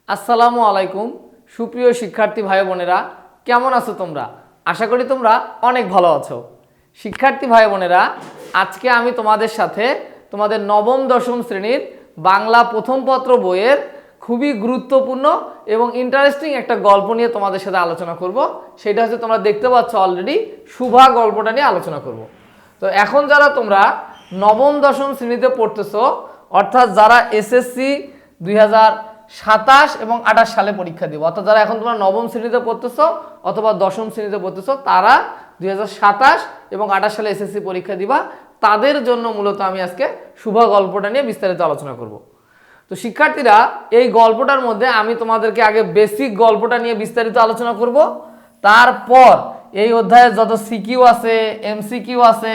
আসসালামু আলাইকুম সুপ্রিয় শিক্ষার্থী ভাই বোনেরা, কেমন আছো তোমরা? আশা করি তোমরা অনেক ভালো আছো। শিক্ষার্থী ভাই বোনেরা, আজকে আমি তোমাদের সাথে তোমাদের নবম দশম শ্রেণীর বাংলা প্রথম পত্র বইয়ের খুবই গুরুত্বপূর্ণ এবং ইন্টারেস্টিং একটা গল্প নিয়ে তোমাদের সাথে আলোচনা করব। সেটা হচ্ছে তোমরা দেখতে পাচ্ছ অলরেডি, শুভা গল্পটা নিয়ে আলোচনা করব। তো এখন যারা তোমরা নবম দশম শ্রেণীতে পড়তেছো, অর্থাৎ যারা এসএসসি 2027 এবং 28 সালে পরীক্ষা দিব, অর্থাৎ যারা এখন তোমরা নবম শ্রেণীতে পড়তেছো অথবা দশম শ্রেণীতে পড়তেছো, তারা 2027 এবং 28 সালে এসএসসি পরীক্ষা দিবা, তাদের জন্য মূলত আমি আজকে শুভা গল্পটা নিয়ে বিস্তারিত আলোচনা করব। তো শিক্ষার্থীরা, এই গল্পটার মধ্যে আমি তোমাদেরকে আগে বেসিক গল্পটা নিয়ে বিস্তারিত আলোচনা করব। তারপর এই অধ্যায়ে যত সিকিউ আছে, এমসিকিউ আছে,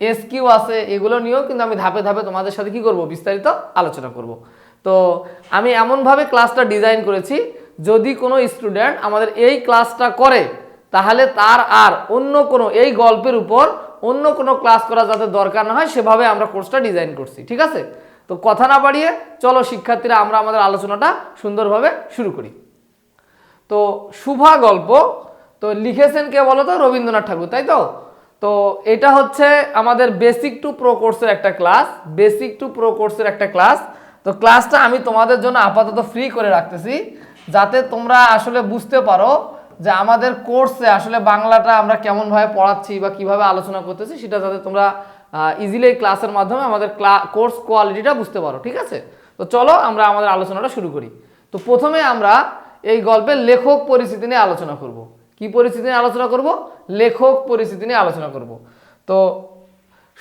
এসকিউ আছে, এগুলো নিয়েও কিন্তু আমি ধাপে ধাপে তোমাদের সাথে কি করব, বিস্তারিত আলোচনা করব। তো আমি এমনভাবে ক্লাসটা ডিজাইন করেছি, যদি কোনো স্টুডেন্ট আমাদের এই ক্লাসটা করে, তাহলে তার আর অন্য কোনো এই গল্পের উপর অন্য কোনো ক্লাস করা যাতে দরকার না হয়, সেভাবে আমরা কোর্সটা ডিজাইন করছি। ঠিক আছে? তো কথা না বাড়িয়ে চলো শিক্ষার্থীরা, আমরা আমাদের আলোচনাটা সুন্দরভাবে শুরু করি। তো শুভা গল্প তো লিখেছেন কে বলো তো? রবীন্দ্রনাথ ঠাকুর, তাই তো? তো এটা হচ্ছে আমাদের বেসিক টু প্রো কোর্সের একটা ক্লাস, বেসিক টু প্রো কোর্সের একটা ক্লাস। তো ক্লাসটা আমি তোমাদের জন্য আপাতত ফ্রি করে রাখতেছি, যাতে তোমরা আসলে বুঝতে পারো যে আমাদের কোর্সে আসলে বাংলাটা আমরা কেমনভাবে পড়াচ্ছি বা কিভাবে আলোচনা করতেছি, সেটা যাতে তোমরা ইজিলি ক্লাসের মাধ্যমে আমাদের কোর্স কোয়ালিটিটা বুঝতে পারো। ঠিক আছে? তো চলো আমরা আমাদের আলোচনাটা শুরু করি। তো প্রথমে আমরা এই গল্পের লেখক পরিচিতি নিয়ে আলোচনা করব। কি পরিচিতি নিয়ে আলোচনা করব? লেখক পরিচিতি নিয়ে আলোচনা করব। তো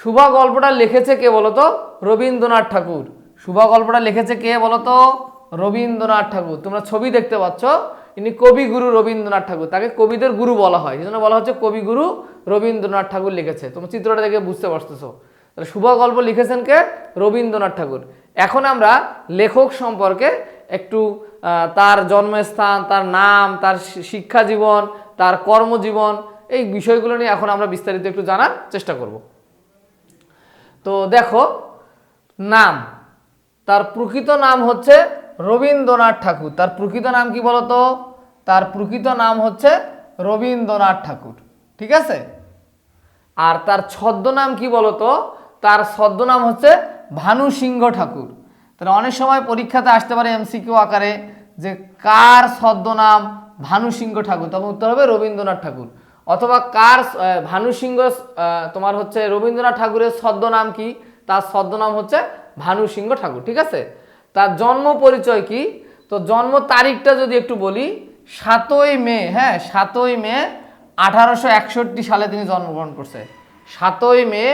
শুভা গল্পটা লিখেছে কে বলতো? রবীন্দ্রনাথ ঠাকুর। শুভা গল্পটা লিখেছে কে বলতো? রবীন্দ্রনাথ ঠাকুর। তোমরা ছবি দেখতে পাচ্ছ, ইনি কবিগুরু রবীন্দ্রনাথ ঠাকুর, তাকে কবিদের গুরু বলা হয়, এই জন্য বলা হচ্ছে কবিগুরু রবীন্দ্রনাথ ঠাকুর লিখেছে। তোমরা চিত্রটা দেখে বুঝতে পারতেছো। তাহলে শুভা গল্প লিখেছেন কে? রবীন্দ্রনাথ ঠাকুর। এখন আমরা লেখক সম্পর্কে একটু তার জন্মস্থান, তার নাম, তার শিক্ষা জীবন, তার কর্মজীবন, এই বিষয়গুলো নিয়ে এখন আমরা বিস্তারিত একটু জানার চেষ্টা করব। তো দেখো, নাম, তার প্রকৃত নাম হচ্ছে রবীন্দ্রনাথ ঠাকুর। তার প্রকৃত নাম কি বলতো? তার প্রকৃত নাম হচ্ছে রবীন্দ্রনাথ ঠাকুর। ঠিক আছে? আর তার ছদ্মনাম কি বলতো? তার ছদ্মনাম হচ্ছে ভানু সিংহ ঠাকুর। তাহলে অনেক সময় পরীক্ষাতে আসতে পারে এমসিকিউ আকারে যে কার ছদ্মনাম ভানু সিংহ ঠাকুর, তখন উত্তর হবে রবীন্দ্রনাথ ঠাকুর। অথবা কার ভানু সিংহ তোমার হচ্ছে রবীন্দ্রনাথ ঠাকুরের ছদ্মনাম কি? তার ছদ্মনাম হচ্ছে ভানু সিংহ ঠাকুর। ঠিক আছে? তার জন্ম পরিচয় কি? তো জন্ম তারিখটা যদি একটু বলি, 7ই মে, হ্যাঁ 7ই মে 1861 সালে তিনি জন্মগ্রহণ করছে। 7ই মে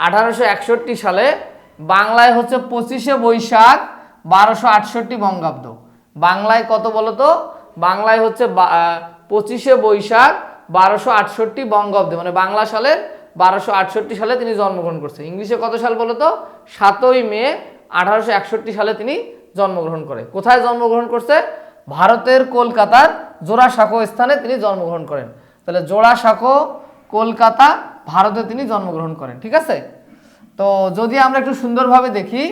1861 সালে। বাংলায় হচ্ছে 25শে বৈশাখ 1268 বঙ্গাব্দ। বাংলায় কত বলতো? বাংলায় হচ্ছে 25শে বৈশাখ 1268 বঙ্গাব্দে, মানে বাংলা সালের 1268 সালে তিনি জন্মগ্রহণ করছে। ইংলিশে কত সাল বলতো? 7ই মে 1861 সালে তিনি জন্মগ্রহণ করে। কোথায় জন্মগ্রহণ করছে? ভারতের কলকাতার জোড়াসাঁকো স্থানে তিনি জন্মগ্রহণ করেন। তাহলে জোড়াসাঁকো, কলকাতা, ভারতে তিনি জন্মগ্রহণ করেন। ঠিক আছে? তো যদি আমরা একটু সুন্দরভাবে দেখি,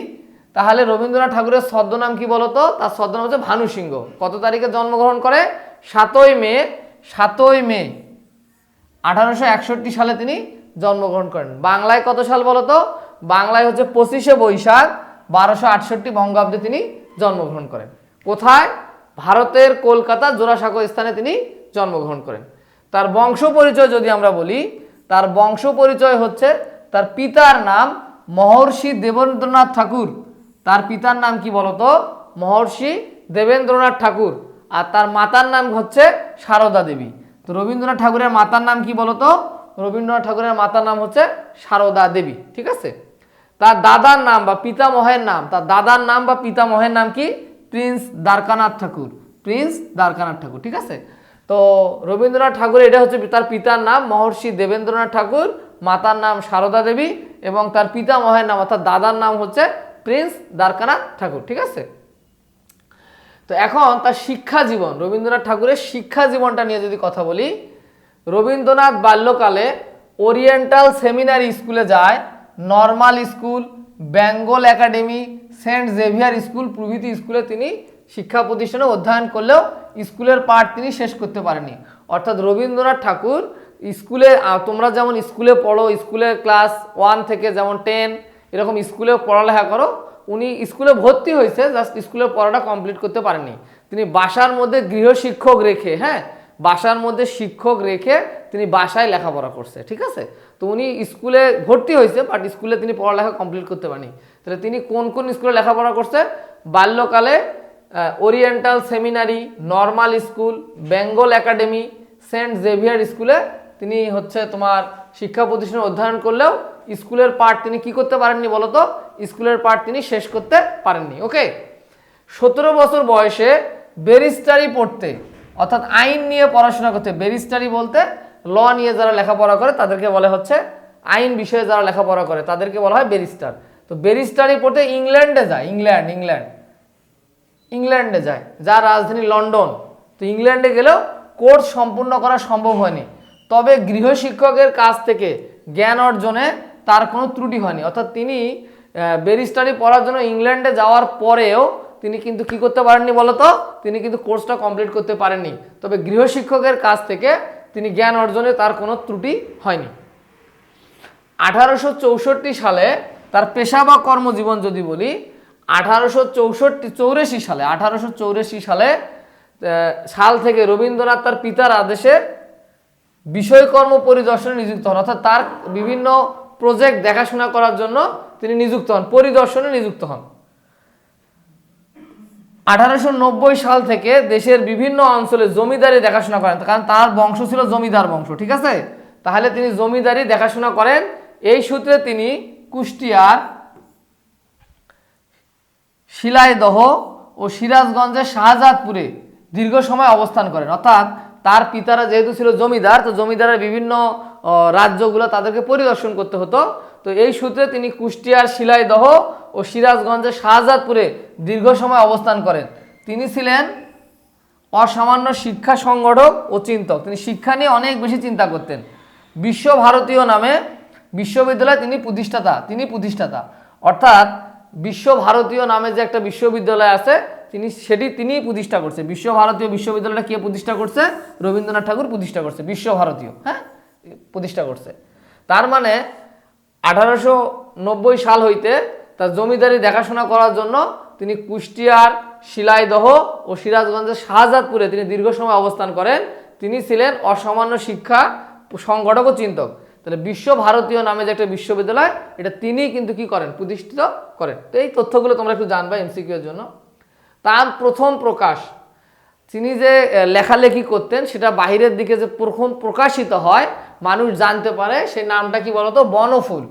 তাহলে রবীন্দ্রনাথ ঠাকুরের ছদ্মনাম কি বলতো? তার ছদ্মনাম হচ্ছে ভানু সিংহ। কত তারিখে জন্মগ্রহণ করে? 7ই মে, 7ই মে 1861 সালে তিনি জন্মগ্রহণ করেন। বাংলায় কত সাল বলতো? বাংলায় হচ্ছে 25শে বৈশাখ 1268 বঙ্গাব্দে তিনি জন্মগ্রহণ করেন। কোথায়? ভারতের কলকাতা জোড়াসাঁকো স্থানে তিনি জন্মগ্রহণ করেন। তার বংশ পরিচয় যদি আমরা বলি, তার বংশ পরিচয় হচ্ছে তার পিতার নাম মহর্ষি দেবেন্দ্রনাথ ঠাকুর। তার পিতার নাম কি বলতো? মহর্ষি দেবেন্দ্রনাথ ঠাকুর। আর তার মাতার নাম হচ্ছে সারদা দেবী। তো রবীন্দ্রনাথ ঠাকুরের মাতার নাম কি বলতো? রবীন্দ্রনাথ ঠাকুরের মাতার নাম হচ্ছে সারদা দেবী। ঠিক আছে? তার দাদার নাম বা পিতামহের নাম, তার দাদার নাম বা পিতামহের নাম কি? প্রিন্স দ্বারকানাথ ঠাকুর। প্রিন্স দ্বারকানাথ ঠাকুর। ঠিক আছে? তো রবীন্দ্রনাথ ঠাকুর, এটা হচ্ছে তার পিতার নাম মহর্ষি দেবেন্দ্রনাথ ঠাকুর, মাতার নাম সারদা দেবী, এবং তার পিতামহের নাম অর্থাৎ দাদার নাম হচ্ছে প্রিন্স দ্বারকানাথ ঠাকুর। ঠিক আছে? তো এখন তার শিক্ষা জীবন, রবীন্দ্রনাথ ঠাকুরের শিক্ষা জীবনটা নিয়ে যদি কথা বলি, রবীন্দ্রনাথ বাল্যকালে ওরিয়েন্টাল সেমিনারি স্কুলে যায়, Normal school, Bengal academy, Saint Xavier school প্রভৃতি স্কুলে তিনি শিক্ষা প্রতিষ্ঠানে অধ্যয়ন করলেও স্কুলের পাঠ তিনি শেষ করতে পারেননি। অর্থাৎ রবীন্দ্রনাথ ঠাকুর স্কুলে, তোমরা যেমন স্কুলে পড়ো, স্কুলের ক্লাস 1 থেকে যেমন 10 এরকম স্কুলে পড়ালেখা করো, উনি স্কুলে ভর্তি হয়েছে, জাস্ট স্কুলের পড়াটা কমপ্লিট করতে পারেননি। তিনি বাসার মধ্যে গৃহশিক্ষক রেখে, বাসার মধ্যে শিক্ষক রেখে তিনি বাসায় লেখাপড়া করছে, ঠিক আছে। তো উনি স্কুলে ভর্তি হয়েছে, বাট স্কুলে তিনি পড়ালেখা কমপ্লিট করতে পারেনি। তাহলে তিনি কোন কোন স্কুলে লেখাপড়া করছে? বাল্যকালে oriental seminary, normal school, Bengal academy, Saint Xavier স্কুলে তিনি হচ্ছে তোমার শিক্ষা প্রতিষ্ঠানে অধ্যয়ন করলেও স্কুলের পাঠ তিনি কি করতে পারেননি বলতো? স্কুলের পাঠ তিনি শেষ করতে পারেননি। ওকে, 17 বছর বয়সে ব্যারিস্টারি পড়তে, অর্থাৎ আইন নিয়ে পড়াশোনা করতে, ব্যারিস্টারি বলতে ল নিয়ে যারা লেখাপড়া করে তাদেরকে বলে হচ্ছে, আইন বিষয়ে যারা লেখাপড়া করে তাদেরকে বলা হয় ব্যারিস্টার। তো ব্যারিস্টারি পড়তে ইংল্যান্ডে যায়, ইংল্যান্ডে যায়, যার রাজধানী লন্ডন। তো ইংল্যান্ডে গেলেও কোর্স সম্পূর্ণ করা সম্ভব হয়নি, তবে গৃহশিক্ষকের কাছ থেকে জ্ঞান অর্জনে তার কোনো ত্রুটি হয়নি। অর্থাৎ তিনি ব্যারিস্টারি পড়ার জন্য ইংল্যান্ডে যাওয়ার পরেও তিনি কিন্তু কি করতে পারেননি বলতো? তিনি কিন্তু কোর্সটা কমপ্লিট করতে পারেননি, তবে গৃহশিক্ষকের কাছ থেকে তিনি জ্ঞান অর্জনে তার কোনো ত্রুটি হয়নি। 1864 সালে তার পেশা বা কর্মজীবন যদি বলি, 1884 সাল থেকে রবীন্দ্রনাথ তার পিতার আদেশে বিষয়কর্ম পরিদর্শনে নিযুক্ত হন। অর্থাৎ তার বিভিন্ন প্রজেক্ট দেখাশোনা করার জন্য তিনি নিযুক্ত হন, পরিদর্শনে নিযুক্ত হন। 1890 সাল থেকে দেশের বিভিন্ন অঞ্চলে জমিদারি দেখাশোনা করেন, কারণ তার বংশ ছিল জমিদার বংশ, ঠিক আছে। তাহলে তিনি জমিদারি দেখাশোনা করেন। এই সূত্রে তিনি কুষ্টিয়ার, শিলাইদহ ও সিরাজগঞ্জের শাহজাদপুরে দীর্ঘ সময় অবস্থান করেন। অর্থাৎ তার পিতারা যেহেতু ছিল জমিদার, তো জমিদারের বিভিন্ন রাজ্যগুলো তাদেরকে পরিদর্শন করতে হতো। তো এই সূত্রে তিনি কুষ্টিয়ার, শিলাইদহ ও সিরাজগঞ্জের শাহজাদপুরে দীর্ঘ সময় অবস্থান করেন। তিনি ছিলেন অসামান্য শিক্ষা সংগঠক ও চিন্তক। তিনি শিক্ষা নিয়ে অনেক বেশি চিন্তা করতেন। বিশ্বভারতীয় নামে বিশ্ববিদ্যালয় তিনি প্রতিষ্ঠাতা। অর্থাৎ বিশ্বভারতীয় নামে যে একটা বিশ্ববিদ্যালয় আছে তিনিই প্রতিষ্ঠা করছে। বিশ্বভারতীয় বিশ্ববিদ্যালয়টা কে প্রতিষ্ঠা করছে? রবীন্দ্রনাথ ঠাকুর প্রতিষ্ঠা করছে, বিশ্বভারতীয় প্রতিষ্ঠা করছে। তার মানে 1890 সাল হইতে তার জমিদারি দেখাশোনা করার জন্য তিনি কুষ্টিয়ার, শিলাইদহ ও সিরাজগঞ্জের শাহজাদপুরে তিনি দীর্ঘ সময় অবস্থান করেন। তিনি ছিলেন অসামান্য শিক্ষা সংগঠক ও চিন্তক। তাহলে বিশ্বভারতীয় নামে যে একটা বিশ্ববিদ্যালয়, এটা তিনি কিন্তু কি করেন? প্রতিষ্ঠিত করেন। তো এই তথ্যগুলো তোমরা একটু জানবা এমসিকিউ এর জন্য। তার প্রথম প্রকাশ, তিনি যে লেখালেখি করতেন সেটা বাহিরের দিকে যে প্রথম প্রকাশিত হয়, মানুষ জানতে পারে, সেই নামটা কি বলতো? বনফুল।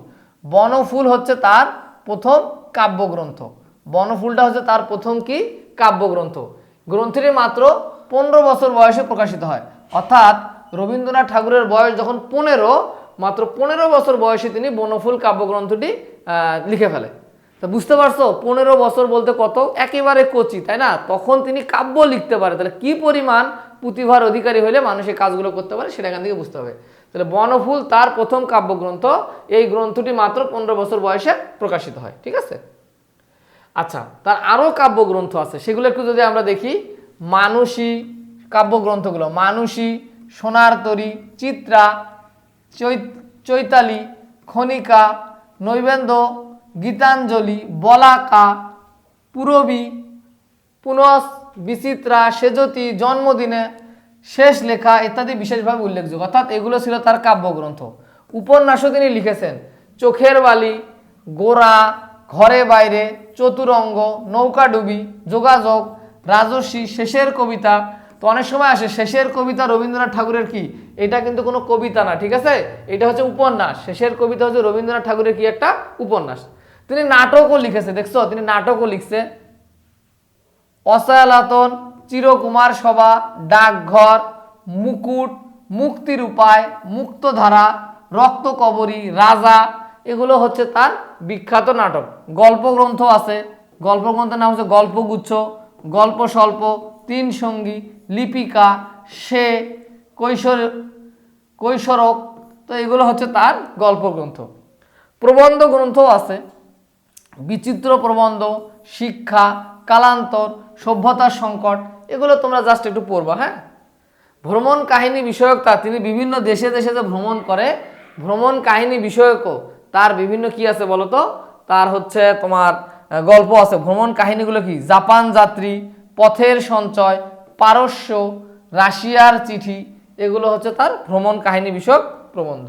বনফুল হচ্ছে তার প্রথম কাব্যগ্রন্থ। বনফুলটা হচ্ছে তার প্রথম কি? কাব্যগ্রন্থ। গ্রন্থটি মাত্র 15 বছর বয়সে প্রকাশিত হয়। অর্থাৎ রবীন্দ্রনাথ ঠাকুরের বয়স যখন 15, মাত্র 15 বছর বয়সে তিনি বনফুল কাব্যগ্রন্থটি লিখে ফেলে। তো বুঝতে পারছো, 15 বছর বলতে কত? একেবারে কচি, তাই না? তখন তিনি কাব্য লিখতে পারে। তাহলে কি পরিমাণ প্রতিভার অধিকারী হলে মানুষ এই কাজগুলো করতে পারে সেটা এখান থেকে বুঝতে হবে। তাহলে বনফুল তার প্রথম কাব্যগ্রন্থ। এই গ্রন্থটি মাত্র 15 বছর বয়সে প্রকাশিত হয়, ঠিক আছে। আচ্ছা, তার আরও কাব্যগ্রন্থ আছে, সেগুলো একটু যদি আমরা দেখি। মানসী কাব্যগ্রন্থগুলো, মানসী, সোনার তরী, চিত্রা, চৈতালি, খনিকা, নৈবেদ্য, গীতাঞ্জলি, বলাকা, পুরবী, পুনস, বিচিত্রা, সেজতি, জন্মদিনে, শেষ লেখা ইত্যাদি বিশেষভাবে উল্লেখযোগ্য। অর্থাৎ এগুলো ছিল তার কাব্যগ্রন্থ। উপন্যাসও তিনি লিখেছেন। চোখের বালি, গোরা, ঘরে বাইরে, চতুরঙ্গ, নৌকাডুবি, যোগাযোগ, রাজস্বী, শেষের কবিতা। তো অনেক সময় আসে শেষের কবিতা রবীন্দ্রনাথ ঠাকুরের কি? এটা কিন্তু কোনো কবিতা না, ঠিক আছে, এটা হচ্ছে উপন্যাস। শেষের কবিতা হচ্ছে রবীন্দ্রনাথ ঠাকুরের কি? একটা উপন্যাস। তিনি নাটকও লিখেছে, দেখছো, তিনি নাটকও লিখছে। অসয়ালাতন, চিরকুমার সভা, ডাকঘর, মুকুট, মুক্তির উপায়, মুক্তধারা, রক্তকবরী, রাজা, এগুলো হচ্ছে তার বিখ্যাত নাটক। গল্পগ্রন্থ আছে, গল্পগ্রন্থের নাম হচ্ছে গল্পগুচ্ছ, গল্প স্বল্প, তিন সঙ্গী, লিপিকা, সে, কৈশোরক। তো এগুলো হচ্ছে তার গল্পগ্রন্থ। প্রবন্ধ গ্রন্থও আছে, বিচিত্র প্রবন্ধ, শিক্ষা, কালান্তর, সভ্যতার সংকট, এগুলো তোমরা জাস্ট একটু পড়বা। হ্যাঁ, ভ্রমণ কাহিনী বিষয়ক তিনি বিভিন্ন দেশে দেশে যে ভ্রমণ করে, ভ্রমণ কাহিনী বিষয়কও তার বিভিন্ন কি আছে বলতো, তার হচ্ছে তোমার গল্প আছে। ভ্রমণ কাহিনীগুলো কি? জাপান যাত্রী, পথের সঞ্চয়, পারস্য, রাশিয়ার চিঠি, এগুলো হচ্ছে তার ভ্রমণ কাহিনী বিষয়ক প্রবন্ধ।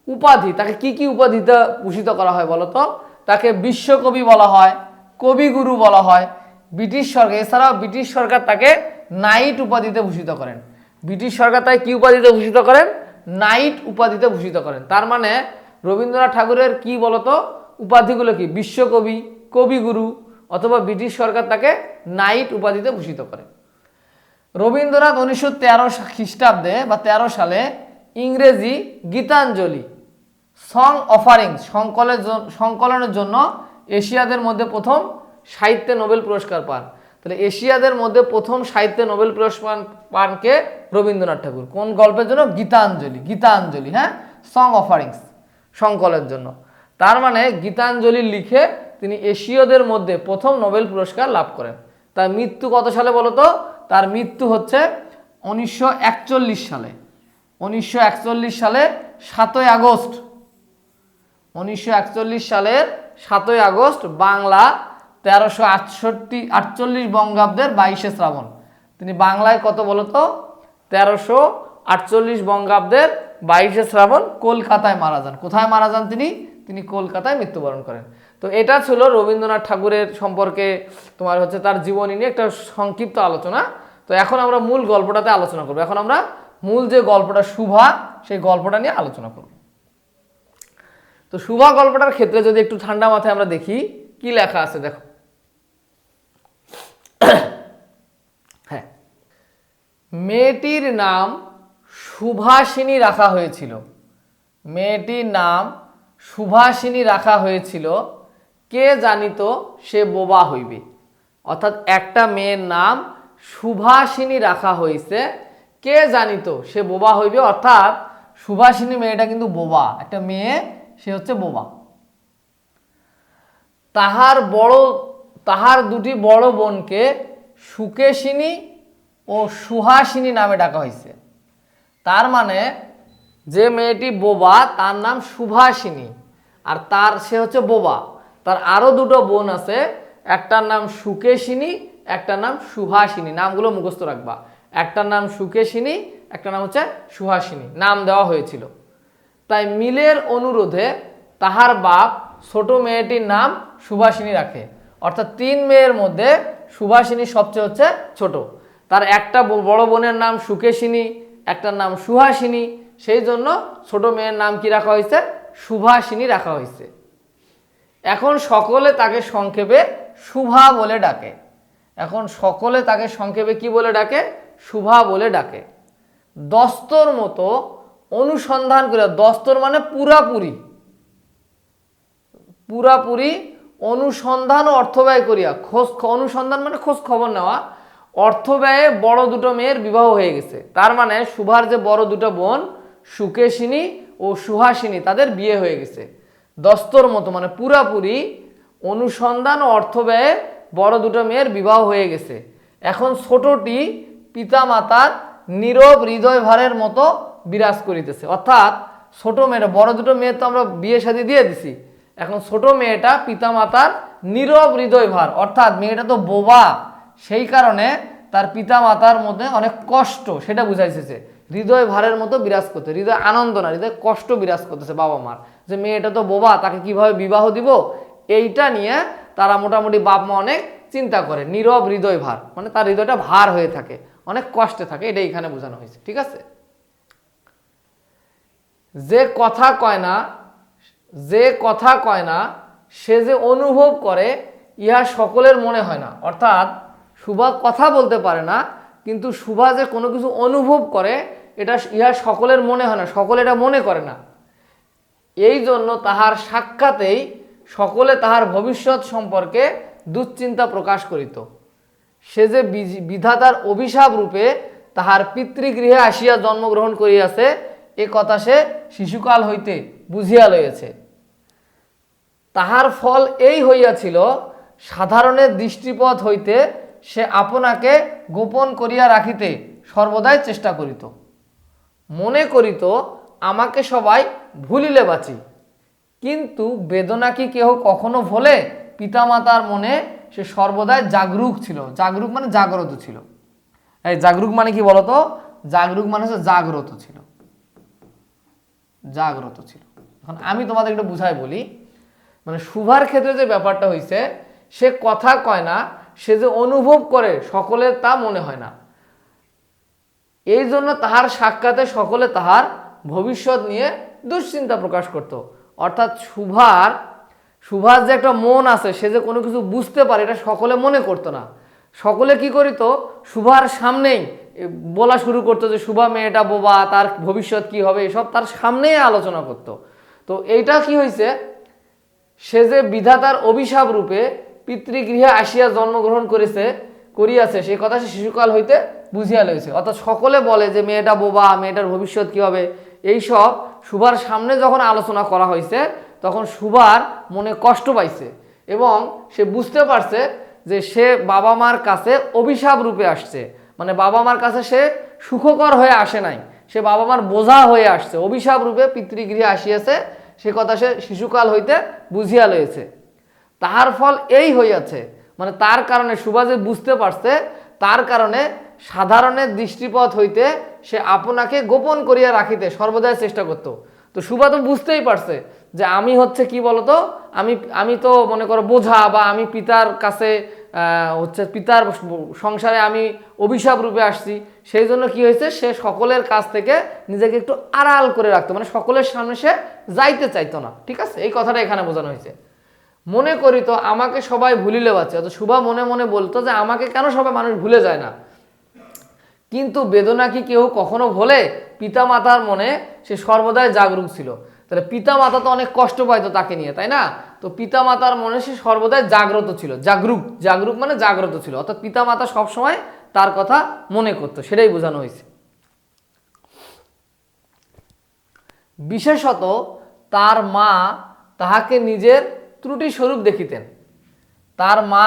উপাধি, তাকে কি কি উপাধিতে ভূষিত করা হয় বলতো? তাকে বিশ্বকবি বলা হয়, কবিগুরু বলা হয়। ব্রিটিশ সরকার, এছাড়াও ব্রিটিশ সরকার তাকে নাইট উপাধিতে ভূষিত করেন। ব্রিটিশ সরকার তাকে কি উপাধিতে ভূষিত করেন? নাইট উপাধিতে ভূষিত করেন। তার মানে রবীন্দ্রনাথ ঠাকুরের কি বলতো উপাধিগুলো কি? বিশ্বকবি, কবিগুরু, অথবা ব্রিটিশ সরকার তাকে নাইট উপাধিতে ভূষিত করে। রবীন্দ্রনাথ 1913 খ্রিস্টাব্দে বা 13 সালে ইংরেজি গীতাঞ্জলি সং অফারিংস সংকলনের জন্য এশিয়াদের মধ্যে প্রথম সাহিত্যে নোবেল পুরস্কার পান। তাহলে এশিয়াদের মধ্যে প্রথম সাহিত্যে নোবেল পুরস্কার পান কে? রবীন্দ্রনাথ ঠাকুর। কোন গল্পের জন্য? গীতাঞ্জলি। গীতাঞ্জলি, হ্যাঁ, সং অফারিংস সংকলনের জন্য। তার মানে গীতাঞ্জলি লিখে তিনি এশীয়দের মধ্যে প্রথম নোবেল পুরস্কার লাভ করেন। তার মৃত্যু কত সালে বলতো? তার মৃত্যু হচ্ছে 1941 সালে। 1941 সালে 7ই আগস্ট। 1941 সালের 7ই আগস্ট বাংলা 1348 বঙ্গাব্দের 22শে শ্রাবণ। তিনি বাংলায় কত বলতো? 1348 বঙ্গাব্দের 22শে শ্রাবণ কলকাতায় মারা যান। কোথায় মারা যান তিনি? তিনি কলকাতায় মৃত্যুবরণ করেন। তো এটা ছিল রবীন্দ্রনাথ ঠাকুরের সম্পর্কে তোমার হচ্ছে তার জীবনী নিয়ে একটা সংক্ষিপ্ত আলোচনা। তো এখন আমরা মূল গল্পটাতে আলোচনা করব। এখন আমরা মূল যে গল্পটা শুভা, সেই গল্পটা নিয়ে আলোচনা করব। তো শুভা গল্পটার ক্ষেত্রে যদি একটু ঠান্ডা মাথায় আমরা দেখি কি লেখা আছে, দেখো। হ্যাঁ, মেয়েটির নাম সুভাষিনী রাখা হয়েছিল। মেয়েটির নাম সুভাষিনী রাখা হয়েছিল, কে জানিত সে বোবা হইবে। অর্থাৎ একটা মেয়ের নাম সুভাষিনী রাখা হয়েছে, কে জানিত সে বোবা হইবে। অর্থাৎ সুভাষিনী মেয়েটা কিন্তু বোবা, একটা মেয়ে, সে হচ্ছে বোবা। তাহার দুটি বড় বোনকে সুকেশিনী ও সুহাসিনী নামে ডাকা হয়েছে। তার মানে যে মেয়েটি বোবা তার নাম সুভাষিনী, আর সে হচ্ছে বোবা। তার আরো দুটো বোন আছে, একটার নাম সুকেশিনী, একটার নাম সুহাসিনী। নামগুলো মুখস্থ রাখবা। একটার নাম সুকেশিনী, একটা নাম হচ্ছে সুহাসিনী, নাম দেওয়া হয়েছিল। তাই মিলের অনুরোধে তাহার বাপ ছোট মেয়েটির নাম সুভাষিনী রাখে। অর্থাৎ 3 মেয়ের মধ্যে সুভাষিনী সবচেয়ে হচ্ছে ছোট। তার একটা বড় বোনের নাম সুকেশিনী, একটার নাম সুহাসিনী, সেই জন্য ছোট মেয়ের নাম কি রাখা হয়েছে? সুভাষিনী রাখা হয়েছে। এখন সকলে তাকে সংক্ষেপে শুভা বলে ডাকে। এখন সকলে তাকে সংক্ষেপে কি বলে ডাকে? শুভা বলে ডাকে। দস্তর মতো অনুসন্ধান করে, দস্তর মানে পুরাপুরি, পুরাপুরি অনুসন্ধান ও অর্থব্যয় করিয়া, অনুসন্ধান মানে খোঁজ খবর নেওয়া, অর্থব্যয়ে বড় দুটো মেয়ের বিবাহ হয়ে গেছে। তার মানে শুভার যে বড় দুটো বোন সুকেশিনী ও সুহাসিনী, তাদের বিয়ে হয়ে গেছে। দস্তর মতো মানে পুরাপুরি অনুসন্ধান ও অর্থব্যয়ে বড় দুটো মেয়ের বিবাহ হয়ে গেছে। এখন ছোটটি পিতামাতার নীরব হৃদয় ভারের মতো বিরাজ করিতেছে। অর্থাৎ ছোট মেয়েটা, বড় দুটো মেয়ের তো আমরা বিয়ে শাদী দিয়ে দিছি, এখন ছোট মেয়েটা পিতামাতার নীরব হৃদয় ভার, অর্থাৎ মেয়েটা তো বোবা, সেই কারণে তার পিতামাতার মধ্যে অনেক কষ্ট, সেটা বুঝাইছে। হৃদয় ভারের মতো বিরাজ করতে, হৃদয় আনন্দ না, হৃদয় কষ্ট বিরাজ করতেছে বাবা মার, যে মেয়েটা তো বোবা, তাকে কিভাবে বিবাহ দিব, এইটা নিয়ে তারা মোটামুটি বাপ মা অনেক চিন্তা করে। নীরব হৃদয় ভার মানে তার হৃদয়টা ভার হয়ে থাকে, অনেক কষ্টে থাকে, এটা এখানে বোঝানো হয়েছে। ঠিক আছে। যে কথা কয় না সে যে অনুভব করে ইহা সকলের মনে হয় না। অর্থাৎ শুভা কথা বলতে পারে না, কিন্তু শুভা যে কোনো কিছু অনুভব করে এটা ইহা সকলের মনে হয় না, সকলে এটা মনে করে না। এই জন্য তাহার সাক্ষাতেই সকলে তাহার ভবিষ্যৎ সম্পর্কে দুশ্চিন্তা প্রকাশ করিত। সে যে বিধাতার অভিশাপ রূপে তাহার পিতৃগৃহে আসিয়া জন্মগ্রহণ করিয়াছে, এ কথা সে শিশুকাল হইতে বুঝিয়া লইয়াছে। তাহার ফল এই হইয়াছিল সাধারণের দৃষ্টিপথ হইতে সে আপনাকে গোপন করিয়া রাখিতে সর্বদাই চেষ্টা করিত। মনে করিত আমাকে সবাই ভুলিলে বাঁচি, কিন্তু বেদনা কি কেহ কখনো ভোলে? পিতামাতার মনে সে সর্বদাই জাগরুক ছিল। জাগরুক মানে জাগ্রত ছিল। এই জাগরুক মানে কি বলতো? জাগরুক মানে হচ্ছে জাগ্রত ছিল, জাগ্রত ছিল। এখন আমি তোমাদের একটু বুঝাই বলি, মানে শুভার ক্ষেত্রে যে ব্যাপারটা হয়েছে, সে কথা কয় না, সে যে অনুভব করে সকলের তা মনে হয় না। এই জন্য তাহার সাক্ষাতে সকলে তাহার ভবিষ্যৎ নিয়ে দুশ্চিন্তা প্রকাশ করত। অর্থাৎ শুভার যে একটা মন আছে, সে যে কোনো কিছু বুঝতে পারে, এটা সকলে মনে করতো না। সকলে কি করিত? শুভার সামনেই বলা শুরু করতো যে শুভা মেয়েটা বোবা, তার ভবিষ্যৎ কি হবে, এসব তার সামনেই আলোচনা করত। তো এইটা কি হয়েছে, সে যে বিধাতার অভিশাপ রূপে পিতৃগৃহে আসিয়া জন্মগ্রহণ করিয়াছে, সেই কথা সে শিশুকাল হইতে বুঝিয়া লইছে। অর্থাৎ সকলে বলে যে মেয়েটা বোবা, মেয়েটার ভবিষ্যৎ কি হবে, এইসব শুভার সামনে যখন আলোচনা করা হয়েছে, তখন শুভার মনে কষ্ট পাইছে এবং সে বুঝতে পারছে যে সে বাবা মার কাছে অভিশাপ রূপে আসছে। মানে বাবা মার কাছে সে সুখকর হয়ে আসে নাই, সে বাবা মার বোঝা হয়ে আসছে, অভিশাপ রূপে পিতৃগৃহে আসিয়াছে, সে কথা সে শিশুকাল হইতে বুঝিয়া লইছে। তাহার ফল এই হইয়াছে, মানে তার কারণে শুভা যে বুঝতে পারছে, তার কারণে সাধারণের দৃষ্টিপথ হইতে সে আপনাকে গোপন করিয়া রাখিতে সর্বদাই চেষ্টা করত। তো শুভা তো বুঝতেই পারছে যে আমি হচ্ছে কি বলতো, আমি তো মনে করো বোঝা, বা আমি পিতার কাছে হচ্ছে পিতার সংসারে আমি অভিশাপ রূপে আসছি। সেই জন্য কি হয়েছে, সে সকলের কাছ থেকে নিজেকে একটু আড়াল করে রাখতো, মানে সকলের সামনে সে যাইতে চাইতো না। ঠিক আছে, এই কথাটা এখানে বোঝানো হয়েছে। মনে করিত আমাকে সবাই ভুলিলে বাঁচে, অর্থাৎ শুভা মনে মনে বলতো যে আমাকে কেন সবাই মানুষ ভুলে যায় না, কিন্তু বেদনা কি কেউ কখনো ভোলে? পিতা মাতার মনে সে সর্বদাই জাগরুক ছিল। তাহলে পিতা মাতা তো অনেক কষ্ট পাইতো তাকে নিয়ে, তাই না? তো পিতা মাতার মনে সে সর্বদাই জাগ্রত ছিল, জাগরুক মানে জাগ্রত ছিল, অর্থাৎ পিতা মাতা সবসময় তার কথা মনে করতো, সেটাই বোঝানো হয়েছে। বিশেষত তার মা তাহাকে নিজের ত্রুটি স্বরূপ দেখিতেন। তার মা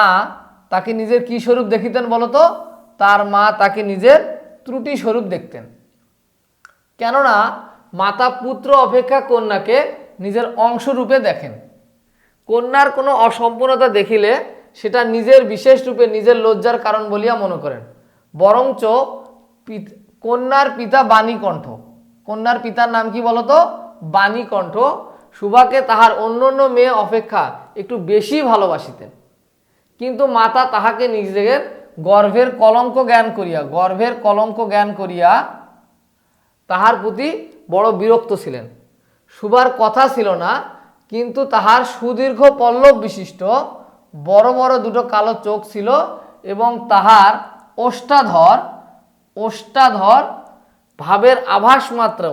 তাকে নিজের কি স্বরূপ দেখিতেন বলতো? তার মা তাকে নিজের ত্রুটি স্বরূপ দেখতেন। কেননা মাতা পুত্র অপেক্ষা কন্যাকে নিজের অংশ রূপে দেখেন। কন্যার কোনো অসম্পূর্ণতা দেখিলে সেটা নিজের বিশেষ রূপে নিজের লজ্জার কারণ বলিয়া মনে করেন। বরঞ্চ কন্যার পিতা বাণীকণ্ঠ, কন্যার পিতার নাম কি বলতো? বাণীকণ্ঠ, শুভাকে তাহার অন্যান্য মেয়ে অপেক্ষা একটু বেশি ভালোবাসিতেন। কিন্তু মাতা তাহাকে নিজের গর্ভের কলঙ্ক জ্ঞান করিয়া তাহার প্রতি বড় বিরক্ত ছিলেন। শুভার কথা ছিল না, কিন্তু তাহার সুদীর্ঘ পল্লব বিশিষ্ট বড় বড় দুটো কালো চোখ ছিল এবং তাহার ওষ্ঠাধর ভাবের আভাস মাত্র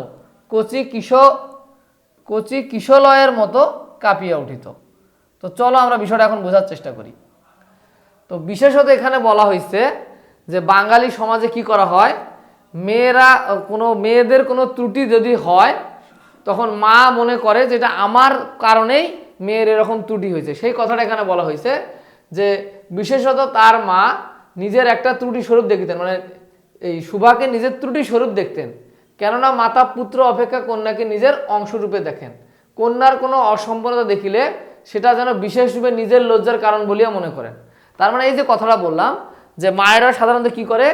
কচি কিশলয়ের মতো কাঁপিয়া উঠিত। তো চলো আমরা বিষয়টা এখন বোঝার চেষ্টা করি। তো বিশেষত এখানে বলা হয়েছে যে বাঙালি সমাজে কি করা হয়, মেয়েদের কোনো ত্রুটি যদি হয়, তখন মা মনে করে যে এটা আমার কারণেই মেয়ের এরকম ত্রুটি হয়েছে। সেই কথাটা এখানে বলা হয়েছে যে বিশেষত তার মা নিজের একটা ত্রুটি স্বরূপ দেখিতেন, মানে এই শুভাকে নিজের ত্রুটি স্বরূপ দেখতেন। কেননা মাতা পুত্র অপেক্ষা কন্যাকে নিজের অংশরূপে দেখেন। কন্যার কোনো অসম্পূর্ণতা দেখিলে সেটা যেন বিশেষরূপে নিজের লজ্জার কারণ বলিয়া মনে করেন। তার মানে এই যে কথাটা বললাম যে মায়েরা সাধারণত কি করে,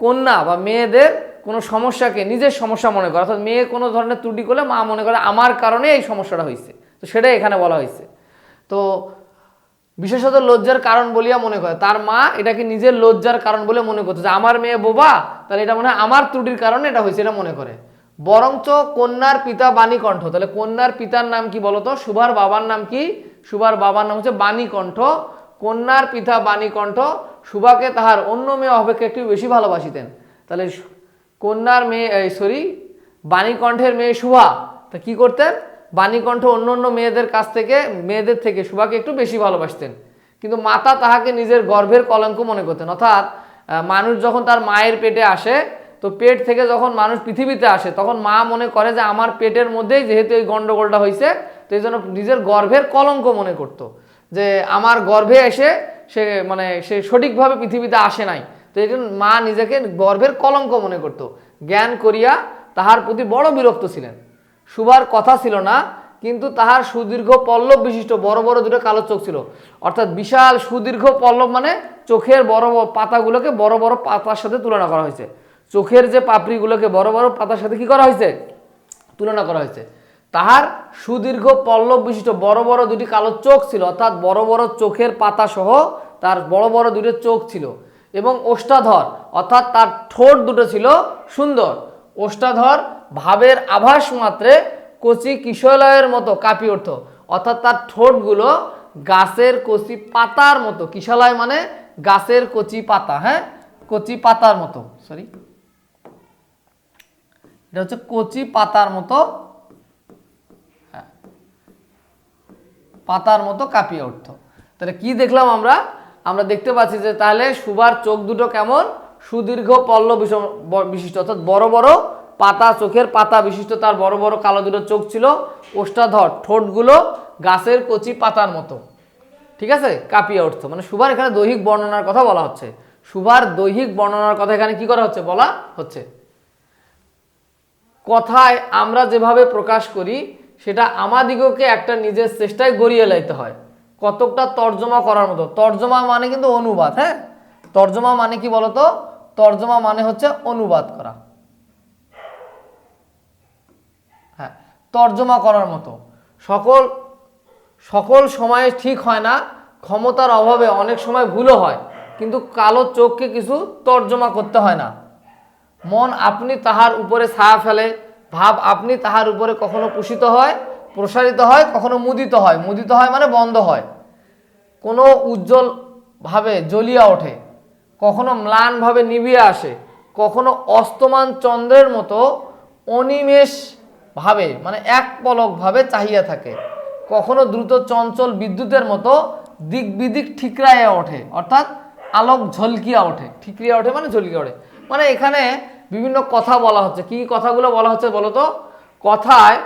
কন্যা বা মেয়েদের কোনো সমস্যাকে নিজের সমস্যা মনে করে, অর্থাৎ মেয়ে কোনো ধরনের ত্রুটি করলে মা মনে করে আমার কারণে এই সমস্যাটা হয়েছে। তো সেটাই এখানে বলা হয়েছে। তো বিশেষত লজ্জার কারণ বলিয়া মনে করে, তার মা এটাকে নিজের লজ্জার কারণ বলে মনে করতো যে আমার মেয়ে বোবা, তাহলে এটা মনে হয় আমার ত্রুটির কারণে এটা হয়েছে, এটা মনে করে। বরঞ্চ কন্যার পিতা বাণীকণ্ঠ, তাহলে কন্যার পিতার নাম কি বলতো? শুভার বাবার নাম কি? শুভার বাবার নাম হচ্ছে বাণীকণ্ঠ। কন্যার পিতা বাণীকণ্ঠ শুভাকে তাহার অন্য মেয়ে অপেক্ষা একটু বেশি ভালোবাসিতেন। তাহলে বাণীকণ্ঠের মেয়ে শুভা তা কি করতেন? বাণীকণ্ঠ অন্য মেয়েদের থেকে শুভাকে একটু বেশি ভালোবাসতেন। কিন্তু মাতা তাহাকে নিজের গর্ভের কলঙ্ক মনে করতেন। অর্থাৎ মানুষ যখন তার মায়ের পেটে আসে, তো পেট থেকে যখন মানুষ পৃথিবীতে আসে, তখন মা মনে করে যে আমার পেটের মধ্যেই যেহেতু এই গন্ডগোলটা হয়েছে, তো এই জন্য নিজের গর্ভের কলঙ্ক মনে করতো। যে আমার গর্ভে এসে সে মানে সে সঠিকভাবে পৃথিবীতে আসে নাই, তো এই জন্য মা নিজেকে গর্ভের কলঙ্ক মনে করত। জ্ঞান করিয়া তাহার প্রতি বড় বিরক্ত ছিলেন। শুবার কথা ছিল না, কিন্তু তাহার সুদীর্ঘ পল্লব বিশিষ্ট বড় বড় দুটো কালো চোখ ছিল। অর্থাৎ বিশাল সুদীর্ঘ পল্লব মানে চোখের বড় বড় পাতাগুলোকে বড় বড় পাতার সাথে তুলনা করা হয়েছে। চোখের যে পাপড়িগুলোকে বড় বড় পাতার সাথে কি করা হয়েছে? তুলনা করা হয়েছে। তাহার সুদীর্ঘ পল্লব বিশিষ্ট বড় বড় দুটি কালো চোখ ছিল, অর্থাৎ বড় বড় চোখের পাতা সহ তার বড় বড় দুটো চোখ ছিল। এবং ওষ্ঠাধর, অর্থাৎ তার ঠোঁট দুটো ছিল সুন্দর। ওষ্ঠাধর ভাবের আভাস মাত্রে কচি কিশলয়ের মতো কাঁপিয়ে উঠত, অর্থাৎ তার ঠোঁটগুলো গাছের কচি পাতার মতো। কিশলয় মানে গাছের কচি পাতা, হ্যাঁ, কচি পাতার মতো, সরি এটা হচ্ছে কচি পাতার মতো, হ্যাঁ, পাতার মতো কাঁপিয়ে উঠত। তাহলে কি দেখলাম আমরা? আমরা দেখতে পাচ্ছি যে তাহলে সুবার চোখ দুটো কেমন? সুদীর্ঘ পল্লব বিশিষ্ট, অর্থাৎ বড় বড় পাতা, চোখের পাতা বিশিষ্ট তার বড় বড় কালো দুটো চোখ ছিল। ওষ্ঠাধর, ঠোঁটগুলো গাছের কচি পাতার মতো, ঠিক আছে, কাঁপিয়ে উঠতো। মানে সুভার এখানে দৈহিক বর্ণনার কথা বলা হচ্ছে। সুভার দৈহিক বর্ণনার কথা এখানে কি করা হচ্ছে? বলা হচ্ছে। কথায় আমরা যেভাবে প্রকাশ করি সেটা আমাদিগকে একটা নিজের চেষ্টায় গড়িয়ে লাইতে হয়, কতকটা তর্জমা করার মতো। তর্জমা মানে কিন্তু অনুবাদ, হ্যাঁ, তর্জমা মানে কি বলতো? তর্জমা মানে হচ্ছে অনুবাদ করা, হ্যাঁ, তর্জমা করার মতো। সকল সকল সময়ে ঠিক হয় না, ক্ষমতার অভাবে অনেক সময় ভুলও হয়, কিন্তু কালো চোখকে কিছু তর্জমা করতে হয় না। মন আপনি তাহার উপরে ছায়া ফেলে, ভাব আপনি তাহার উপরে কখনো পুষিত হয়, প্রসারিত হয়, কখনো মুদিত হয়। মুদিত হয় মানে বন্ধ হয়। কোনো উজ্জ্বল ভাবে জ্বলিয়া ওঠে, কখনো ম্লান ভাবে নিভিয়ে আসে, কখনো অস্তমান চন্দ্রের মতো অনিমেষ ভাবে মানে এক পলক ভাবে চাহিয়া থাকে, কখনো দ্রুত চঞ্চল বিদ্যুতের মতো দিক বিদিক ঠিকরাইয়া ওঠে, অর্থাৎ আলোক ঝলকিয়া ওঠে। ঠিকরিয়া ওঠে মানে ঝলকিয়া ওঠে। মানে এখানে বিভিন্ন কথা বলা হচ্ছে। কি কথাগুলো বলা হচ্ছে বলতো? কথায়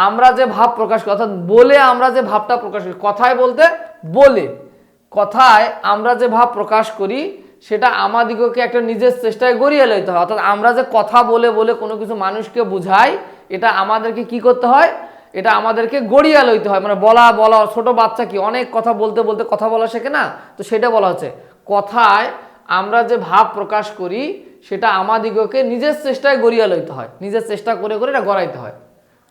আমরা যে ভাব প্রকাশ করি, অর্থাৎ বলে আমরা যে ভাবটা প্রকাশ করি, কথায় বলতে বলে, কথায় আমরা যে ভাব প্রকাশ করি সেটা আমাদিগকে একটা নিজের চেষ্টায় গড়িয়ে লইতে হয়। অর্থাৎ আমরা যে কথা বলে বলে কোনো কিছু মানুষকে বুঝাই, এটা আমাদেরকে কি করতে হয়? এটা আমাদেরকে গড়িয়া লইতে হয়। মানে বলা বলা ছোট বাচ্চা কি অনেক কথা বলতে বলতে কথা বলা শেখে না, তো সেটা বলা হচ্ছে। কথায় আমরা যে ভাব প্রকাশ করি সেটা আমাদিগকে নিজের চেষ্টায় গড়িয়া লইতে হয়, নিজের চেষ্টা করে করে এটা গড়াইতে হয়।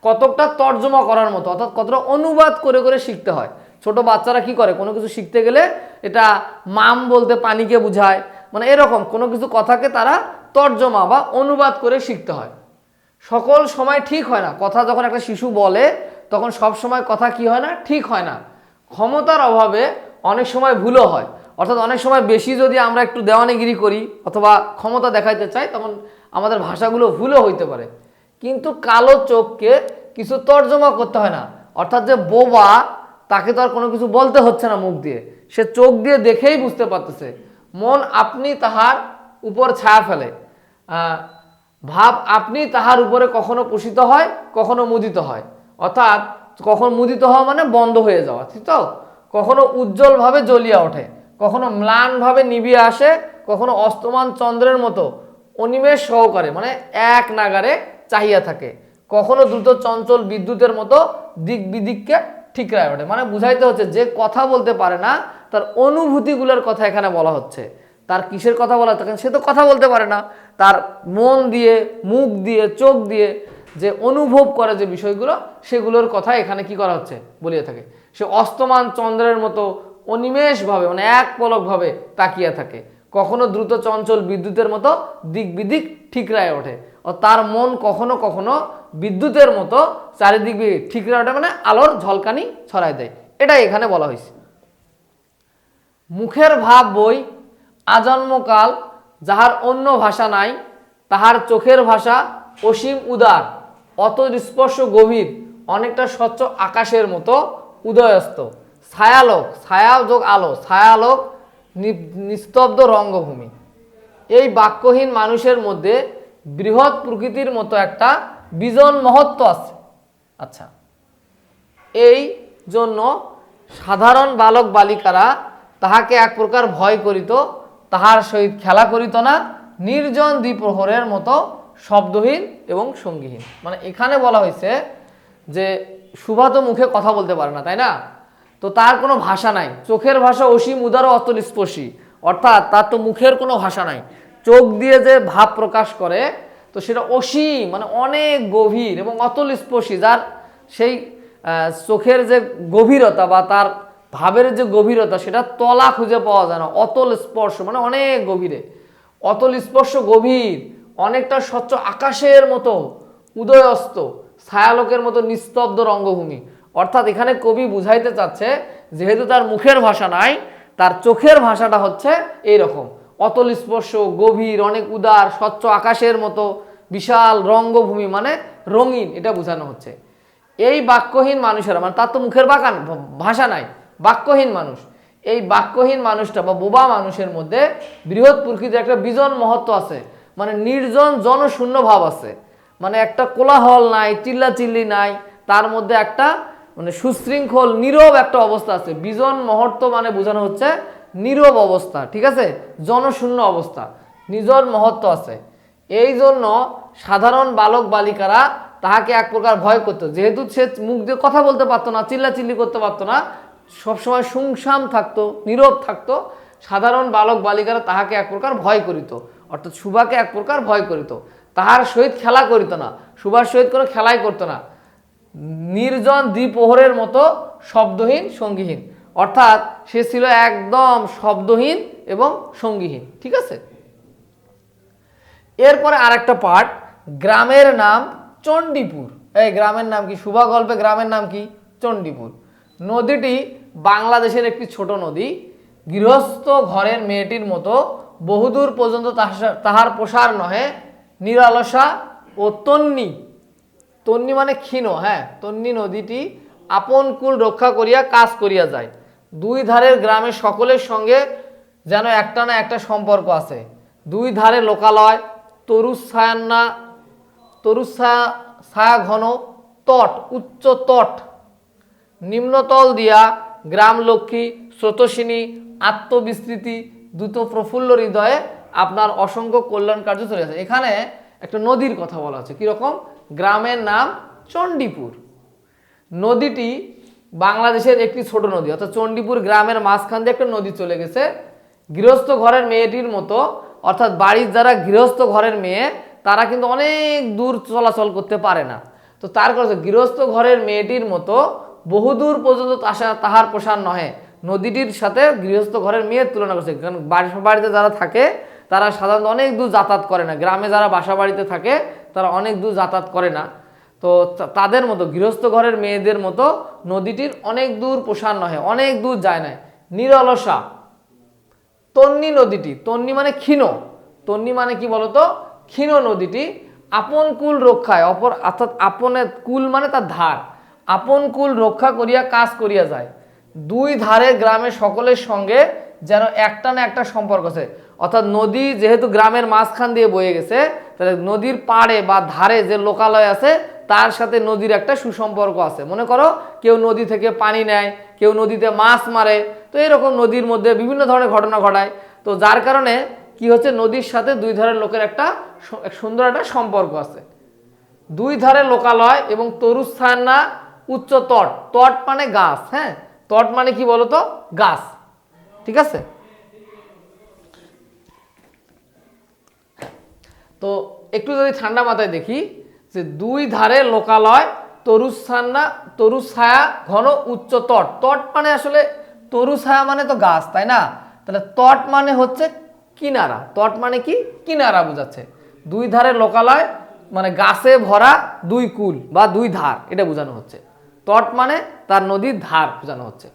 কতকটা তর্জমা করার মতো, অর্থাৎ কতটা অনুবাদ করে করে শিখতে হয়। ছোট বাচ্চারা কি করে? কোনো কিছু শিখতে গেলে এটা মাম বলতে পানিকে বুঝায়, মানে এরকম কোনো কিছু কথাকে তারা তর্জমা বা অনুবাদ করে শিখতে হয়। সকল সময় ঠিক হয় না কথা। যখন একটা শিশু বলে তখন সব সময় কথা কি হয় না? ঠিক হয় না। ক্ষমতার অভাবে অনেক সময় ভুলও হয়। অর্থাৎ অনেক সময় বেশি যদি আমরা একটু দেওয়ানিগিরি করি অথবা ক্ষমতা দেখাইতে চাই, তখন আমাদের ভাষাগুলো ভুলও হইতে পারে। কিন্তু কালো চোখকে কিছু তর্জমা করতে হয় না। অর্থাৎ যে বোবা, তাকে তো আর কোনো কিছু বলতে হচ্ছে না মুখ দিয়ে, সে চোখ দিয়ে দেখেই বুঝতে পারতেছে। মন আপনি তাহার উপর ছায়া ফেলে, ভাব আপনি তাহার উপরে কখনো পোষিত হয়, কখনো মুদিত হয়। অর্থাৎ কখনো মুদিত হওয়া মানে বন্ধ হয়ে যাওয়া, ঠিক তো? কখনো উজ্জ্বলভাবে জ্বলিয়া ওঠে, কখনো ম্লানভাবে নিভিয়ে আসে, কখনো অস্তমান চন্দ্রের মতো অনিমেষ সহকারে মানে এক নাগারে চাহিয়া থাকে, কখনো দ্রুত চঞ্চল বিদ্যুতের মতো দিক বিদিককে ঠিকরায় ওঠে। মানে বুঝাইতে হচ্ছে যে কথা বলতে পারে না, তার অনুভূতিগুলোর কথা এখানে বলা হচ্ছে। তার কিসের কথা বলা হচ্ছে? সে তো কথা বলতে পারে না, তার মন দিয়ে, মুখ দিয়ে, চোখ দিয়ে যে অনুভব করে যে বিষয়গুলো, সেগুলোর কথা এখানে কি করা হচ্ছে? বলিয়া থাকে। সে অস্তমান চন্দ্রের মতো অনিমেষভাবে মানে এক পলকভাবে তাকিয়া থাকে, কখনো দ্রুত চঞ্চল বিদ্যুতের মতো দিক বিদিক ঠিকরায় ওঠে। ও তার মন কখনো কখনো বিদ্যুতের মতো চারিদিক ঠিকরায় ওঠে, মানে আলোর ঝলকানি ছড়ায় দেয়। এটাই এখানে বলা হয়েছে। মুখের ভাব বই আজন্মকাল, যাহার অন্য ভাষা নাই, তাহার চোখের ভাষা অসীম উদার, অত স্পর্শ গভীর, অনেকটা স্বচ্ছ আকাশের মতো উদয়স্ত, ছায়ালোক, ছায়া যোগ আলো, ছায়ালোক নিস্তব্ধ রঙ্গভূমি। এই বাক্যহীন মানুষের মধ্যে বৃহৎ প্রকৃতির মতো একটা বিজন মহত্ব আছে। আচ্ছা, এই জন্য সাধারণ বালক বালিকারা তাহাকে এক প্রকার ভয় করিত, তাহার সহিত খেলা করিত না, নির্জন দ্বিপ্রহরের মতো শব্দহীন এবং সঙ্গীহীন। মানে এখানে বলা হয়েছে যে সুভা তো মুখে কথা বলতে পারে না, তাই না? তো তার কোনো ভাষা নাই, চোখের ভাষা অসীম উদার ও অতলস্পর্শী, অর্থাৎ তার তো মুখের কোনো ভাষা নাই, চোখ দিয়ে যে ভাব প্রকাশ করে তো সেটা অসীম, মানে অনেক গভীর এবং অতলস্পর্শী, যার সেই চোখের যে গভীরতা বা তার ভাবের যে গভীরতা সেটা তলা খুঁজে পাওয়া যায় না। অতল স্পর্শ মানে অনেক গভীরে, অতল স্পর্শ গভীর, অনেকটা স্বচ্ছ আকাশের মতো উদয়স্ত, ছায়ালোকের মতো নিস্তব্ধ রঙ্গভূমি। অর্থাৎ এখানে কবি বুঝাইতে চাচ্ছে যেহেতু তার মুখের ভাষা নাই, তার চোখের ভাষাটা হচ্ছে এইরকম অতল স্পর্শ গভীর, অনেক উদার, স্বচ্ছ আকাশের মতো বিশাল রঙ্গভূমি, মানে রঙিন, এটা বোঝানো হচ্ছে। এই বাক্যহীন মানুষেরা, মানে তার তো মুখের ভাষা নাই, বাক্যহীন মানুষ, এই বাক্যহীন মানুষটা বা বোবা মানুষের মধ্যে বৃহৎ প্রকৃতির একটা বিজন মহত্ব আছে, মানে নির্জন জনশূন্য ভাব আছে, মানে একটা কোলাহল নাই, চিল্লাচিল্লি নাই, তার মধ্যে একটা মানে সুশৃঙ্খল নীরব একটা অবস্থা আছে। বিজন মহত্ব মানে বোঝানো হচ্ছে নীরব অবস্থা, ঠিক আছে, জনশূন্য অবস্থা, নিজন মহত্ব আছে। এই জন্য সাধারণ বালক বালিকারা তাহাকে এক প্রকার ভয় করতো, যেহেতু সে মুখ দিয়ে কথা বলতে পারতো না, চিল্লাচিল্লি করতে পারতো না, সবসময় সুমসাম থাকতো, নীরব থাকতো, সাধারণ বালক বালিকারা তাহাকে এক প্রকার ভয় করিত, অর্থাৎ সুভাকে এক প্রকার ভয় করিত। তাহার সহিত খেলা করিত না, সুভার সহিত কোনো খেলাই করতো না, নির্জন দ্বিপ্রহরের মতো শব্দহীন সঙ্গীহীন, অর্থাৎ সে ছিল একদম শব্দহীন এবং সঙ্গীহীন, ঠিক আছে। এরপরে আরেকটা পার্ট, গ্রামের নাম চণ্ডীপুর। এই গ্রামের নাম কি? সুভা গল্পে গ্রামের নাম কি? চণ্ডীপুর। নদীটি বাংলাদেশের একটি ছোট নদী, গৃহস্থ ঘরের মেয়েটির মতো বহুদূর পর্যন্ত তাহার প্রসার নহে, নিরালসা ও তন্নি, তন্নি মানে ক্ষীণ, হ্যাঁ, তন্নি নদীটি আপন কুল রক্ষা করিয়া কাজ করিয়া যায়। দুই ধারের গ্রামের সকলের সঙ্গে যেন একটা না একটা সম্পর্ক আছে। দুই ধারে লোকালয়, ছায়া ঘন তট, উচ্চ তট, নিম্নতল দিয়া গ্রাম লক্ষ্মী, স্রোতস্বিনী, আত্মবিস্তৃতি, দ্রুত প্রফুল্ল হৃদয়ে আপনার অসংখ্য কল্যাণ কার্য চলে আসে। এখানে একটা নদীর কথা বলা হচ্ছে, কিরকম? গ্রামের নাম চণ্ডীপুর। নদীটি বাংলাদেশের একটি ছোট নদী, অর্থাৎ চণ্ডীপুর গ্রামের মাঝখান দিয়ে একটা নদী চলে গেছে। গৃহস্থ ঘরের মেয়েটির মতো, অর্থাৎ বাড়ির যারা গৃহস্থ ঘরের মেয়ে তারা কিন্তু অনেক দূর চলাচল করতে পারে না, তো তার কারণে গৃহস্থ ঘরের মেয়েটির মতো বহুদূর পর্যন্ত তাহার প্রসার নহে। নদীটির সাথে গৃহস্থ ঘরের মেয়ের তুলনা করছে, কারণ বাসা বাড়িতে যারা থাকে তারা সাধারণত অনেক দূর যাতায়াত করে না, গ্রামে যারা বাসা বাড়িতে থাকে তারা অনেক দূর যাতায়াত করে না, তো তাদের মতো গৃহস্থ ঘরের মেয়েদের মতো নদীটির অনেক দূর প্রসার নহে, অনেক দূর যায় না। নিরলসা, তন্নি নদীটি, তন্নি মানে ক্ষীণ, তন্নি মানে কি বলতো? ক্ষীণ নদীটি আপন কুল রক্ষায়, অর্থাৎ আপনের কুল মানে তার ধার, আপন কুল রক্ষা করিয়া কাজ করিয়া যায়। দুই ধারে গ্রামের সকলের সঙ্গে যেন একটা না একটা সম্পর্ক আছে, অর্থাৎ নদী যেহেতু গ্রামের মাঝখান দিয়ে বয়ে গেছে, তাহলে নদীর পাড়ে বা ধারে যে লোকালয় আছে তার সাথে নদীর একটা সুসম্পর্ক আছে। মনে করো কেউ নদী থেকে পানি নেয়, কেউ নদীতে মাছ মারে, তো এরকম নদীর মধ্যে বিভিন্ন ধরনের ঘটনা ঘটায়, তো যার কারণে কি হচ্ছে, নদীর সাথে দুই ধারের লোকের একটা সুন্দর একটা সম্পর্ক আছে। দুই ধারে লোকালয় এবং তরুস্থানা উচ্চ তট, তট মানে গাছ, হ্যাঁ, তট মানে কি বলতো? গাছ, ঠিক আছে। তো একটু যদি ঠান্ডা মাথায় দেখি যে দুই ধারে লোকালয়, তরুছায়া ঘন উচ্চ তট, তট মানে আসলে তরুছায়া মানে তো গাছ, তাই না? তাহলে তট মানে হচ্ছে কিনারা, তট মানে কি? কিনারা বোঝাচ্ছে। দুই ধারে লোকালয় মানে গাছে ভরা দুই কুল বা দুই ধার, এটা বোঝানো হচ্ছে। তট মানে তার নদীর ধার বোঝানো হচ্ছে।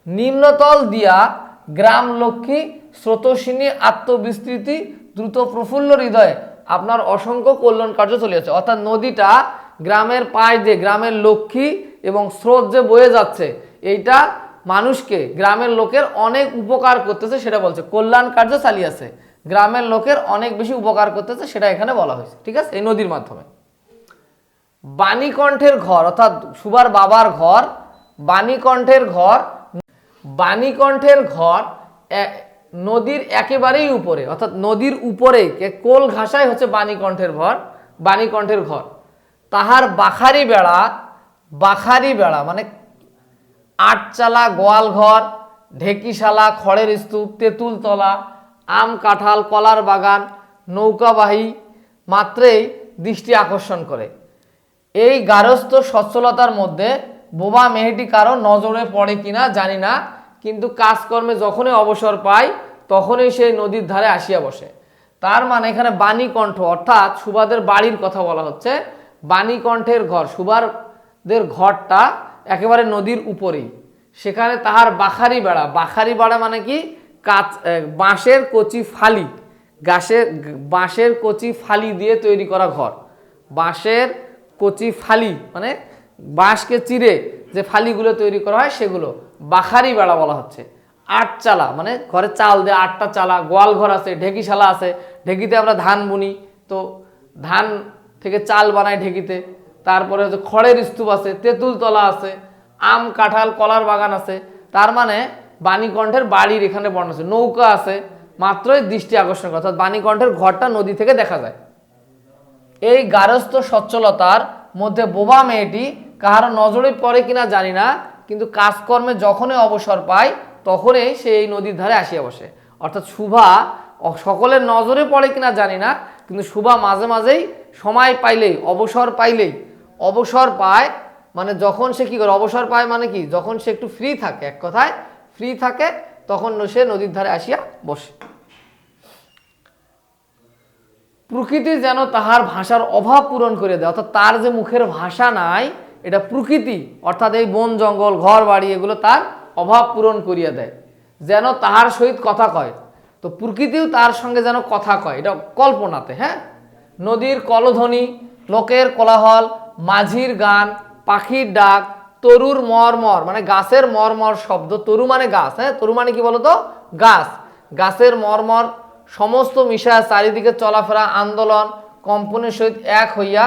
নিম্নতল দিয়া গ্রাম লক্ষ্মী, স্রোতস্বিনী, আত্মবিস্তৃতি, দ্রুত প্রফুল্ল হৃদয়ে আপনার অসংখ্য কল্যাণ কার্য চলিয়াছে, অর্থাৎ নদীটা গ্রামের পাশ দিয়ে গ্রামের লক্ষ্মী এবং স্রোত যে বয়ে যাচ্ছে, এইটা মানুষকে, গ্রামের লোকের অনেক উপকার করতেছে, সেটা বলছে। কল্যাণ কার্য চালিয়েছে, গ্রামের লোকের অনেক বেশি উপকার করতেছে, সেটা এখানে বলা হয়েছে, ঠিক আছে, এই নদীর মাধ্যমে। বাণীকণ্ঠের ঘর, অর্থাৎ সুভার বাবার ঘর, বাণীকণ্ঠের ঘর বাণীকণ্ঠের ঘর নদীর একেবারেই উপরে, অর্থাৎ নদীর উপরে কোল ঘাসাই হচ্ছে বাণীকণ্ঠের ঘর। তাহার বাখারি বেড়া মানে আটচালা গোয়াল ঘর, ঢেকিশালা, খড়ের স্তূপ, তেঁতুল তলা, আম কাঁঠাল, কলার বাগান, নৌকাবাহী মাত্রেই দৃষ্টি আকর্ষণ করে। এই গারস্থ সচ্ছলতার মধ্যে বোবা মেয়েটি কারো নজরে পড়ে কিনা জানি না, কিন্তু কাজকর্মে যখনই অবসর পায় তখনই সেই নদীর ধারে আসিয়া বসে। তার মানে এখানে বাণীকণ্ঠ অর্থাৎ সুভাদের বাড়ির কথা বলা হচ্ছে। বাণীকণ্ঠের ঘর, সুভাদের ঘরটা একেবারে নদীর উপরেই। সেখানে তাহার বাখারি বেড়া মানে কি, বাঁশের কচি ফালি দিয়ে তৈরি করা ঘর। বাঁশের কচি ফালি মানে বাঁশকে চিরে যে ফালিগুলো তৈরি করা হয় সেগুলো বাখারি বেড়া বলা হচ্ছে। আটচালা মানে ঘরে চাল দেয়, 8টা চালা, গোয়াল ঘর আছে, ঢেকিশালা আছে, ঢেকিতে আমরা ধান বুনি, তো ধান থেকে চাল বানাই ঢেকিতে। তারপরে হচ্ছে খড়ের স্তূপ আছে, তেঁতুল তলা আছে, আম কাঁঠাল কলার বাগান আছে। তার মানে বাণীকণ্ঠের বাড়ির এখানে বর্ণনা আছে। নৌকা আছে, মাত্রই দৃষ্টি আকর্ষণ করে, অর্থাৎ বাণীকণ্ঠের ঘরটা নদী থেকে দেখা যায়। এই গারস্থ সচ্ছলতার মধ্যে বোবা মেয়েটি কাহারও নজরে পড়ে কিনা জানি না, কিন্তু কাজকর্মে যখনই অবসর পায় তখনই সে এই নদীর ধারে আসিয়া বসে। অর্থাৎ শুভা সকলের নজরে পড়ে কিনা জানি না, কিন্তু শুভা মাঝে মাঝেই সময় পাইলেই অবসর পায় মানে যখন সে কি করে অবসর পায় মানে কি, যখন সে একটু ফ্রি থাকে, এক কথায় ফ্রি থাকে, তখন সে নদীর ধারে আসিয়া বসে। প্রকৃতি যেন তাহার ভাষার অভাব পূরণ করে দেয়, অর্থাৎ তার যে মুখের ভাষা নাই, এটা প্রকৃতি অর্থাৎ এই বন জঙ্গল ঘর বাড়ি এগুলো তার অভাব পূরণ করিয়া দেয়, যেন তাহার সহিত কথা কয়। তো প্রকৃতিও তার সঙ্গে যেন কথা কয়, এটা কল্পনাতে। হ্যাঁ, নদীর কলধ্বনি, লোকের কোলাহল, মাঝির গান, পাখির ডাক, তরুর মরমর মানে গাছের মরমর শব্দ, তরু মানে গাছ, হ্যাঁ তরু মানে কি বলতো, গাছের মরমর সমস্ত মিশা চারিদিকে চলাফেরা, আন্দোলন কম্পনের সহিত এক হইয়া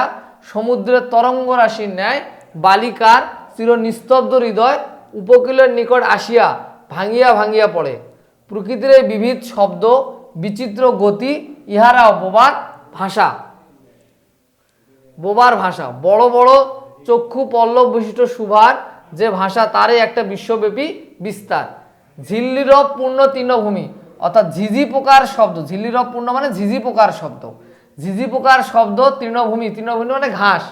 সমুদ্রের তরঙ্গ রাশির ন্যায় বালিকার চির নিস্তব্ধ হৃদয় উপকূলের নিকট আসিয়া ভাঙিয়া পড়ে। প্রকৃতির এই বিবিধ শব্দ, বিচিত্র গতি, ইহারাও বোবার ভাষা। বড় বড় চক্ষু পল্লব বিশিষ্ট সুভার যে ভাষা, তারই একটা বিশ্বব্যাপী বিস্তার। ঝিল্লিরব পূর্ণ তৃণভূমি অর্থাৎ ঝিঝি পোকার শব্দ, ঝিল্লিরব পূর্ণ মানে ঝিঝি পোকার শব্দ, তৃণভূমি মানে ঘাস,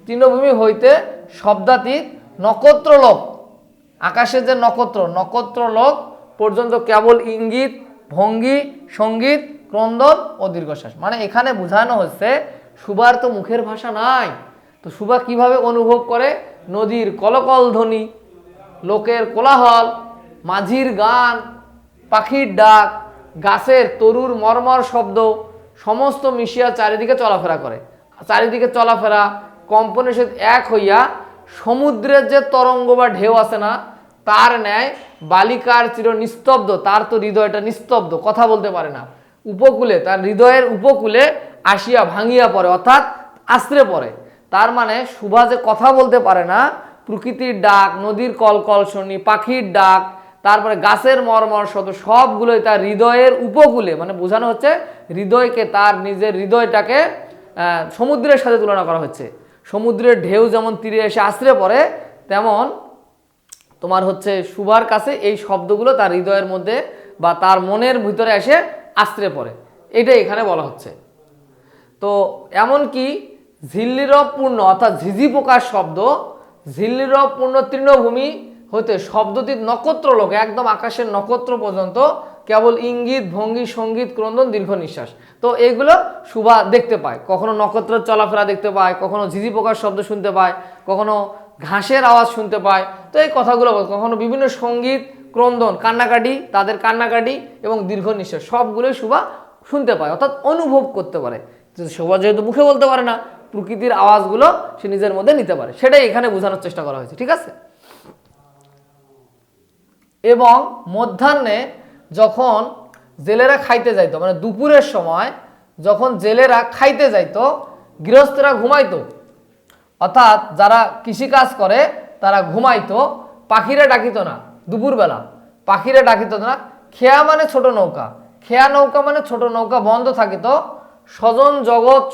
তৃণভূমি হইতে শব্দাতীত নক্ষত্রলোক, আকাশে যে নক্ষত্রলোক পর্যন্ত কেবল ইঙ্গিত, ভঙ্গি, সঙ্গীত, ক্রন্দন ও দীর্ঘশ্বাস। মানে এখানে বোঝানো হচ্ছে সুভার তো মুখের ভাষা নাই, তো সুভা কিভাবে অনুভব করে, নদীর কলকল ধ্বনি, লোকের কোলাহল, মাঝির গান, পাখির ডাক, গাছের তরুর মর্মর শব্দ সমস্ত মিশিয়া চারিদিকে চলাফেরা কম্পনের সাথে এক হইয়া সমুদ্রের যে তরঙ্গ বা ঢেউ আছে না, তার ন্যায় বালিকার চির নিস্তব্ধ, তার তো হৃদয়টা নিস্তব্ধ, কথা বলতে পারে না, উপকূলে তার হৃদয়ের উপকূলে আসিয়া ভাঙিয়া পড়ে, অর্থাৎ আশ্রে পড়ে। তার মানে সুভা যে কথা বলতে পারে না, প্রকৃতির ডাক, নদীর কলকল শনি, পাখির ডাক, তারপরে গাছের মর্মর শব্দ সবগুলোই তার হৃদয়ের উপকূলে, মানে বোঝানো হচ্ছে হৃদয়কে, তার নিজের হৃদয়টাকে সমুদ্রের সাথে তুলনা করা হচ্ছে। সমুদ্রের ঢেউ যেমন তীরে এসে আশ্রে পড়ে, তেমন তোমার হচ্ছে সুভার কাছে এই শব্দগুলো তার হৃদয়ের মধ্যে বা তার মনের ভিতরে এসে আশ্রে পড়ে, এটাই এখানে বলা হচ্ছে। তো এমনকি ঝিল্লিরব পূর্ণ অর্থাৎ ঝিঝি পোকার শব্দ, ঝিল্লিরব পূর্ণ তৃণভূমি হইতে শব্দতীত নক্ষত্রলোক, একদম আকাশের নক্ষত্র পর্যন্ত কেবল ইঙ্গিত, ভঙ্গি, সঙ্গীত, ক্রন্দন, দীর্ঘ নিঃশ্বাস। তো এগুলো সুভা দেখতে পায়, কখনো নক্ষত্রের চলাফেরা দেখতে পায়, কখনো ঝিঝি পোকার শব্দ শুনতে পায়, কখনো ঘাসের আওয়াজ শুনতে পায়। তো এই কথাগুলো কখনো বিভিন্ন সঙ্গীত, ক্রন্দন, কান্নাকাটি, তাদের কান্নাকাটি এবং দীর্ঘ নিঃশ্বাস সবগুলোই সুভা শুনতে পায়, অর্থাৎ অনুভব করতে পারে। সুভা যেহেতু মুখে বলতে পারে না, প্রকৃতির আওয়াজগুলো সে নিজের মধ্যে নিতে পারে, সেটাই এখানে বোঝানোর চেষ্টা করা হয়েছে। ঠিক আছে। এবং মধ্যাহ্নে যখন জেলেরা খাইতে যাইতো, মানে দুপুরের সময় যখন জেলেরা খাইতে যাইতো, গৃহস্থরা ঘুমাইতো, অর্থাৎ যারা কৃষিকাজ করে তারা ঘুমাইতো, পাখিরা ডাকিত না দুপুরবেলা, পাখিরা ডাকিত না। খেয়া মানে ছোট নৌকা, খেয়া নৌকা মানে ছোট নৌকা বন্ধ থাকিত, স্বজন জগৎ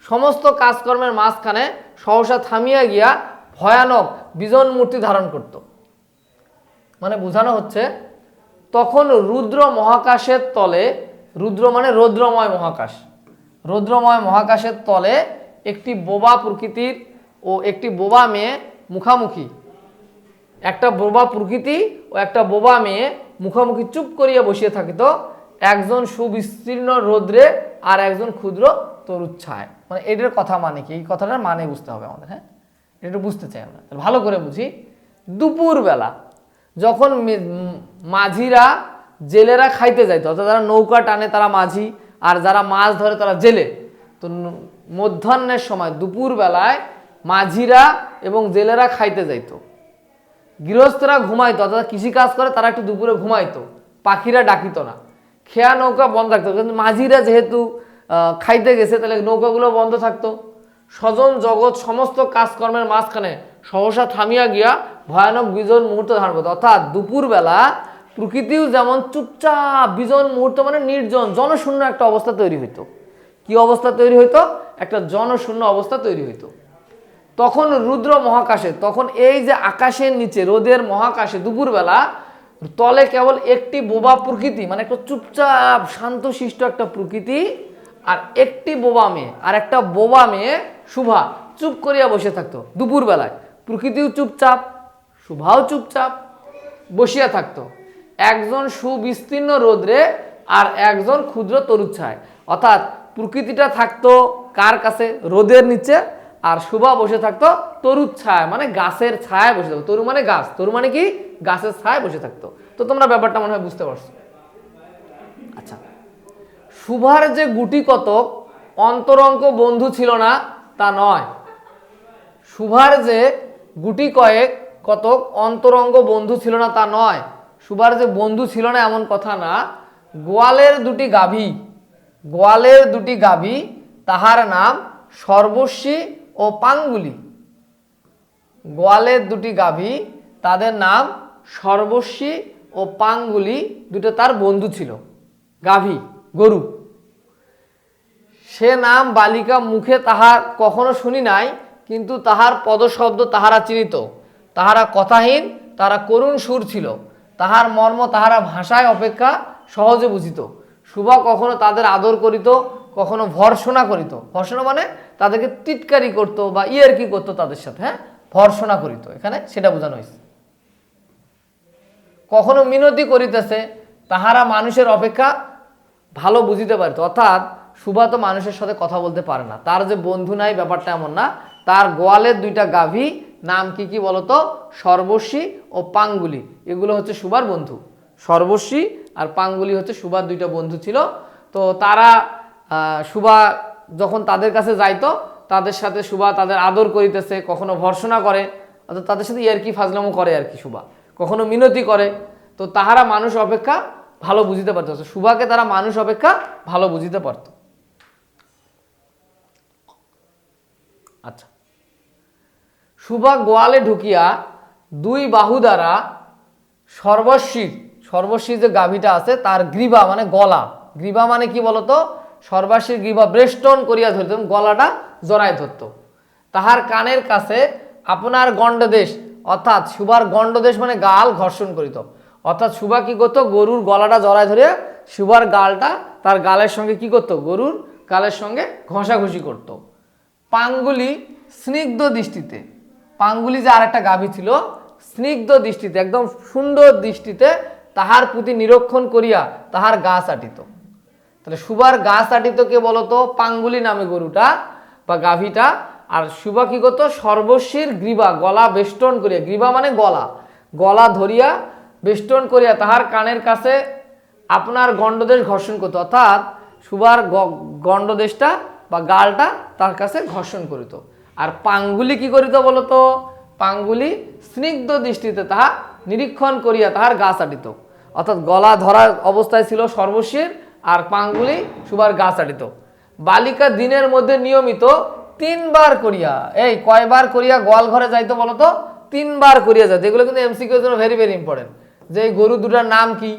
সমস্ত কাজকর্মের মাঝখানে সহসা থামিয়া গিয়া ভয়ানক বিজন মূর্তি ধারণ করত। মানে বোঝানো হচ্ছে তখন রুদ্র মহাকাশের তলে, রুদ্র মানে রৌদ্রময় মহাকাশ, রৌদ্রময় মহাকাশের তলে একটি বোবা প্রকৃতির ও একটি বোবা মেয়ে মুখামুখি, একটা বোবা প্রকৃতি ও একটা বোবা মেয়ে মুখামুখি চুপ করিয়া বসিয়া থাকিত, একজন সুবিস্তীর্ণ রৌদ্রে আর একজন ক্ষুদ্র তরুচ্ছায়। মানে এটার কথা মানে কি, এই কথাটার মানে বুঝতে হবে আমাদের। হ্যাঁ, এটা বুঝতে চাই আমরা, ভালো করে বুঝি। দুপুরবেলা যখন মাঝিরা জেলেরা খাইতে যাইতো, অর্থাৎ যারা নৌকা টানে তারা মাঝি, আর যারা মাছ ধরে তারা জেলে, তো মধ্যাহ্নের সময় দুপুরবেলায় মাঝিরা এবং জেলেরা খাইতে যাইতো, গৃহস্থরা ঘুমাইতো, অর্থাৎ কৃষিকাজ করে তারা একটু দুপুরে ঘুমাইতো, পাখিরা ডাকিত না, খেয়া নৌকা বন্ধ থাকতো। কিন্তু মাঝিরা যেহেতু খাইতে গেছে তাহলে নৌকাগুলো বন্ধ থাকতো। স্বজন জগৎ সমস্ত কাজকর্মের মাঝখানে সহসা থামিয়া গিয়া ভয়ানক বিজন মুহূর্ত ধারণ করতো। অর্থাৎ দুপুরবেলা প্রকৃতিও যেমন চুপচাপ, বিজন মুহূর্ত মানে নির্জন জনশূন্য একটা অবস্থা তৈরি হইতো। কি অবস্থা তৈরি হইতো? একটা জনশূন্য অবস্থা তৈরি হইতো। তখন রুদ্র মহাকাশে, তখন এই যে আকাশের নিচে রোদের মহাকাশে দুপুরবেলা তলে কেবল একটি বোবা প্রকৃতি, মানে একটা চুপচাপ শান্তশিষ্ট একটা প্রকৃতি, আর একটি বোবা মেয়ে, আর একটা বোবা মেয়ে শুভা চুপ করিয়া বসে থাকতো। দুপুরবেলায় প্রকৃতিও চুপচাপ, শুভাও চুপচাপ বসিয়া থাকতো, একজন সুবিস্তীর্ণ রৌদ্রে আর একজন ক্ষুদ্র তরুচ্ছায়। অর্থাৎ প্রকৃতিটা থাকতো কার কাছে? রোদের নিচে, আর শুভা বসে থাকতো তরুর ছায়, মানে গাছের ছায় বসে থাকতো। তরু মানে গাছ, তরু মানে কি? গাছের ছায় বসে থাকতো। তো তোমরা ব্যাপারটা মনে হয় বুঝতে পারছো। আচ্ছা, শুভার যে গুটি কতক অন্তরঙ্গ বন্ধু ছিল না তা নয়, শুভার যে গুটি কয়েক কতক অন্তরঙ্গ বন্ধু ছিল না তা নয়, শুভার যে বন্ধু ছিল না এমন কথা না। গোয়ালের দুটি গাভী, গোয়ালের দুটি গাভী, তাহার নাম সর্বস্বী ও পাঙ্গুলি। গোয়ালের দুটি গাভী, তাদের নাম সর্বস্বী ও পাঙ্গুলি, দুটো তার বন্ধু ছিল। গাভী গরু, সে নাম বালিকা মুখে তাহার কখনো শুনি নাই, কিন্তু তাহার পদশব্দ তাহারা চিনিত। তাহারা কথাহীন, তাহারা করুণ সুর ছিল, তাহার মর্ম তাহারা ভাষায় অপেক্ষা সহজে বুঝিত। শুভা কখনো তাদের আদর করিত, কখনো ভর্সনা করিত। ভর্সনা মানে তাদেরকে টিটকারি করত বা ইয়ারকি করত তাদের সাথে। হ্যাঁ, ভর্সনা করিত, এখানে সেটা বোঝানো হয়েছে। কখনো মিনতি করিতেছে, তাহারা মানুষের অপেক্ষা ভালো বুঝিতে পারিত। অর্থাৎ শুভা তো মানুষের সাথে কথা বলতে পারে না, তার যে বন্ধু নাই ব্যাপারটা এমন না। তার গোয়ালের দুইটা গাভী নাম কি কি বলতো? সর্বস্বী ও পাঙ্গুলি, এগুলো হচ্ছে শুভার বন্ধু। সর্বস্বী আর পাঙ্গুলি হচ্ছে শুভার দুইটা বন্ধু ছিল। তো তারা শুভা যখন তাদের কাছে যাইতো, তাদের সাথে শুভা তাদের আদর করিতেছে, কখনো ভর্সনা করে, অর্থাৎ তাদের সাথে ইয়ারকি ফাজলামো করে আর কি শুভা, কখনো মিনতি করে। তো তাহারা মানুষ অপেক্ষা ভালো বুঝিতে পারত, শুভাকে তারা মানুষ অপেক্ষা ভালো বুঝিতে পারত। আচ্ছা, শুভা গোয়ালে ঢুকিয়া দুই বাহু দ্বারা সর্বস্বী, সর্বস্বী যে গাভীটা আছে তার গ্রীবা মানে গলা, গ্রীবা মানে কি বলতো? সর্বাস্বীর গ্রীবা বেষ্টন করিয়া ধরিত, গলাটা জড়ায় ধরত। তাহার কানের কাছে আপনার গণ্ডদেশ, অর্থাৎ শুভার গণ্ডদেশ মানে গাল ঘর্ষণ করিত। অর্থাৎ শুভা কি করতো? গরুর গলাটা জড়ায় ধরে শুভার গালটা তার গালের সঙ্গে কি করতো? গরুর গালের সঙ্গে ঘষাঘষি করত। পাঙ্গুলি স্নিগ্ধ দৃষ্টিতে, পাঙ্গুলি যে আর একটা গাভী ছিল, স্নিগ্ধ দৃষ্টিতে একদম সুন্দর দৃষ্টিতে তাহার প্রতি নিরীক্ষণ করিয়া তাহার গা চাটিত। তাহলে শুভার গা চাটিত কে বলতো? পাঙ্গুলি নামে গরুটা বা গাভীটা। আর শুভা কি করতো? সর্বস্বীর গ্রীবা, গলা বেষ্টন করিয়া, গ্রীবা মানে গলা, গলা ধরিয়া বেষ্টন করিয়া তাহার কানের কাছে আপনার গণ্ডদেশ ঘর্ষণ করতো। অর্থাৎ শুভার গণ্ডদেশটা বা গালটা তার কাছে ঘর্ষণ করিত। আর পাঙ্গুলি কি করিত বলতো? পাঙ্গুলি স্নিগ্ধ দৃষ্টিতে তাহা নিরীক্ষণ করিয়া তাহার গা চাটিত। অর্থাৎ গলা ধরার অবস্থায় ছিল সর্বস্বীর, আর পাঙ্গুলি শুভার গা চাটিত। বালিকা দিনের মধ্যে নিয়মিত 3 বার করিয়া, এই কয়বার করিয়া গোয়াল ঘরে যাইতো বলতো? 3 বার করিয়া যাইতো। এগুলো কিন্তু এমসিকিউ এর জন্য ভেরি ভেরি ইম্পর্টেন্ট। যে এই গরু দুটার নাম কি,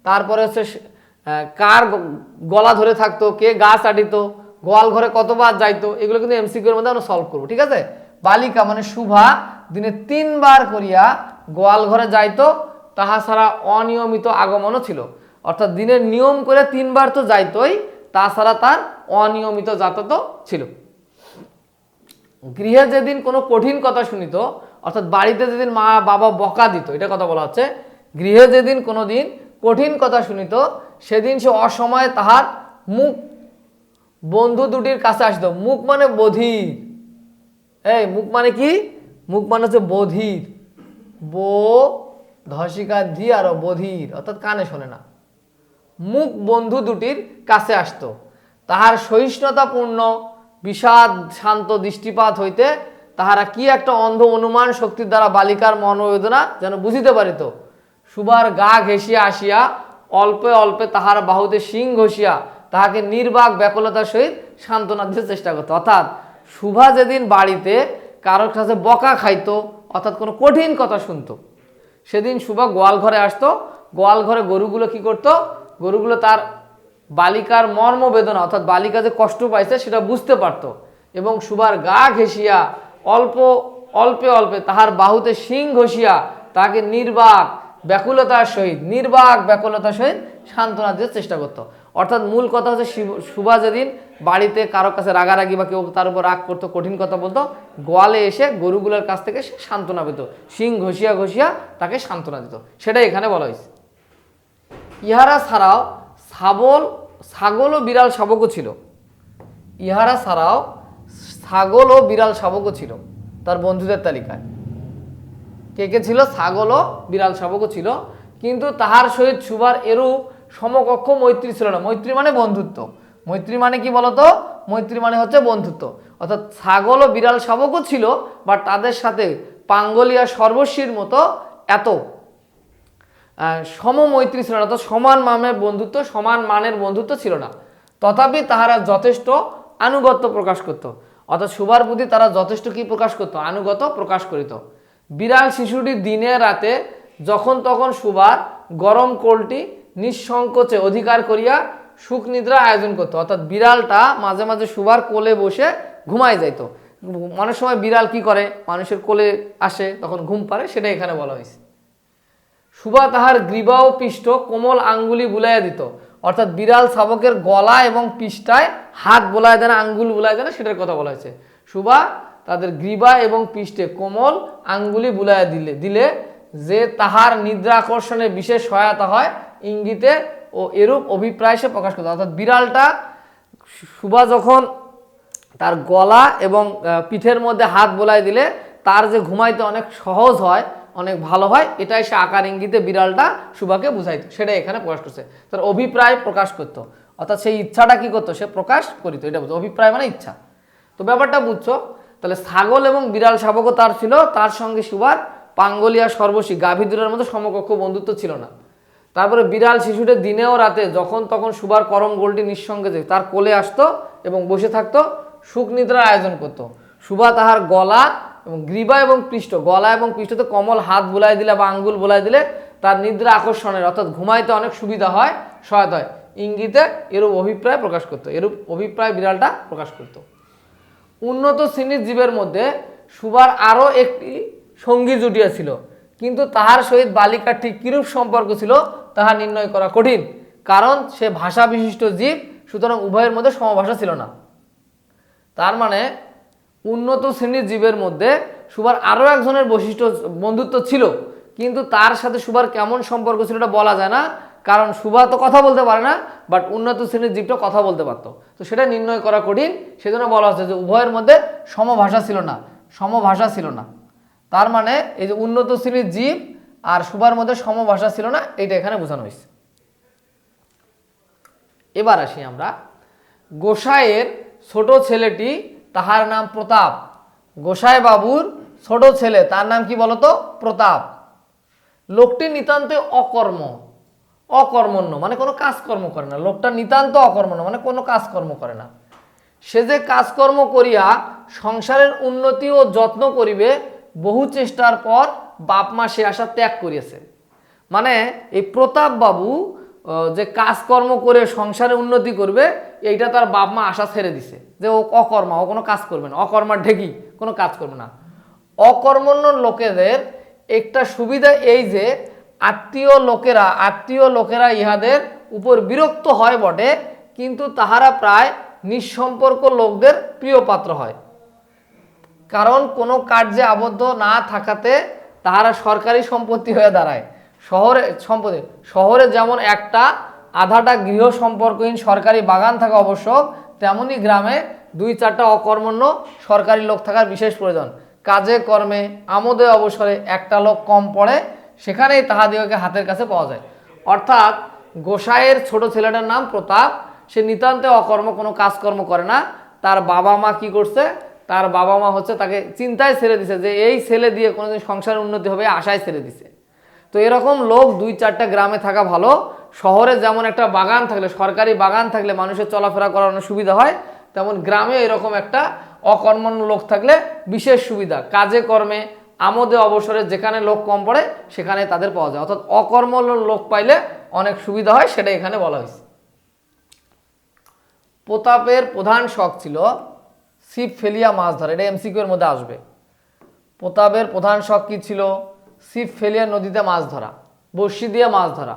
তারপরে হচ্ছে কার গলা ধরে থাকতো, কে গা চাটিত, গোয়াল ঘরে কতবার যাইতো, এগুলো কিন্তু এমসিকিউ এর মধ্যে আমরা সলভ করবো। ঠিক আছে, বালিকা মানে শুভা দিনে 3 বার করিয়া গোয়াল ঘরে যাইতো, তাহা ছাড়া অনিয়মিত আগমনও ছিল। অর্থাৎ দিনের নিয়ম করে 3 বার তো যাইতোই, তাছাড়া তার অনিয়মিত যাতায়াত ছিল। গৃহে যেদিন কোনো কঠিন কথা শুনিত, অর্থাৎ বাড়িতে যেদিন মা বাবা বকা দিত, এটা কথা বলা হচ্ছে। গৃহে যেদিন কোনো দিন কঠিন কথা শুনিত, সেদিন সে অসময়ে তাহার মুখ বন্ধু দুটির কাছে আসতো। মুখ মানে বধির, এই মুখ মানে কি, মুখ মানে হচ্ছে বধির, বো ধসিকার ধি আর বধির, অর্থাৎ কানে শোনে না। মুখ বন্ধু দুটির কাছে আসতো, তাহার সহিষ্ণুতাপূর্ণ বিষাদ শান্ত দৃষ্টিপাত হইতে তাহারা কি একটা অন্ধ অনুমান শক্তির দ্বারা বালিকার মনোবেদনা যেন বুঝিতে পারিত। সুবার গা ঘেঁষিয়া আসিয়া অল্পে অল্পে তাহার বাহুতে শিং ঘষিয়া তাহাকে নির্বাক ব্যাকুলতার সহিত সান্ত্বনা দিতে চেষ্টা করতো। অর্থাৎ শুভা যেদিন বাড়িতে কারোর কাছে বকা খাইতো, অর্থাৎ কোনো কঠিন কথা শুনতো, সেদিন শুভা গোয়াল ঘরে আসতো। গোয়াল ঘরে গরুগুলো কি করতো, গরুগুলো তার বালিকার মর্মবেদনা, অর্থাৎ বালিকা যে কষ্ট পাইছে সেটা বুঝতে পারতো, এবং শুভার গা ঘেঁষিয়া অল্পে অল্পে তাহার বাহুতে শিং ঘষিয়া তাকে নির্বাক ব্যাকুলতার সহিত সান্ত্বনা দিতে চেষ্টা করতো। অর্থাৎ মূল কথা হচ্ছে শুভা যেদিন বাড়িতে কারো কাছে রাগারাগি বা কেউ তার উপর রাগ করতো, কঠিন কথা বলতো, গোয়ালে এসে গরুগুলোর কাছ থেকে সে সান্ত্বনা পেত, শিং ঘষিয়া ঘষিয়া তাকে সান্ত্বনা দিত, সেটাই এখানে বলা হয়েছে। ইহারা ছাড়াও ছাগল ও বিড়াল শাবকও ছিল। ইহারা ছাড়াও ছাগল ও বিড়াল শাবকও ছিল তার বন্ধুদের তালিকায়। কে কে ছিল? ছাগল ও বিড়াল শাবকও ছিল, কিন্তু তাহার সহিত শুভার এরূপ সমকক্ষ মৈত্রী ছিল না। মৈত্রী মানে বন্ধুত্ব। মৈত্রী মানে কি বলতো? মৈত্রী মানে হচ্ছে বন্ধুত্ব। অর্থাৎ ছাগল ও বিড়াল শাবকও ছিল, বাট তাদের সাথে পাঙ্গলিয়া সর্বস্বীর মতো এত সমমৈত্রী ছিল না, তো সমান মানের বন্ধুত্ব ছিল না। তথাপি তাহারা যথেষ্ট আনুগত্য প্রকাশ করত। অর্থাৎ শুভার প্রতি তারা যথেষ্ট কি প্রকাশ করত? আনুগত্য প্রকাশ করিত। বিড়াল শিশুটি দিনে রাতে যখন তখন শুভার গরম কোলটি নিঃসংকোচে অধিকার করিয়া সুখ নিদ্রা আয়োজন করতো। অর্থাৎ বিড়ালটা মাঝে মাঝে শুভার কোলে বসে ঘুমায় যাইত। অনেক সময় বিড়াল কি করে, মানুষের কোলে আসে, তখন ঘুম পারে, সেটা এখানে বলা হয়েছে। শুভা তাহার গ্রীবা ও পৃষ্ঠ কোমল আঙ্গুলি বুলাইয়া দিত। অর্থাৎ বিড়াল শাবকের গলা এবং পৃষ্ঠায় হাত বোলায় দেয় না, আঙ্গুল বোলায় দেয় না, সেটার কথা বলা হয়েছে। শুভা তাদের গ্রীবা এবং পৃষ্ঠে কোমল আঙ্গুলি বুলাইয়া দিলে যে তাহার নিদ্রা আকর্ষণে বিশেষ সহায়তা হয় ইঙ্গিতে ও এরূপ অভিপ্রায় সে প্রকাশ করত। অর্থাৎ বিড়ালটা শুভা যখন তার গলা এবং পিঠের মধ্যে হাত বোলাই দিলে তার যে ঘুমাইতে অনেক সহজ হয়, অনেক ভালো হয়, এটাই সে আকার ইঙ্গিতে বিড়ালটা শুভাকে বুঝাইতো, সেটাই এখানে প্রকাশ করছে। তার অভিপ্রায় প্রকাশ করতো, অর্থাৎ সেই ইচ্ছাটা কি করতো, সে প্রকাশ করিত, এটা বুঝতো। অভিপ্রায় মানে ইচ্ছা। তো ব্যাপারটা বুঝছো? তাহলে ছাগল এবং বিড়াল শাবকও তার ছিল, তার সঙ্গে শুভার পাঙ্গলিয়া সর্বস্বী গাভী দুটোর মধ্যে সমকক্ষ বন্ধুত্ব ছিল না। তারপরে বিড়াল শিশুটা দিনে ও রাতে যখন তখন শুভার করম গোলটি নিঃসঙ্গে তার কোলে আসতো এবং বসে থাকতো, সুখ নিদ্রার আয়োজন করত। শুভা তাহার গলা এবং গ্রীবা এবং পৃষ্ঠ, গলা এবং পৃষ্ঠতে কমল হাত বুলাই দিলে বা আঙ্গুল বুলাই দিলে তার নিদ্রা আকর্ষণের, অর্থাৎ ঘুমাইতে অনেক সুবিধা হয়, সহায়তা হয় ইঙ্গিতে এরূপ অভিপ্রায় প্রকাশ করতো। এরূপ অভিপ্রায় বিড়ালটা প্রকাশ করত। উন্নত শ্রেণীর জীবের মধ্যে শুভার আরও একটি সঙ্গী জুটিয়া ছিল, কিন্তু তাহার সহিত বালিকার ঠিক কিরূপ সম্পর্ক ছিল তাহা নির্ণয় করা কঠিন, কারণ সে ভাষা বিশিষ্ট জীব, সুতরাং উভয়ের মধ্যে সমভাষা ছিল না। তার মানে উন্নত শ্রেণীর জীবের মধ্যে শুভার আরও একজনের বন্ধুত্ব ছিল, কিন্তু তার সাথে শুভার কেমন সম্পর্ক ছিল এটা বলা যায় না, কারণ শুভা তো কথা বলতে পারে না, বাট উন্নত শ্রেণীর জীবটা কথা বলতে পারতো, তো সেটা নির্ণয় করা কঠিন। সেজন্য বলা হচ্ছে যে উভয়ের মধ্যে সমভাষা ছিল না। তার মানে এই যে উন্নত শ্রেণীর জীব আর শুভার মধ্যে সমভাষা ছিল না, এইটা এখানে বোঝানো হয়েছে। এবার আসি আমরা, গোসাইয়ের ছোট ছেলেটি, তাহার নাম প্রতাপ। গোসাই বাবুর ছোট ছেলে, তার নাম কি বলতো? প্রতাপ। লোকটি নিতান্তই অকর্মণ্য মানে কোনো কাজকর্ম করে না। লোকটা নিতান্ত অকর্মণ্য মানে কোনো কাজকর্ম করে না। সে যে কাজকর্ম করিয়া সংসারের উন্নতি ও যত্ন করিবে, বহু চেষ্টার পর বাপ মা সে আশা ত্যাগ করিয়াছে। মানে এই প্রতাপ বাবু যে কাজকর্ম করে সংসারে উন্নতি করবে এইটা তার বাপ মা আশা ছেড়ে দিছে, যে ও অকর্মা, ও কোনো কাজ করবে না, অকর্মার ঢেকি, কোনো কাজ করবে না। অকর্মণ্য লোকেদের একটা সুবিধা এই যে আত্মীয় লোকেরা ইহাদের উপর বিরক্ত হয় বটে, কিন্তু তাহারা প্রায় নিঃসম্পর্ক লোকদের প্রিয় পাত্র হয়। কারণ কোনো কার্যে আবদ্ধ না থাকাতে তাহারা সরকারি সম্পত্তি হয়ে দাঁড়ায়। শহরে যেমন একটা আধাটা গৃহ সম্পর্কহীন সরকারি বাগান থাকা আবশ্যক, তেমনি গ্রামে 2-4টা অকর্মণ্য সরকারি লোক থাকার বিশেষ প্রয়োজন। কাজে কর্মে আমোদে অবসরে একটা লোক কম পড়ে, সেখানেই তাহাদিগকে হাতের কাছে পাওয়া যায়। অর্থাৎ গোসাইয়ের ছোট ছেলেটার নাম প্রতাপ, সে নিতান্তে অকর্ম, কোনো কাজকর্ম করে না। তার বাবা মা কি করছে, তার বাবা মা হচ্ছে তাকে চিন্তায় ছেড়ে দিছে যে এই ছেলে দিয়ে কোনোদিন সংসারের উন্নতি হবে, আশায় ছেড়ে দিছে। তো এরকম লোক 2-4টা গ্রামে থাকা ভালো। শহরে যেমন একটা বাগান থাকলে, সরকারি বাগান থাকলে মানুষের চলাফেরা করার অনেক সুবিধা হয়, তেমন গ্রামে এরকম একটা অকর্মণ্য লোক থাকলে বিশেষ সুবিধা। কাজে কর্মে আমোদে অবসরে যেখানে লোক কম পড়ে সেখানে তাদের পাওয়া যায়। অর্থাৎ অকর্মণ্য লোক পাইলে অনেক সুবিধা হয়, সেটা এখানে বলা হয়েছে। প্রতাপের প্রধান শখ ছিল ছিপ ফেলিয়া মাছ ধরা। এটা এমসিকিউ এর মধ্যে আসবে। প্রতাপের প্রধান শখ কি ছিল? ছিপ ফেলিয়া নদীতে মাছ ধরা, বড়শি দিয়ে মাছ ধরা।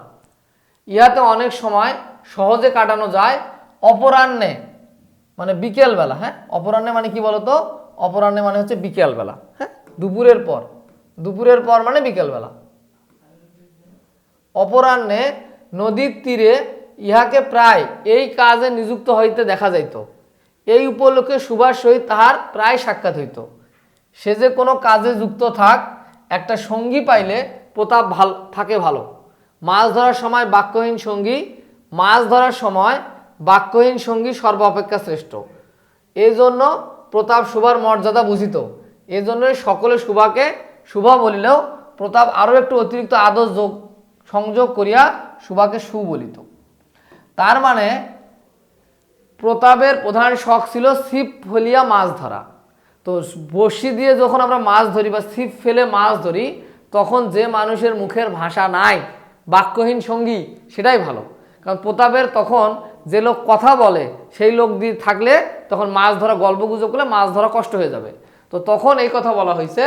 ইহাতে অনেক সময় সহজে কাটানো যায়। অপরাহ্নে মানে বিকেলবেলা, হ্যাঁ, অপরাহ্নে মানে কি বলতো? অপরাহ্নে মানে হচ্ছে বিকেলবেলা, হ্যাঁ, দুপুরের পর মানে বিকেলবেলা। অপরাহ্নে নদীর তীরে ইহাকে প্রায় এই কাজে নিযুক্ত হইতে দেখা যাইত। এই উপলক্ষে সুভার সহিত তাহার প্রায় সাক্ষাৎ হইত। সে যে কোনো কাজে যুক্ত থাক, একটা সঙ্গী পাইলে প্রতাপ ভালো। মাছ ধরার সময় বাক্যহীন সঙ্গী সর্বাপেক্ষা শ্রেষ্ঠ। এই জন্য প্রতাপ সুভার মর্যাদা বুঝিত। এই জন্যই সকলে শুভা বলিলেও প্রতাপ আরও একটু অতিরিক্ত আদর সংযোগ করিয়া সুভাকে বলিত। তার মানে প্রতাপের প্রধান শখ ছিল ছিপ ফেলিয়া মাছ ধরা। তো বড়শি দিয়ে যখন আমরা মাছ ধরি বা ছিপ ফেলে মাছ ধরি, তখন যে মানুষের মুখের ভাষা নাই, বাক্যহীন সঙ্গী, সেটাই ভালো। কারণ প্রতাপের তখন যে লোক কথা বলে সেই লোক দিয়ে থাকলে তখন মাছ ধরা, গল্প গুজব করলে মাছ ধরা কষ্ট হয়ে যাবে। তো তখন এই কথা বলা হয়েছে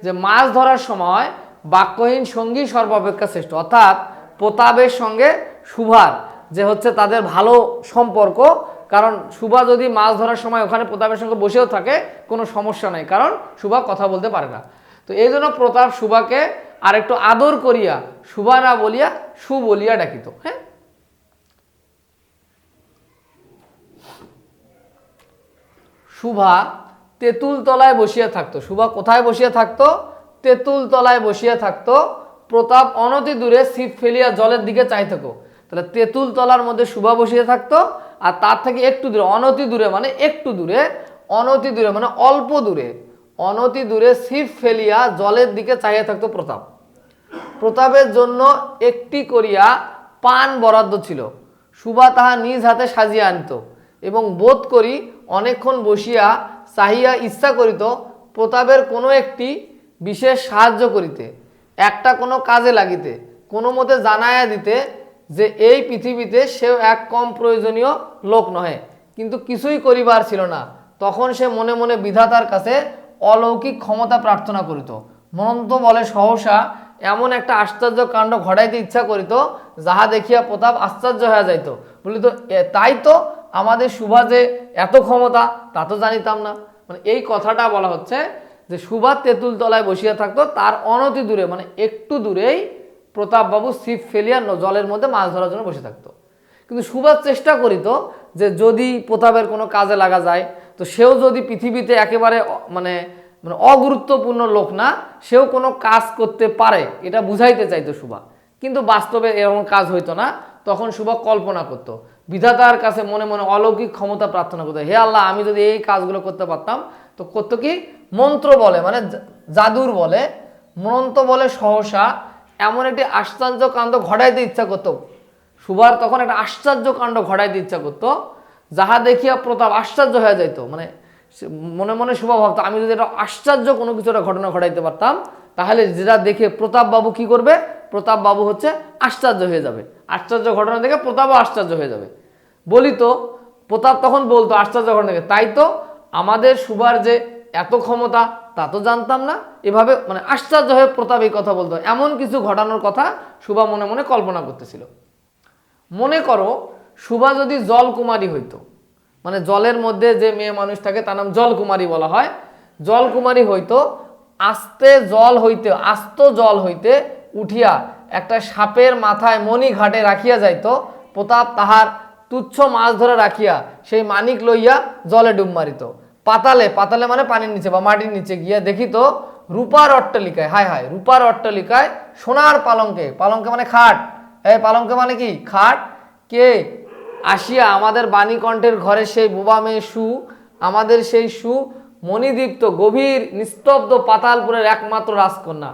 যে মাছ ধরার সময় বাক্যহীন সঙ্গী সর্বাপেক্ষা শ্রেষ্ঠ। অর্থাৎ প্রতাপের সঙ্গে সুভার যে হচ্ছে তাদের ভালো সম্পর্ক, কারণ সুভা যদি মাছ ধরার সময় ওখানে প্রতাপের সঙ্গে বসেও থাকে কোনো সমস্যা নাই, কারণ সুভা কথা বলতে পারে না। তো এই জন্য প্রতাপ সুভাকে আর একটু আদর করিয়া সুভা না বলিয়া বলিয়া ডাকিত। হ্যাঁ, সুভা তেঁতুল তলায় বসিয়া থাকতো। সুভা কোথায় বসিয়া থাকতো? তেঁতুল তলায় বসিয়া থাকতো। প্রতাপ অনতি দূরে ছিপ ফেলিয়া জলের দিকে চাইতো। তাহলে তেঁতুল তলার মধ্যে সুভা বসিয়ে থাকতো, আর তার থেকে একটু দূরে, অনতি দূরে মানে একটু দূরে, অনতি দূরে মানে অল্প দূরে, অনতি দূরে ছিপ ফেলিয়া জলের দিকে চাইয়া থাকতো প্রতাপ। প্রতাপের জন্য একটি করিয়া পান বরাদ্দ ছিল। সুভা তাহা নিজ হাতে সাজিয়া আনিত এবং বোধ করি অনেকক্ষণ বসিয়া চাহিয়া ইচ্ছা করিত প্রতাপের কোনো একটি বিশেষ সাহায্য করিতে, একটা কোনো কাজে লাগিতে, কোনো মতে জানাইয়া দিতে যে এই পৃথিবীতে সেও এক কম প্রয়োজনীয় লোক নহে। কিন্তু কিছুই করিবার ছিল না। তখন সে মনে মনে বিধাতার কাছে অলৌকিক ক্ষমতা প্রার্থনা করিত। মনন্ত বলে সহসা এমন একটা আশ্চর্য কাণ্ড ঘটাইতে ইচ্ছা করিত, যাহা দেখিয়া প্রতাপ আশ্চর্য হয়ে যাইত। বলিত, তাই তো, আমাদের সুভা যে এত ক্ষমতা, তা তো জানিতাম না। মানে এই কথাটা বলা হচ্ছে যে সুভা তেঁতুল তলায় বসিয়া থাকতো, তার অনতি দূরে মানে একটু দূরেই প্রতাপ বাবু ছিপ ফেলিয়া জলের মধ্যে মাছ ধরার জন্য বসে থাকতো। কিন্তু সুভাষ চেষ্টা করিত যে যদি প্রতাপের কোনো কাজে লাগা যায়, তো সেও যদি পৃথিবীতে একেবারে মানে অগুরুত্বপূর্ণ লোক না, সেও কোনো কাজ করতে পারে, এটা বুঝাইতে চাইতো সুভা। কিন্তু বাস্তবে এরকম কাজ হইতো না। তখন সুভা কল্পনা করত, বিধাতার কাছে মনে মনে অলৌকিক ক্ষমতা প্রার্থনা করতো, হে আল্লাহ, আমি যদি এই কাজগুলো করতে পারতাম। তো করতো কি, মন্ত্র বলে মানে জাদুর বলে, মন্ত্র বলে সহসা এমন একটি আশ্চর্য কাণ্ড ঘটাইতে ইচ্ছা করতো। সুভার তখন একটা আশ্চর্য কাণ্ড ঘটাইতে ইচ্ছা করতো, যাহা দেখিয়া প্রতাপ আশ্চর্য হয়ে যাইতো। মানে মনে মনে সুভা ভাবতো, আমি যদি এটা আশ্চর্য কোনো কিছু একটা ঘটনা ঘটাইতে পারতাম, তাহলে যেটা দেখে প্রতাপ বাবু কি করবে, প্রতাপ বাবু হচ্ছে আশ্চর্য হয়ে যাবে। আশ্চর্য ঘটনা দেখে প্রতাপও আশ্চর্য হয়ে যাবে। বলি তো প্রতাপ তখন বলতো আশ্চর্য ঘটনা দেখে, তাই তো আমাদের সুভার যে এত ক্ষমতা তা তো জানতাম না। এভাবে মানে আশ্চর্য হয়ে প্রতাপ এই কথা বলতো। এমন কিছু ঘটানোর কথা সুভা মনে মনে কল্পনা করতেছিল। মনে করো সুভা যদি জলকুমারী হইতো, মানে জলের মধ্যে যে মেয়ে মানুষ থাকে তার নাম জলকুমারী বলা হয়। জলকুমারী হইতো, আস্ত জল হইতে উঠিয়া একটা সাপের মাথায় মণি ঘাটে রাখিয়া যাইতো। প্রতাপ তাহার তুচ্ছ মাছ ধরে রাখিয়া সেই মানিক লইয়া জলে ডুব মারিত। পাতালে মানে পানির নিচে বা মাটির নিচে গিয়া দেখিত রূপার অট্টালিকায়, হায় হায়, রূপার অট্টালিকায় সোনার পালঙ্কে, পালঙ্কে মানে খাট, পালঙ্কে মানে কি খাট, কে আসিয়া আমাদের বাণীকণ্ঠের ঘরে সেই বোবা মেয়ে আমাদের সেই মণিদীপ্ত গভীর নিস্তব্ধ পাতালপুরের একমাত্র রাজকন্যা,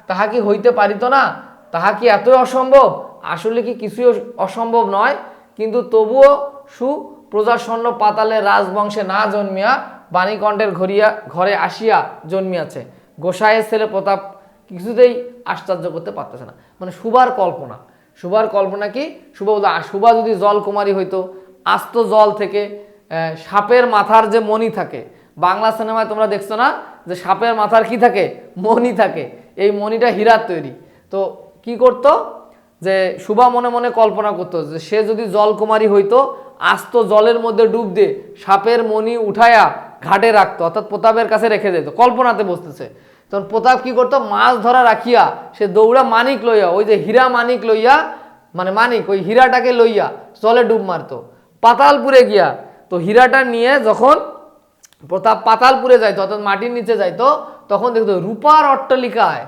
তাহা কি হইতে পারিত না? তাহা কি এতই অসম্ভব? আসলে কি কিছুই অসম্ভব নয়, কিন্তু তবুও প্রজাসন্ন পাতালের রাজবংশে না জন্মিয়া বাণীকণ্ঠের ঘরে আসিয়া জন্মিয়াছে। গোসাইয়ের ছেলে প্রতাপ কিছুতেই আশ্চর্য করতে পারতেছে না। মানে সুভার কল্পনা কি? সুভা যদি জলকুমারী হইতো, আস্ত জল থেকে সাপের মাথার যে মণি থাকে, বাংলা সিনেমায় তোমরা দেখছো না যে সাপের মাথার কি থাকে? মণি থাকে। এই মণিটা হীরার তৈরি। তো কি করতো যে সুভা মনে মনে কল্পনা করতো যে সে যদি জলকুমারী হইতো, আস্ত জলের মধ্যে ডুব দিয়ে সাপের মণি উঠায়া ঘাটে রাখতো, অর্থাৎ প্রতাপের কাছে রেখে যেত। কল্পনাতে বসতেছে। তখন প্রতাপ কি করতো? মাছ ধরা রাখিয়া সে দৌড়া মানিক লইয়া, ওই যে হীরা মানিক লইয়া, মানে মানিক ওই হীরাটাকে লইয়া জলে ডুব মারতো পাতালপুরে গিয়া। তো হীরাটা নিয়ে যখন প্রতাপ পাতালপুরে যাইতো, অর্থাৎ মাটির নিচে যাইতো, তখন দেখতো রূপার অট্টালিকায়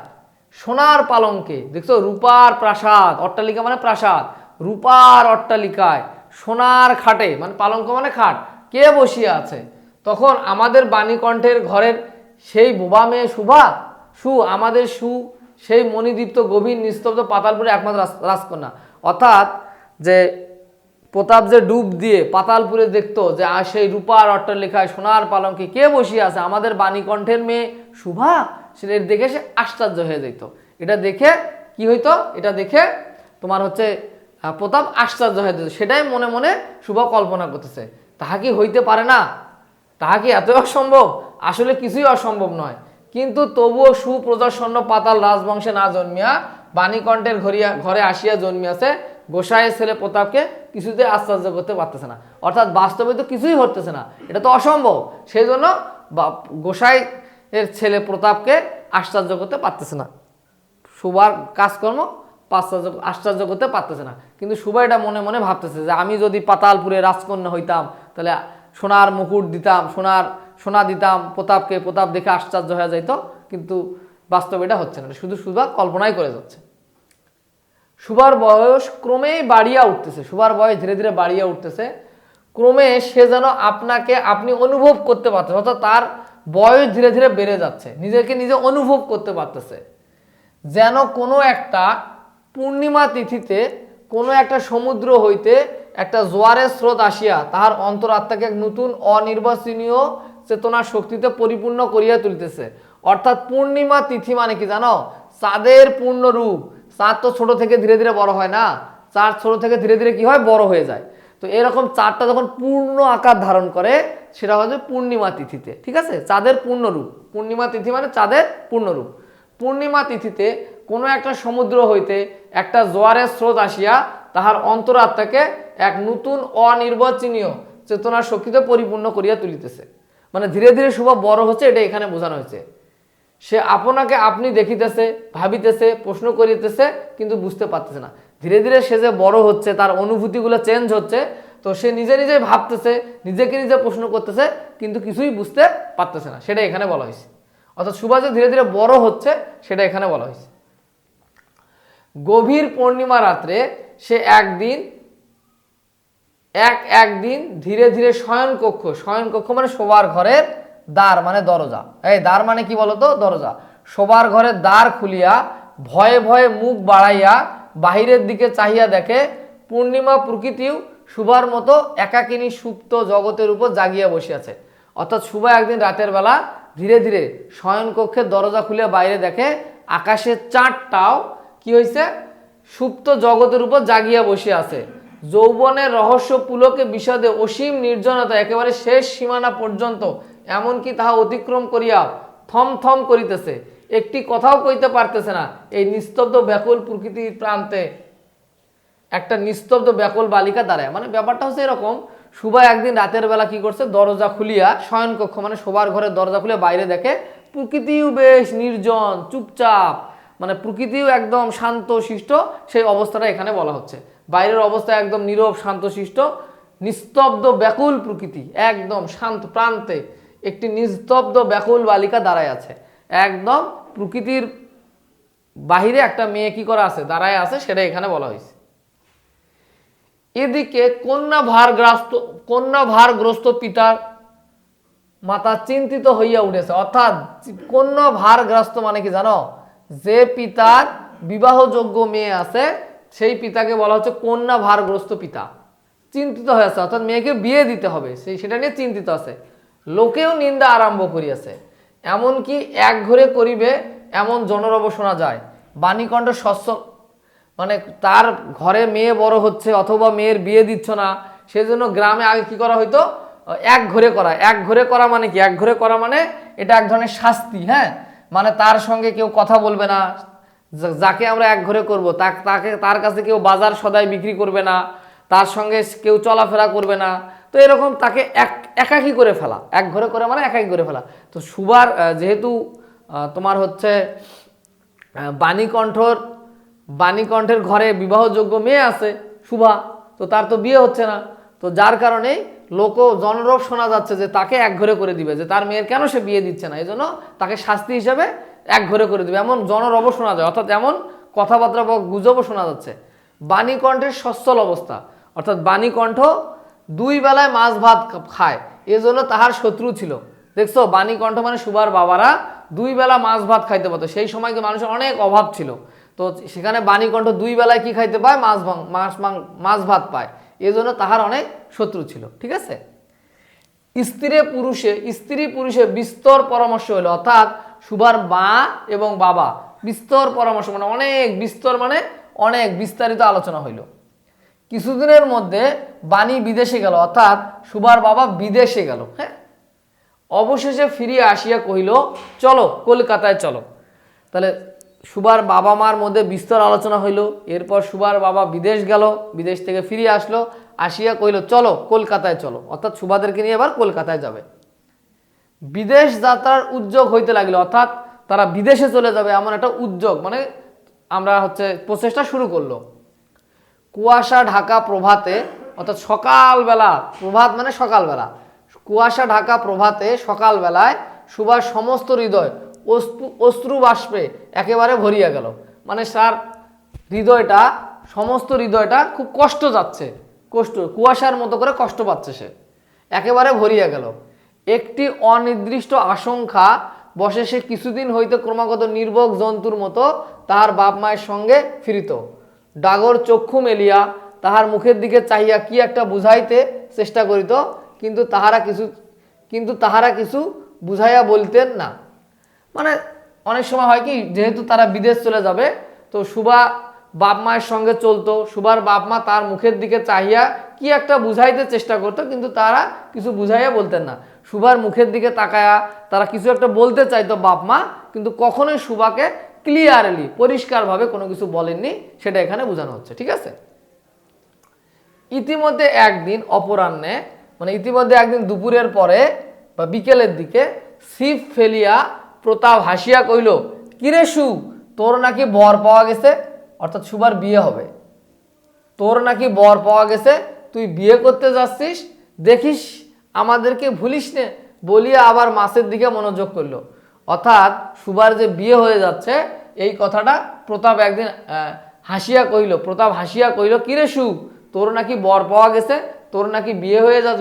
সোনার পালঙ্কে, দেখছো রূপার প্রাসাদ, অট্টালিকা মানে প্রাসাদ, রূপার অট্টালিকায় সোনার খাটে, মানে পালঙ্ক মানে খাট, কে বসিয়া আছে? তখন আমাদের বাণীকণ্ঠের ঘরের সেই বোবা মেয়ে আমাদের সেই মণিদীপ্ত গভীর নিস্তব্ধ পাতালপুরে একমাত্র রাজকন্যা। অর্থাৎ যে প্রতাপ যে ডুব দিয়ে পাতালপুরে দেখতো যে সেই রূপার অট্টালিকায় সোনার পালঙ্কে কে বসিয়ে আছে? আমাদের বাণীকণ্ঠের মেয়ে সুভা। সেটা দেখে সে আশ্চর্য হয়ে যেত। এটা দেখে কি হইতো? এটা দেখে তোমার হচ্ছে প্রতাপ আশ্চর্য হয়ে যেত। সেটাই মনে মনে সুভা কল্পনা করতেছে, তাহা কি হইতে পারে না? তাহা কি এতই অসম্ভব? আসলে কিছুই অসম্ভব নয়, কিন্তু তবুও সুপ্রজাসন্ন পাতাল রাজবংশে না জন্মিয়া বাণীকণ্ঠের ঘরে আসিয়া জন্মিয়াছে। গোসাইয়ের ছেলে প্রতাপকে কিছুতে আশ্চর্য করতে পারতেছে না। অর্থাৎ বাস্তবে তো কিছুই হতেছে না, এটা তো অসম্ভব। সেই জন্য গোসাইয়ের ছেলে প্রতাপকে আশ্চর্য করতে পারতেছে না। সুভার কাজকর্ম আশ্চর্য করতে পারতেছে না, কিন্তু সুভা এটা মনে মনে ভাবতেছে যে আমি যদি পাতালপুরে রাজকন্যা হইতাম, তাহলে সোনার মুকুট দিতাম, সোনা দিতাম প্রতাপকে, প্রতাপ দেখে আশ্চর্য হয়ে যাইতো। কিন্তু বাস্তবে এটা হচ্ছে না, শুধু সুভা কল্পনাই করে যাচ্ছে। সুভার বয়স ক্রমেই বাড়িয়া উঠতেছে, সুভার বয়স ধীরে ধীরে বাড়িয়া উঠতেছে। ক্রমে সে যেন আপনি অনুভব করতে পারতেছে, অর্থাৎ তার বয়স ধীরে ধীরে বেড়ে যাচ্ছে, নিজেকে নিজে অনুভব করতে পারতেছে। যেন কোনো একটা পূর্ণিমা তিথিতে কোনো একটা সমুদ্র হইতে একটা জোয়ারের স্রোত আসিয়া তাহার অন্তরাত্মাকে এক নতুন অনির্বাচনীয় চেতনার শক্তিতে পরিপূর্ণ করিয়া তুলতেছে। অর্থাৎ পূর্ণিমা তিথি মানে কি জানো? চাঁদের পূর্ণ রূপ। চাঁদ তো ছোট থেকে ধীরে ধীরে বড় হয় না, চাঁদ ছোট থেকে ধীরে ধীরে কি হয়? বড় হয়ে যায়। তো এরকম চাঁদটা যখন পূর্ণ আকার ধারণ করে সেটা হচ্ছে পূর্ণিমা তিথিতে, ঠিক আছে? চাঁদের পূর্ণরূপ, পূর্ণিমা তিথি মানে চাঁদের পূর্ণরূপ। পূর্ণিমা তিথিতে কোনো একটা সমুদ্র হইতে একটা জোয়ারের স্রোত আসিয়া তাহার অন্তরাত্মাকে এক নতুন অনির্বাচনীয় চেতনার শক্তিতে পরিপূর্ণ করিয়া তুলিতেছে। মানে ধীরে ধীরে শুভ বড় হচ্ছে, এটা এখানে বোঝানো হয়েছে। সে আপনাকে আপনি দেখিতেছে, ভাবিতেছে, প্রশ্ন করিতেছে, কিন্তু বুঝতে পারতেছে না। ধীরে ধীরে সে যে বড় হচ্ছে, তার অনুভূতিগুলো চেঞ্জ হচ্ছে, তো সে নিজে নিজেই ভাবতেছে, নিজেকে নিজে প্রশ্ন করতেছে, কিন্তু কিছুই বুঝতে পারতেছে না। সেটা এখানে বলা হয়েছে। অর্থাৎ সুভা যে ধীরে ধীরে বড় হচ্ছে সেটা এখানে বলা হয়েছে। গভীর পূর্ণিমা রাত্রে সে একদিন ধীরে ধীরে শয়নকক্ষ মানে শোবার ঘরের দ্বার মানে দরজা, দ্বার মানে কি বলতো? দরজা। শোবার ঘরের দ্বার খুলিয়া ভয়ে ভয়ে মুখ বাড়াইয়া বাহিরের দিকে চাহিয়া দেখে পূর্ণিমা প্রকৃতিও সুভার মতো একাকিনী সুপ্ত জগতের উপর জাগিয়া বসিয়াছে। অর্থাৎ সুভা একদিন রাতের বেলা ধীরে ধীরে শয়নকক্ষের দরজা খুলে বাইরে দেখে আকাশের চাঁদটাও কি হয়েছে? সুপ্ত জগতের উপর জাগিয়া বসে আছে, যৌবনের রহস্য পুলকে বিশদে অসীম নির্জনতা একেবারে শেষ সীমানা পর্যন্ত, এমনকি তাহা অতিক্রম করিয়া থম থম করিতেছে, একটি কথাও কইতে পারতেছে না। এই নিস্তব্ধ ব্যাকুল প্রকৃতির প্রান্তে একটা নিস্তব্ধ ব্যাকুল বালিকা দাঁড়ায়। মানে ব্যাপারটা হচ্ছে এরকম, সুভা একদিন রাতের বেলা কি করছে, দরজা খুলিয়া শয়নকক্ষ মানে শোবার ঘরের দরজা খুলে বাইরে দেখে প্রকৃতিও বেশ নির্জন চুপচাপ, মানে প্রকৃতিও একদম শান্ত শিষ্ট, সেই অবস্থাটা এখানে বলা হচ্ছে। বাইরের অবস্থা একদম নীরব শান্ত শিষ্ট, নিস্তব্ধ ব্যাকুল প্রকৃতি, একদম শান্ত প্রান্তে একটি নিস্তব্ধ ব্যাকুল বালিকা দাঁড়ায় আছে। একদম প্রকৃতির বাহিরে একটা মেয়ে কি করা আছে, দাঁড়ায় আছে, সেটা এখানে বলা হয়েছে। এদিকে কন্যা ভারগ্রস্ত পিতার মাতা চিন্তিত হইয়া উঠেছে। অর্থাৎ কন্যা ভারগ্রস্ত মানে কি জানো, যে পিতার বিবাহযোগ্য মেয়ে আছে সেই পিতাকে বলা হচ্ছে কন্যা ভারগ্রস্ত পিতা। চিন্তিত হয়েছে, অর্থাৎ মেয়েকে বিয়ে দিতে হবে, সেটা নিয়ে চিন্তিত আছে। লোকেও নিন্দা আরম্ভ করিয়াছে, এমনকি এক ঘরে করিবে এমন জনরব শোনা যায়। বাণীকণ্ঠ স্বচ্ছ মানে তার ঘরে মেয়ে বড় হচ্ছে অথবা মেয়ের বিয়ে দিচ্ছ না, সেজন্য গ্রামে আগে কি করা হইতো, এক ঘরে করা। এক ঘরে করা মানে কি, এক ঘরে করা মানে এটা এক ধরনের শাস্তি। হ্যাঁ, মানে তার সঙ্গে কেউ কথা বলবে না, যাকে আমরা এক ঘরে করবো তার কাছে কেউ বাজার সদাই বিক্রি করবে না, তার সঙ্গে কেউ চলাফেরা করবে না। তো এরকম তাকে একাকী করে ফেলা, এক ঘরে করে মানে একাকী করে ফেলা। তো সুবার যেহেতু তোমার হচ্ছে বাণীকণ্ঠের ঘরে বিবাহযোগ্য মেয়ে আছে শুভা, তো তার তো বিয়ে হচ্ছে না, তো যার কারণেই জনরব শোনা যাচ্ছে যে তাকে এক ঘরে করে দিবে, যে তার মেয়ের কেন সে বিয়ে দিচ্ছে না, এই জন্য তাকে শাস্তি হিসেবে এক ঘরে করে দিবে, এমন জনরব শোনা যায়। অর্থাৎ এমন কথাবার্তা বা গুজবও শোনা যাচ্ছে। বাণীকণ্ঠের সচ্ছল অবস্থা, অর্থাৎ বাণীকণ্ঠ দুই বেলায় মাছ ভাত খায়, এজন্য তাহার শত্রু ছিল। দেখছো, বাণীকণ্ঠ মানে সুভার বাবারা দুই বেলা মাছ ভাত খাইতে পারতো, সেই সময় কি মানুষের অনেক অভাব ছিল, তো সেখানে বাণীকণ্ঠ দুই বেলায় কি খাইতে পায়, মাছ ভাত পায়, এজন্য তাহার অনেক শত্রু ছিল। ঠিক আছে, স্ত্রী পুরুষে বিস্তর পরামর্শ হলো, অর্থাৎ সুভার মা এবং বাবা বিস্তর পরামর্শ মানে অনেক বিস্তর মানে অনেক বিস্তারিত আলোচনা হইল। কিছুদিনের মধ্যে বাণী বিদেশে গেল, অর্থাৎ সুভার বাবা বিদেশে গেল। হ্যাঁ, অবশেষে ফিরিয়ে আসিয়া কহিল, চলো কলকাতায় চলো। তাহলে সুভার বাবা মার মধ্যে বিস্তর আলোচনা হইল, এরপর সুভার বাবা বিদেশ গেল, বিদেশ থেকে ফিরিয়ে আসলো, আসিয়া কহিল চলো কলকাতায় চলো, অর্থাৎ সুভাদেরকে নিয়ে এবার কলকাতায় যাবে। বিদেশ যাত্রার উদ্যোগ হইতে লাগিল, অর্থাৎ তারা বিদেশে চলে যাবে এমন একটা উদ্যোগ মানে আমরা প্রচেষ্টা শুরু করলো। কুয়াশা ঢাকা প্রভাতে, অর্থাৎ সকালবেলা, প্রভাত মানে সকালবেলা, কুয়াশা ঢাকা প্রভাতে সকালবেলায় সুভার সমস্ত হৃদয় অশ্রু বাষ্পে একেবারে ভরিয়া গেল। মানে তার হৃদয়টা, সমস্ত হৃদয়টা খুব কষ্ট যাচ্ছে, কুয়াশার মতো করে কষ্ট পাচ্ছে, সে একেবারে ভরিয়া গেল। একটি অনির্দিষ্ট আশঙ্কা বসে সে কিছুদিন হইতে ক্রমাগত নির্ভোগ জন্তুর মতো তাহার বাপ মায়ের সঙ্গে ফিরিত। ডাগর চক্ষু মেলিয়া তাহার মুখের দিকে চাহিয়া কি একটা বুঝাইতে চেষ্টা করিত, কিন্তু তাহারা কিছু বুঝাইয়া বলতেন না। মানে অনেক সময় হয় কি, যেহেতু তারা বিদেশ চলে যাবে, তো সুভা বাপ মায়ের সঙ্গে চলতো, সুভার বাপ মা তার মুখের দিকে চাহিয়া কি একটা বুঝাইতে চেষ্টা করতো, কিন্তু তারা কিছু বুঝাইয়া বলতেন না। সুভার মুখের দিকে তাকায়া তারা কিছু একটা বলতে চাইতো বাপ মা, কিন্তু কখনোই সুভাকে ক্লিয়ারলি পরিষ্কারভাবে কোনো কিছু বলেননি, সেটা এখানে বোঝানো হচ্ছে। ঠিক আছে, ইতিমধ্যে একদিন অপরাহ্নে মানে ইতিমধ্যে একদিন দুপুরের পরে বা বিকেলের দিকে ছিপ ফেলিয়া প্রতাপ হাসিয়া কইল, কিরে সু, তোর নাকি বর পাওয়া গেছে, অর্থাৎ সুভার বিয়ে হবে, তোর নাকি বর পাওয়া গেছে, তুই বিয়ে করতে যাচ্ছিস, দেখিস আমাদেরকে ভুলিস নে, বলিয়া আবার মাছের দিকে মনোযোগ করলো। অর্থাৎ সুভার যে বিয়ে হয়ে যাচ্ছে এই কথাটা প্রতাপ একদিন প্রতাপ হাসিয়া কইল, কিরে সু, তোর নাকি বর পাওয়া গেছে, তোর নাকি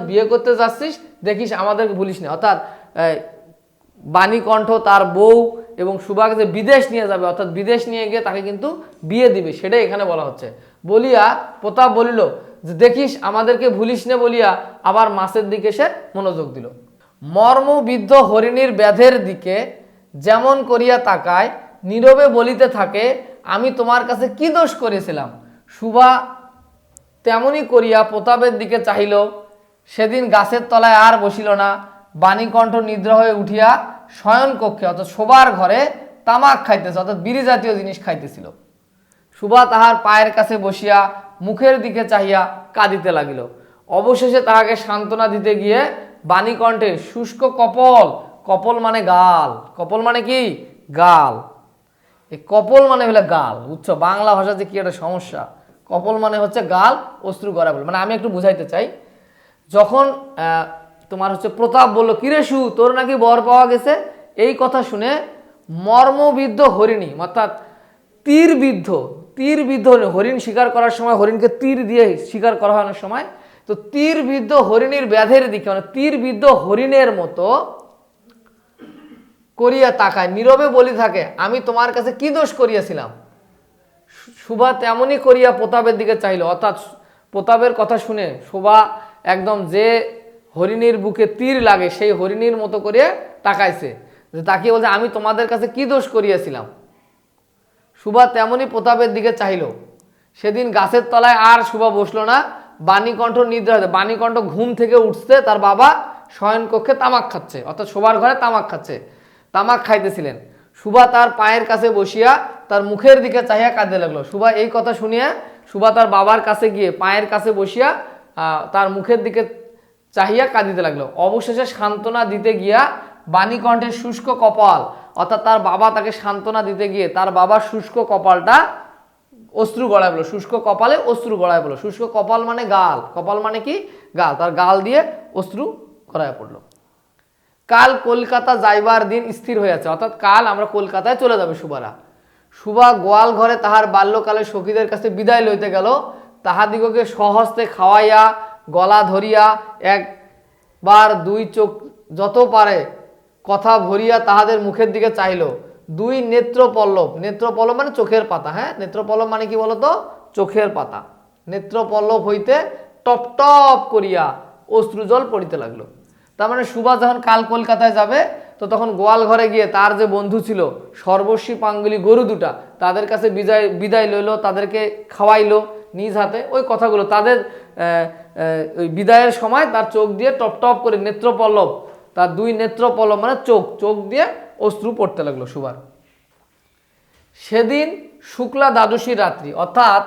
বিয়ে করতে যাচ্ছিস, দেখিস আমাদেরকে ভুলিস না। অর্থাৎ বাণীকণ্ঠ তার বউ এবং সুভাকে যে বিদেশ নিয়ে যাবে, অর্থাৎ বিদেশ নিয়ে গিয়ে তাকে কিন্তু বিয়ে দিবে, সেটাই এখানে বলা হচ্ছে। বলিয়া প্রতাপ বলিল যে দেখিস আমাদেরকে ভুলিস না, বলিয়া আবার মাছের দিকে সে মনোযোগ দিল। মর্মবিদ্ধ হরিণীর ব্যাধের দিকে যেমন করিয়া তাকায়, নীরবে বলিতে থাকে, আমি তোমার কাছে কি দোষ করেছিলাম। সুভা তেমনি করিয়া প্রতাপের দিকে চাহিল। সেদিন গাছের তলায় আর বসিল না, বাণীকণ্ঠ নিদ্রা হয়ে উঠিয়া শয়ন কক্ষে অর্থাৎ শোবার ঘরে তামাক খাইতেছে, অর্থাৎ বিড়ি জাতীয় জিনিস খাইতেছিল। সুভা তাহার পায়ের কাছে বসিয়া মুখের দিকে চাহিয়া কাঁদিতে লাগিল। অবশেষে তাহাকে সান্ত্বনা দিতে গিয়ে বাণীকণ্ঠে শুষ্ক কপল, কপল মানে গাল, কপল মানে কি গাল, এই কপল মানে হলো গাল, বুঝছো বাংলা ভাষাতে কি একটা সমস্যা। কপল মানে হচ্ছে গাল, অশ্রু গড়া বলে, মানে আমি একটু বুঝাইতে চাই। যখন তোমার হচ্ছে প্রতাপ বলল কিরে সু তোর নাকি বর পাওয়া গেছে, এই কথা শুনে মর্মবিদ্ধ হরিণী অর্থাৎ তীরবিদ্ধ হরিণ শিকার করার সময় হরিণকে তীর দিয়ে শিকার করা হয় অনেক সময়, তো তীরবিদ্ধ হরিণীর ব্যাধের দিকে মানে তীরবিদ্ধ হরিণের মতো করিয়া তাকায়, নীরবে বলি থাকে আমি তোমার কাছে কি দোষ করিয়াছিলাম। সুভা তেমনি করিয়া প্রতাপের দিকে চাইল, অর্থাৎ প্রতাপের কথা শুনে শোভা একদম যে হরিণীর বুকে তীর লাগে সেই হরিণীর মতো করে তাকাইছে, যে তাকিয়ে বলছে আমি তোমাদের কাছে কি দোষ করিয়াছিলাম। সুভা তেমনি প্রতাপের দিকে চাইল। সেদিন গাছের তলায় আর সুভা বসলো না, বাণীকণ্ঠ নিদ্রা হতে, বাণীকণ্ঠ ঘুম থেকে উঠছে, তার বাবা শয়ন কক্ষে তামাক খাচ্ছে, অর্থাৎ শোবার ঘরে তামাক খাচ্ছে, তামাক খাইতেছিলেন। সুভা তার পায়ের কাছে বসিয়া তার মুখের দিকে চাহিয়া কাঁদতে লাগলো। সুভা এই কথা শুনিয়া সুভা তার বাবার কাছে গিয়ে পায়ের কাছে বসিয়া তার মুখের দিকে চাহিয়া কাঁদিতে লাগলো। অবশেষে সান্ত্বনা দিতে গিয়া বাণীকণ্ঠের শুষ্ক কপাল, অর্থাৎ তার বাবা তাকে সান্ত্বনা দিতে গিয়ে তার বাবার শুষ্ক কপালটা অশ্রু গড়ায় বলো, শুষ্ক কপালে অশ্রু গড়ায় বলো। শুষ্ক কপাল মানে গাল, কপাল মানে কি গাল, তার গাল দিয়ে অশ্রু গড়ায় পড়লো। কাল কলকাতা যাইবার দিন স্থির হইয়াছে, অর্থাৎ কাল আমরা কলকাতায় চলে যাবে সুভারা। সুভা গোয়াল ঘরে তাহার বাল্যকালে সখীদের কাছে বিদায় লইতে গেল। তাহাদিগকে স্বহস্তে খাওয়াইয়া গলা ধরিয়া একবার দুই চোখ যত পারে কথা ভরিয়া তাহাদের মুখের দিকে চাইল। দুই নেত্রপল্লব, নেত্রপল্লব মানে চোখের পাতা, হ্যাঁ নেত্রপল্লব মানে কি বলতো চোখের পাতা, নেত্রপল্লব হইতে টপ টপ করিয়া অশ্রুজল পড়িতে লাগলো। তার মানে সুভা যখন কাল কলকাতায় যাবে তো তখন গোয়াল ঘরে গিয়ে তার যে বন্ধু ছিল সর্বস্বী পাঙ্গুলি গরু দুটা, তাদের কাছে বিদায় লইলো, তাদেরকে খাওয়াইলো নিজ হাতে। ওই কথাগুলো তাদের ওই বিদায়ের সময় তার চোখ দিয়ে টপ টপ করে নেত্রপল্লব, তার দুই নেত্রপল্লব মানে চোখ দিয়ে অশ্রু পড়তে লাগলো সুভার। সেদিন শুক্লা দ্বাদশীর রাত্রি, অর্থাৎ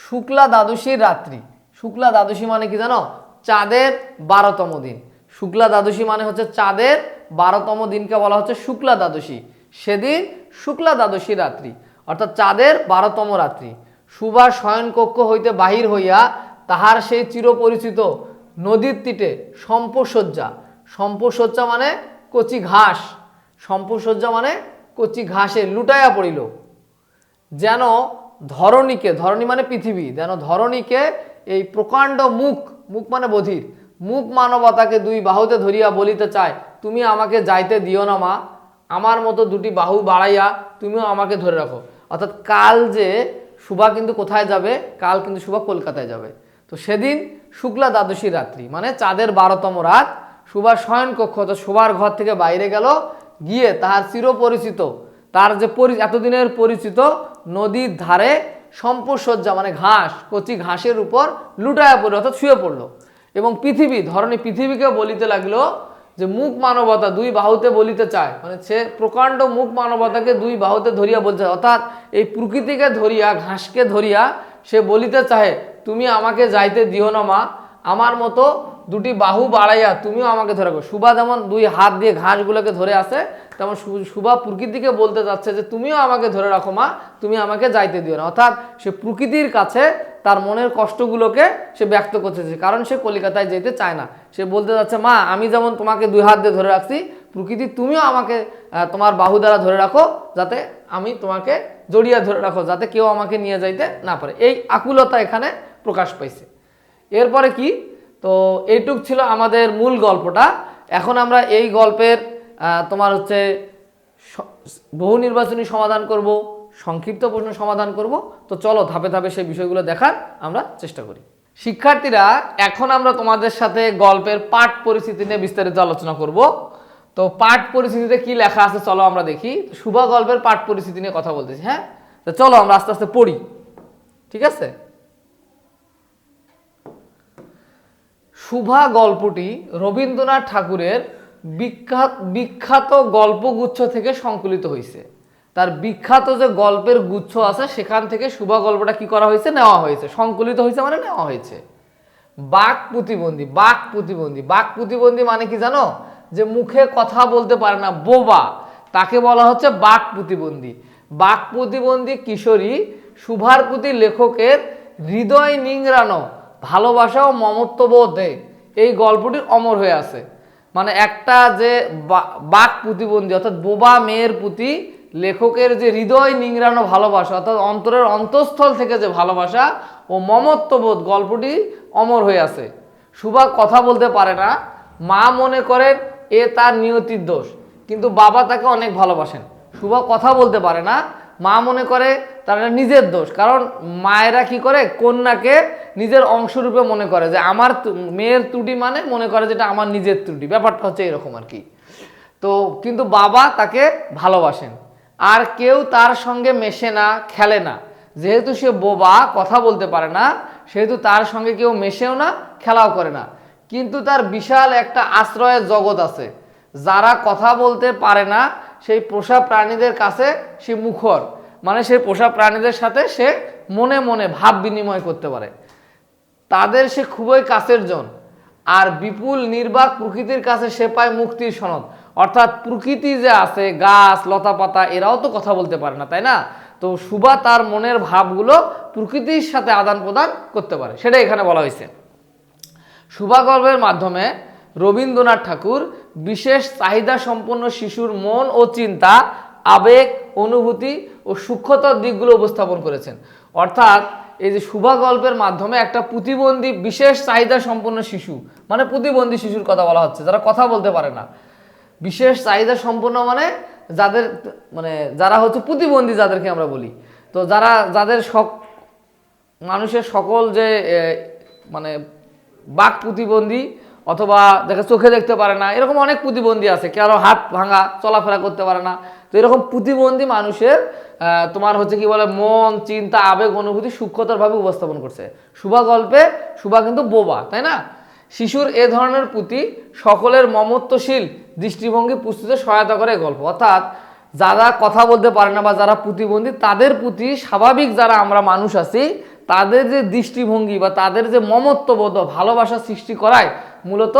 শুক্লা দ্বাদশীর রাত্রি, শুক্লা দ্বাদশী মানে কি জানো চাঁদের 12তম দিন। শুক্লা দ্বাদশী মানে হচ্ছে চাঁদের 12তম দিনকে বলা হচ্ছে শুক্লা দ্বাদশী। সেদিন শুক্লা দ্বাদশী রাত্রি অর্থাৎ চাঁদের 12তম রাত্রি। সুভা শয়নকক্ষ হইতে বাহির হইয়া তাহার সেই চিরপরিচিত নদীর তীরে সম্পসজ্জা, সম্পসজ্জা মানে কচি ঘাস, সম্পসজ্জা মানে কচি ঘাসে লুটাইয়া পড়িল। যেন ধরণীকে, ধরণী মানে পৃথিবী, যেন ধরণীকে এই প্রকাণ্ড মুখ, মুখ মানে বধির, মুখ মানবতাকে দুই বাহুতে ধরিয়া বলিতে চায় তুমি আমাকে যাইতে দিও না মা, আমার মতো দুটি বাহু বাড়াইয়া তুমিও আমাকে ধরে রাখো। অর্থাৎ কাল যে সুভা কিন্তু কোথায় যাবে, কাল কিন্তু সুভা কলকাতায় যাবে। তো সেদিন শুক্লা দ্বাদশী রাত্রি মানে চাঁদের 12তম রাত। সুভা শয়নকক্ষ অর্থাৎ শোবার ঘর থেকে বাইরে গেল, গিয়ে তাহার চিরপরিচিত, তার যে এতদিনের পরিচিত নদীর ধারে সম্পসজ্জা মানে ঘাস, কচি ঘাসের উপর লুটায়া পড়লো অর্থাৎ শুয়ে পড়লো। এবং পৃথিবী, ধরনী পৃথিবীকে বলিতে লাগলো যে মুখ মানবতা দুই বাহুতে বলিতে চায়, মানে সে প্রকাণ্ড মুখ মানবতাকে দুই বাহুতে ধরিয়া বলছে, অর্থাৎ এই প্রকৃতিকে ধরিয়া, ঘাসকে ধরিয়া সে বলিতে চাহে তুমি আমাকে যাইতে দিও না মা, আমার মতো দুটি বাহু বাড়াইয়া তুমিও আমাকে ধরে রাখো। সুভা যেমন দুই হাত দিয়ে ঘাসগুলোকে ধরে আসে, তেমন সুভা প্রকৃতিকে বলতে যাচ্ছে যে তুমিও আমাকে ধরে রাখো মা, তুমি আমাকে যাইতে দিও না। অর্থাৎ সে প্রকৃতির কাছে তার মনের কষ্টগুলোকে সে ব্যক্ত করতেছে, কারণ সে কলিকাতায় যেতে চায় না। সে বলতে যাচ্ছে মা আমি যেমন তোমাকে দুই হাত দিয়ে ধরে রাখছি, প্রকৃতি তুমিও আমাকে তোমার বাহু দ্বারা ধরে রাখো, যাতে আমি তোমাকে জড়িয়ে ধরে রাখো, যাতে কেউ আমাকে নিয়ে যাইতে না পারে। এই আকুলতা এখানে প্রকাশ পাইছে। এরপরে কি, তো এইটুক ছিল আমাদের মূল গল্পটা। এখন আমরা এই গল্পের তোমার হচ্ছে বহু নির্বাচনী সমাধান করব, সংক্ষিপ্ত প্রশ্ন সমাধান করব। তো চলো ধাপে ধাপে সেই বিষয়গুলো দেখার আমরা চেষ্টা করি। শিক্ষার্থীরা এখন আমরা তোমাদের সাথে গল্পের পাঠ পরিস্থিতি নিয়ে বিস্তারিত আলোচনা করব। তো পাঠ পরিস্থিতিতে কি লেখা আছে চলো আমরা দেখি। সুভা গল্পের পাঠ পরিস্থিতি নিয়ে কথা বলতেছি। হ্যাঁ, তো চলো আমরা আস্তে আস্তে পড়ি, ঠিক আছে। শুভা গল্পটি রবীন্দ্রনাথ ঠাকুরের বিখ্যাত গল্পগুচ্ছ থেকে সংকলিত হয়েছে। তার বিখ্যাত যে গল্পের গুচ্ছ আছে সেখান থেকে শুভা গল্পটা কি করা হয়েছে, নেওয়া হয়েছে, সংকলিত হয়েছে মানে নেওয়া হয়েছে। বাক প্রতিবন্ধী, বাক প্রতিবন্ধী, বাক প্রতিবন্ধী মানে কি জানো, যে মুখে কথা বলতে পারে না, বোবা, তাকে বলা হচ্ছে বাক প্রতিবন্ধী। বাক প্রতিবন্ধী কিশোরী শুভার প্রতি লেখকের হৃদয় নিংড়ানো ভালোবাসা ও মমত্ববোধে এই গল্পটি অমর হয়ে আছে। মানে একটা যে বাক প্রতিবন্ধী অর্থাৎ বোবা মেয়ের প্রতি লেখকের যে হৃদয় নিংড়ানো ভালোবাসা অর্থাৎ অন্তরের অন্তঃস্থল থেকে যে ভালোবাসা ও মমত্ববোধ, গল্পটি অমর হয়ে আছে। শুভা কথা বলতে পারে না, মা মনে করেন এ তার নিয়তির দোষ, কিন্তু বাবা তাকে অনেক ভালোবাসেন। শুভা কথা বলতে পারে না, মা মনে করে তার নিজের দোষ, কারণ মায়েরা কি করে, কন্যাকে নিজের অংশরূপে মনে করে, যে আমার মেয়ের ত্রুটি মানে মনে করে যেটা আমার নিজের ত্রুটি, ব্যাপারটা হচ্ছে এরকম আর কি। তো কিন্তু বাবা তাকে ভালোবাসেন। আর কেউ তার সঙ্গে মেশে না, খেলে না, যেহেতু সে বোবা, কথা বলতে পারে না, সেহেতু তার সঙ্গে কেউ মেশেও না, খেলাও করে না। কিন্তু তার বিশাল একটা আশ্রয়ের জগৎ আছে। যারা কথা বলতে পারে না সেই পোষা প্রাণীদের কাছে সে মুখর, মানে সেই পোষা প্রাণীদের সাথে সে মনে মনে ভাব বিনিময় করতে পারে, তাদের সে খুবই কাছের জন। আর বিপুল নির্বাক প্রকৃতির কাছে সে পায় মুক্তির সনদ। অর্থাৎ প্রকৃতি যে আছে, গাছ লতা পাতা, এরাও তো কথা বলতে পারে না, তাই না? তো শুভা তার মনের ভাবগুলো প্রকৃতির সাথে আদান প্রদান করতে পারে, সেটা এখানে বলা হয়েছে। শুভা গল্পের মাধ্যমে রবীন্দ্রনাথ ঠাকুর বিশেষ চাহিদা সম্পন্ন শিশুর মন ও চিন্তা, আবেগ, অনুভূতি ও সূক্ষ্মতার দিকগুলো উপস্থাপন করেছেন। অর্থাৎ এই যে শুভা গল্পের মাধ্যমে একটা প্রতিবন্ধী, বিশেষ চাহিদা সম্পন্ন শিশু, মানে প্রতিবন্ধী শিশুর কথা বলা হচ্ছে, যারা কথা বলতে পারে না। বিশেষ চাহিদা সম্পন্ন মানে যাদের, মানে যারা হচ্ছে প্রতিবন্ধী, যাদেরকে আমরা বলি। তো যাদের মানুষের সকল যে মানে বাক প্রতিবন্ধী, অথবা যাকে চোখে দেখতে পারে না, এরকম অনেক প্রতিবন্ধী আছে, কারো হাত ভাঙা, চলাফেরা করতে পারে না। তো এরকম প্রতিবন্ধী মানুষের তোমার হচ্ছে কি বলে, মন, চিন্তা, আবেগ, অনুভূতি সূক্ষ্মতরভাবে উপস্থাপন করছে। শুভা গল্পে শুভা কিন্তু বোবা, তাই না? শিশুর এ ধরনের প্রতি সকলের মমত্বশীল দৃষ্টিভঙ্গি প্রস্তুতে সহায়তা করে গল্প। অর্থাৎ যারা কথা বলতে পারে না বা যারা প্রতিবন্ধী, তাদের প্রতি স্বাভাবিক যারা আমরা মানুষ আছি, তাদের যে দৃষ্টিভঙ্গি বা তাদের যে মমত্ববোধ, ভালোবাসা সৃষ্টি করায় মূলত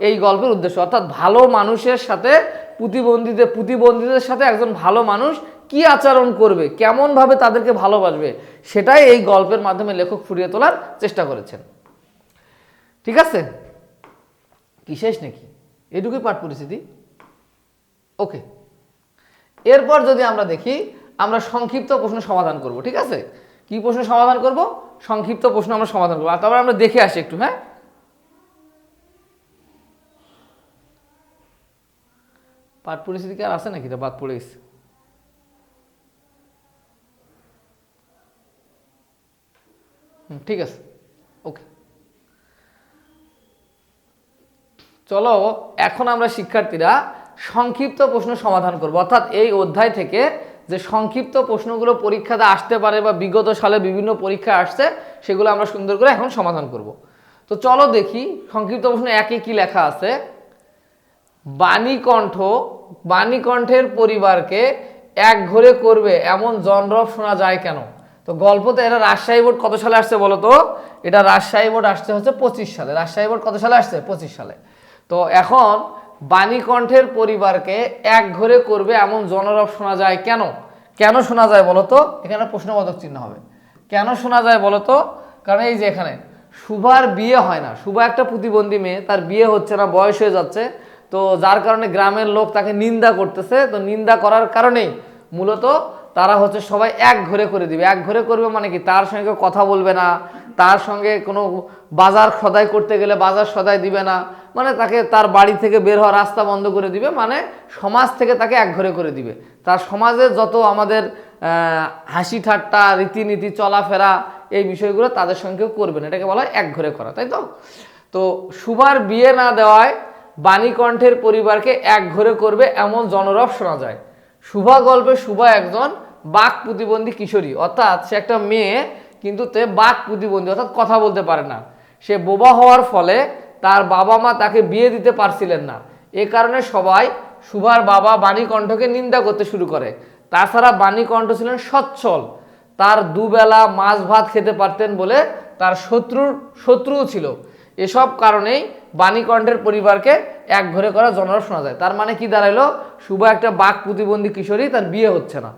এই গল্পের উদ্দেশ্য। অর্থাৎ ভালো মানুষের সাথে প্রতিবন্ধীদের সাথে একজন ভালো মানুষ কি আচরণ করবে, কেমনভাবে তাদেরকে ভালোবাসবে, সেটাই এই গল্পের মাধ্যমে লেখক ফুটিয়ে তোলার চেষ্টা করেছেন। ঠিক আছে, কি শেষ নাকি? এটুকুই পাঠ পরিস্থিতি। ওকে, এরপর যদি আমরা দেখি, আমরা সংক্ষিপ্ত প্রশ্ন সমাধান করব। ঠিক আছে, কি প্রশ্ন সমাধান করব? সংক্ষিপ্ত প্রশ্ন আমরা সমাধান করবো। তারপর আমরা দেখে আসি একটু। হ্যাঁ, পাঠ পরিস্থিতি কি আর আছে নাকি? বাদ পড়ে গেছে। ঠিক আছে, ওকে। চলো এখন আমরা শিক্ষার্থীরা সংক্ষিপ্ত প্রশ্ন সমাধান করব। অর্থাৎ এই অধ্যায় থেকে যে সংক্ষিপ্ত প্রশ্নগুলো পরীক্ষাতে আসতে পারে বা বিগত সালে বিভিন্ন পরীক্ষা আসছে, সেগুলো আমরা সুন্দর করে এখন সমাধান করব। তো চলো দেখি সংক্ষিপ্ত প্রশ্ন একে কি লেখা আছে। বাণীকণ্ঠের পরিবারকে এক ঘরে করবে এমন জনরব শোনা যায় কেন? তো গল্পতে এটা রাজশাহী বোর্ড কত সালে আসছে বলো তো? এটা রাজশাহী বোর্ড আসছে হচ্ছে 25 সালে। রাজশাহী বোর্ড কত সালে আসছে? 25 সালে। তো এখন বাণীকণ্ঠের পরিবারকে এক ঘরে করবে এমন জনরব শোনা যায় কেন? কেন শোনা যায় বলো তো? এখানে প্রশ্নবোধক চিহ্ন হবে। কেন শোনা যায় বলো তো? কারণ এই যে এখানে শুভার বিয়ে হয় না। শুভা একটা প্রতিবন্ধী মেয়ে, তার বিয়ে হচ্ছে না, বয়স হয়ে যাচ্ছে। তো যার কারণে গ্রামের লোক তাকে নিন্দা করতেছে। তো নিন্দা করার কারণেই মূলত তারা হচ্ছে সবাই এক ঘরে করে দিবে। এক ঘরে করবে মানে কি, তার সঙ্গে কথা বলবে না, তার সঙ্গে কোনো বাজার সদাই করতে গেলে বাজার সদাই দিবে না, মানে তাকে তার বাড়ি থেকে বের হওয়ার রাস্তা বন্ধ করে দিবে, মানে সমাজ থেকে তাকে এক ঘরে করে দিবে। তার সমাজে যত আমাদের হাসি ঠাট্টা, রীতিনীতি, চলাফেরা, এই বিষয়গুলো তাদের সঙ্গেও করবে না। এটাকে বলা হয় এক ঘরে করা, তাই তো? তো শুভার বিয়ে না দেওয়ায় বাণীকণ্ঠের পরিবারকে এক ঘরে করবে এমন জনরব শোনা যায়। শুভা গল্পে শুভা একজন বাক প্রতিবন্ধী কিশোরী, অর্থাৎ সে একটা মেয়ে কিন্তু তে বাক প্রতিবন্ধী, অর্থাৎ কথা বলতে পারে না। সে বোবা হওয়ার ফলে তার বাবা মা তাকে বিয়ে দিতে পারছিলেন না। এ কারণে সবাই শুভার বাবা বাণীকণ্ঠকে নিন্দা করতে শুরু করে। তাছাড়া বাণীকণ্ঠ ছিলেন সচ্ছল, তার দুবেলা মাছ ভাত খেতে পারতেন বলে তার শত্রুও ছিল। এসব কারণেই বাণীকণ্ঠের পরিবারকে এক ঘরে করা জনরব শোনা যায়। তার মানে কি দাঁড়াইলো, শুভ একটা বাক প্রতিবন্ধী কিশোরী, তার বিয়ে হচ্ছে না।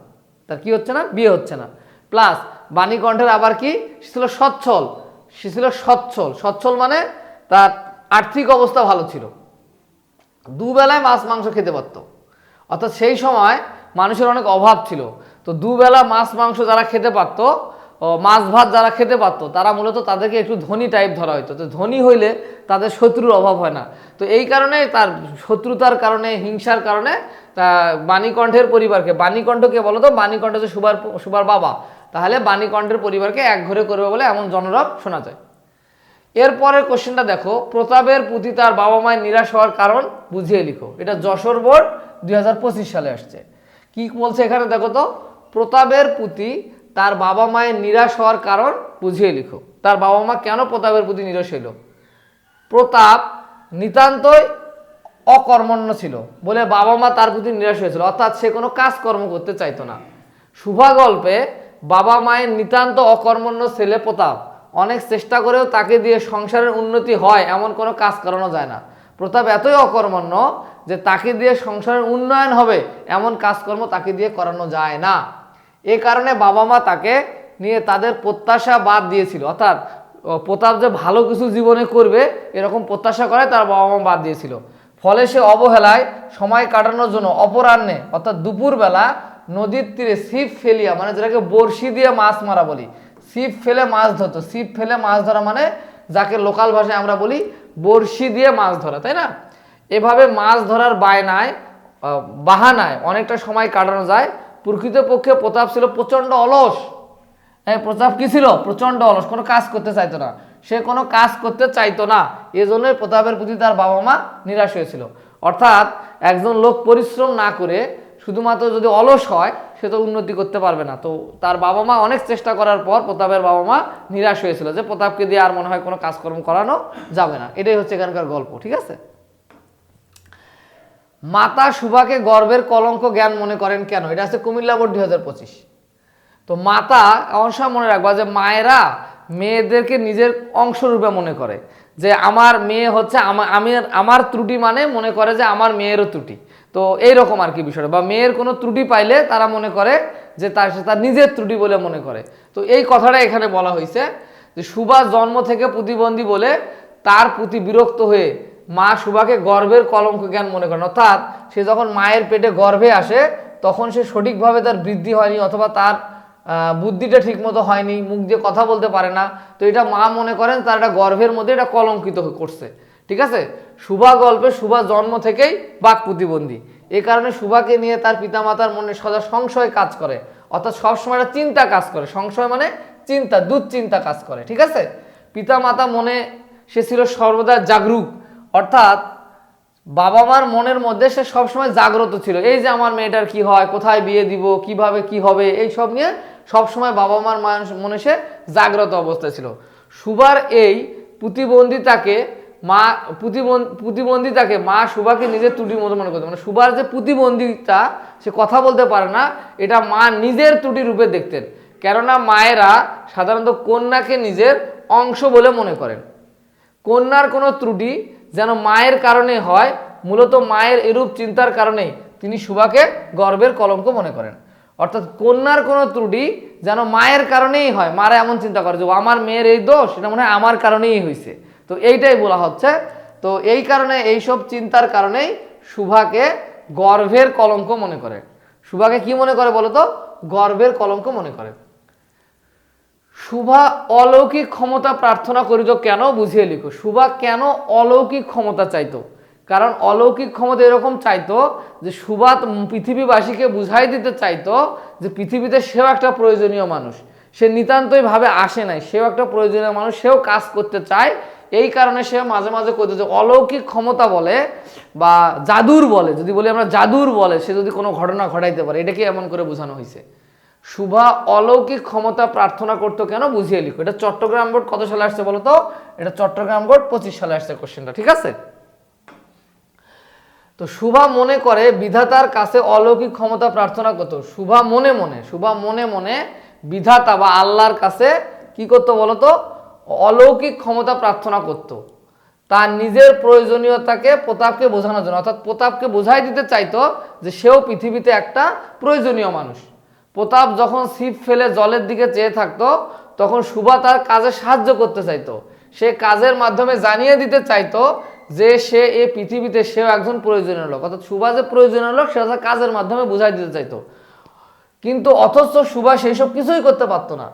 তার কি হচ্ছে না? বিয়ে হচ্ছে না। প্লাস বাণীকণ্ঠের আবার কি, সে ছিল সচ্ছল। সে ছিল সচ্ছল, সচ্ছল মানে তার আর্থিক অবস্থা ভালো ছিল, দুবেলায় মাছ মাংস খেতে পারতো। অর্থাৎ সেই সময় মানুষের অনেক অভাব ছিল, তো দুবেলা মাছ মাংস যারা খেতে পারতো, মাছ ভাত যারা খেতে পারতো, তারা মূলত তাদেরকে একটু ধনী টাইপ ধরা হইতো। তো ধনী হইলে তাদের শত্রুর অভাব হয় না। তো এই কারণে তার শত্রুতার কারণে, হিংসার কারণে তা বাণীকণ্ঠের পরিবারকে, বাণীকণ্ঠকে বলো তো, বাণীকণ্ঠ যে সুভার বাবা, তাহলে বাণীকণ্ঠের পরিবারকে এক ঘরে করবে বলে এমন জনরব শোনা যায়। এরপরের কোশ্চেনটা দেখো, প্রতাপের প্রতি তার বাবা মায়ের নিরাশ হওয়ার কারণ বুঝিয়ে লিখো। এটা যশোর বোর্ড 2025 সালে আসছে। কি বলছে এখানে দেখো তো, প্রতাপের প্রতি তার বাবা মায়ের নিরাশ হওয়ার কারণ বুঝিয়ে লিখো। তার বাবা মা কেন প্রতাপের প্রতি নিরাশ হইল? প্রতাপ নিতান্তই অকর্মণ্য ছিল বলে বাবা মা তার প্রতি নিরাশ হয়েছিল, অর্থাৎ সে কোনো কাজকর্ম করতে চাইতো না। শুভা গল্পে বাবা মায়ের নিতান্ত অকর্মণ্য ছেলে প্রতাপ অনেক চেষ্টা করেও তাকে দিয়ে সংসারের উন্নতি হয় এমন কোনো কাজ করানো যায় না। প্রতাপ এতই অকর্মণ্য যে তাকে দিয়ে সংসারের উন্নয়ন হবে এমন কাজকর্ম তাকে দিয়ে করানো যায় না। এ কারণে বাবা মা তাকে নিয়ে তাদের প্রত্যাশা বাদ দিয়েছিল, অর্থাৎ প্রতাপ যে ভালো কিছু জীবনে করবে এরকম প্রত্যাশা করে তার বাবা মা বাদ দিয়েছিল। ফলে সে অবহেলায় সময় কাটানোর জন্য অপরাহ্নে অর্থাৎ দুপুরবেলা নদীর তীরে ছিপ ফেলিয়া, মানে যেটাকে বড়শি দিয়ে মাছ মারা বলি, ছিপ ফেলে মাছ ধরতো। ছিপ ফেলে মাছ ধরা মানে যাকে লোকাল ভাষায় আমরা বলি বড়শি দিয়ে মাছ ধরা, তাই না? এভাবে মাছ ধরার বাহানায় অনেকটা সময় কাটানো যায়। প্রকৃতপক্ষে প্রতাপ ছিল প্রচণ্ড অলস। হ্যাঁ, প্রতাপ কি ছিল? প্রচণ্ড অলস, কোনো কাজ করতে চাইতো না। সে কোনো কাজ করতে চাইতো না, এজন্যই প্রতাপের প্রতি তার বাবা মা নিরাশ হয়েছিল। অর্থাৎ একজন লোক পরিশ্রম না করে শুধুমাত্র যদি অলস হয় সে তো উন্নতি করতে পারবে না। তো তার বাবা মা অনেক চেষ্টা করার পর প্রতাপের বাবা মা নিরাশ হয়েছিল যে প্রতাপকে দিয়ে আর মনে হয় কোনো কাজকর্ম করানো যাবে না। এটাই হচ্ছে এখানকার গল্প, ঠিক আছে? মাতা শুভাকে গর্বের কলঙ্ক জ্ঞান মনে করেন কেন? এটা আছে কুমিল্লা বোর্ড 2025। তো মাতা অবশ্য মনে রাখবা যে মায়েরা মেয়েদেরকে নিজের অংশরূপে মনে করে, যে আমার মেয়ে হচ্ছে আমার ত্রুটি মানে মনে করে যে আমার মেয়েরও ত্রুটি। তো এইরকম আর কি বিষয়টা, বা মেয়ের কোনো ত্রুটি পাইলে তারা মনে করে যে তার নিজের ত্রুটি বলে মনে করে। তো এই কথাটা এখানে বলা হয়েছে যে শুভা জন্ম থেকে প্রতিবন্ধী বলে তার প্রতি বিরক্ত হয়ে মা শুভাকে গর্ভের কলঙ্ক জ্ঞান মনে করেন। অর্থাৎ সে যখন মায়ের পেটে গর্ভে আসে তখন সে সঠিকভাবে তার বৃদ্ধি হয়নি, অথবা তার বুদ্ধিটা ঠিক মতো হয়নি, মুখ দিয়ে কথা বলতে পারে না। তো এটা মা মনে করেন তার একটা গর্ভের মধ্যে এটা কলঙ্কিত করছে, ঠিক আছে? শুভা গল্পে শুভা জন্ম থেকেই বাক প্রতিবন্ধী, এই কারণে শুভাকে নিয়ে তার পিতামাতার মনে সদা সংশয় কাজ করে, অর্থাৎ সবসময় একটা চিন্তা কাজ করে। সংশয় মানে চিন্তা, দুশ্চিন্তা কাজ করে, ঠিক আছে? পিতামাতা মনে সে ছিল সর্বদা জাগরুক, অর্থাৎ বাবা মার মনের মধ্যে সে সবসময় জাগ্রত ছিল। এই যে আমার মেয়েটার কি হয়, কোথায় বিয়ে দিব, কিভাবে কি হবে, এই সব নিয়ে সবসময় বাবা মার মনে সে জাগ্রত অবস্থায় ছিল। শুভার এই প্রতিবন্ধিতাকে মা শুভাকে নিজের ত্রুটির মতো মনে করতো। মানে শুভার যে প্রতিবন্ধিতা, সে কথা বলতে পারে না, এটা মা নিজের ত্রুটি রূপে দেখতেন। কেননা মায়েরা সাধারণত কন্যাকে নিজের অংশ বলে মনে করেন। কন্যার কোনো ত্রুটি যেন মায়ের কারণে হয়, মূলত মায়ের এরূপ চিন্তার কারণেই তিনি শুভাকে গর্বের কলঙ্ক মনে করেন। অর্থাৎ কন্যার কোনো ত্রুটি যেন মায়ের কারণেই হয়, মারা এমন চিন্তা করে যে আমার মেয়ের এই দোষ, এটা মনে হয় আমার কারণেই হয়েছে। তো এইটাই বলা হচ্ছে। তো এই কারণে এইসব চিন্তার কারণেই শুভাকে গর্ভের কলঙ্ক মনে করে। শুভাকে কি মনে করে বলো তো? গর্ভের কলঙ্ক মনে করে। শুভা অলৌকিক ক্ষমতা প্রার্থনা করিত কেন? বুঝিয়ে লিখো। শুভা কেন অলৌকিক ক্ষমতা চাইতো? কারণ অলৌকিক ক্ষমতা এরকম চাইতো যে শুভা পৃথিবীবাসীকে বুঝাই দিতে চাইতো যে পৃথিবীতে সেও একটা প্রয়োজনীয় মানুষ, সে নিতান্তই ভাবে আসে নাই, সেও একটা প্রয়োজনীয় মানুষ, সেও কাজ করতে চায়। এই কারণে সে মাঝে মাঝে করতে যে অলৌকিক ক্ষমতা বলে বা জাদুর বলে, যদি বলি আমরা জাদুর বলে, সে যদি কোনো ঘটনা ঘটাইতে পারে, এটাকে এমন করে বোঝানো হয়েছে। শুভা অলৌকিক ক্ষমতা প্রার্থনা করতো কেন, বুঝিয়ে লিখো। এটা চট্টগ্রাম বোর্ড কত সালে আসছে বলো তো? এটা চট্টগ্রাম বোর্ড 25 সালে আসছে কোশ্চেনটা, ঠিক আছে? তো শুভা মনে করে বিধাতার কাছে অলৌকিক ক্ষমতা প্রার্থনা করতো। শুভা মনে মনে বিধাতা বা আল্লাহর কাছে কি করতো বলতো? অলৌকিক ক্ষমতা প্রার্থনা করত তার নিজের প্রয়োজনীয়তাকে প্রতাপকে বোঝানোর জন্য। অর্থাৎ প্রতাপকে বোঝাই দিতে চাইতো যে সেও পৃথিবীতে একটা প্রয়োজনীয় মানুষ। প্রতাপ যখন ছিপ ফেলে জলের দিকে চেয়ে থাকতো তখন শুভা তার কাজে সাহায্য করতে চাইতো। সে কাজের মাধ্যমে জানিয়ে দিতে চাইতো যে সে এই পৃথিবীতে সেও একজন প্রয়োজনীয় লোক। অর্থাৎ শুভা যে প্রয়োজনীয় লোক সেটা কাজের মাধ্যমে বুঝাই দিতে চাইতো। কিন্তু অথচ শুভা সেই সব কিছুই করতে পারতো না।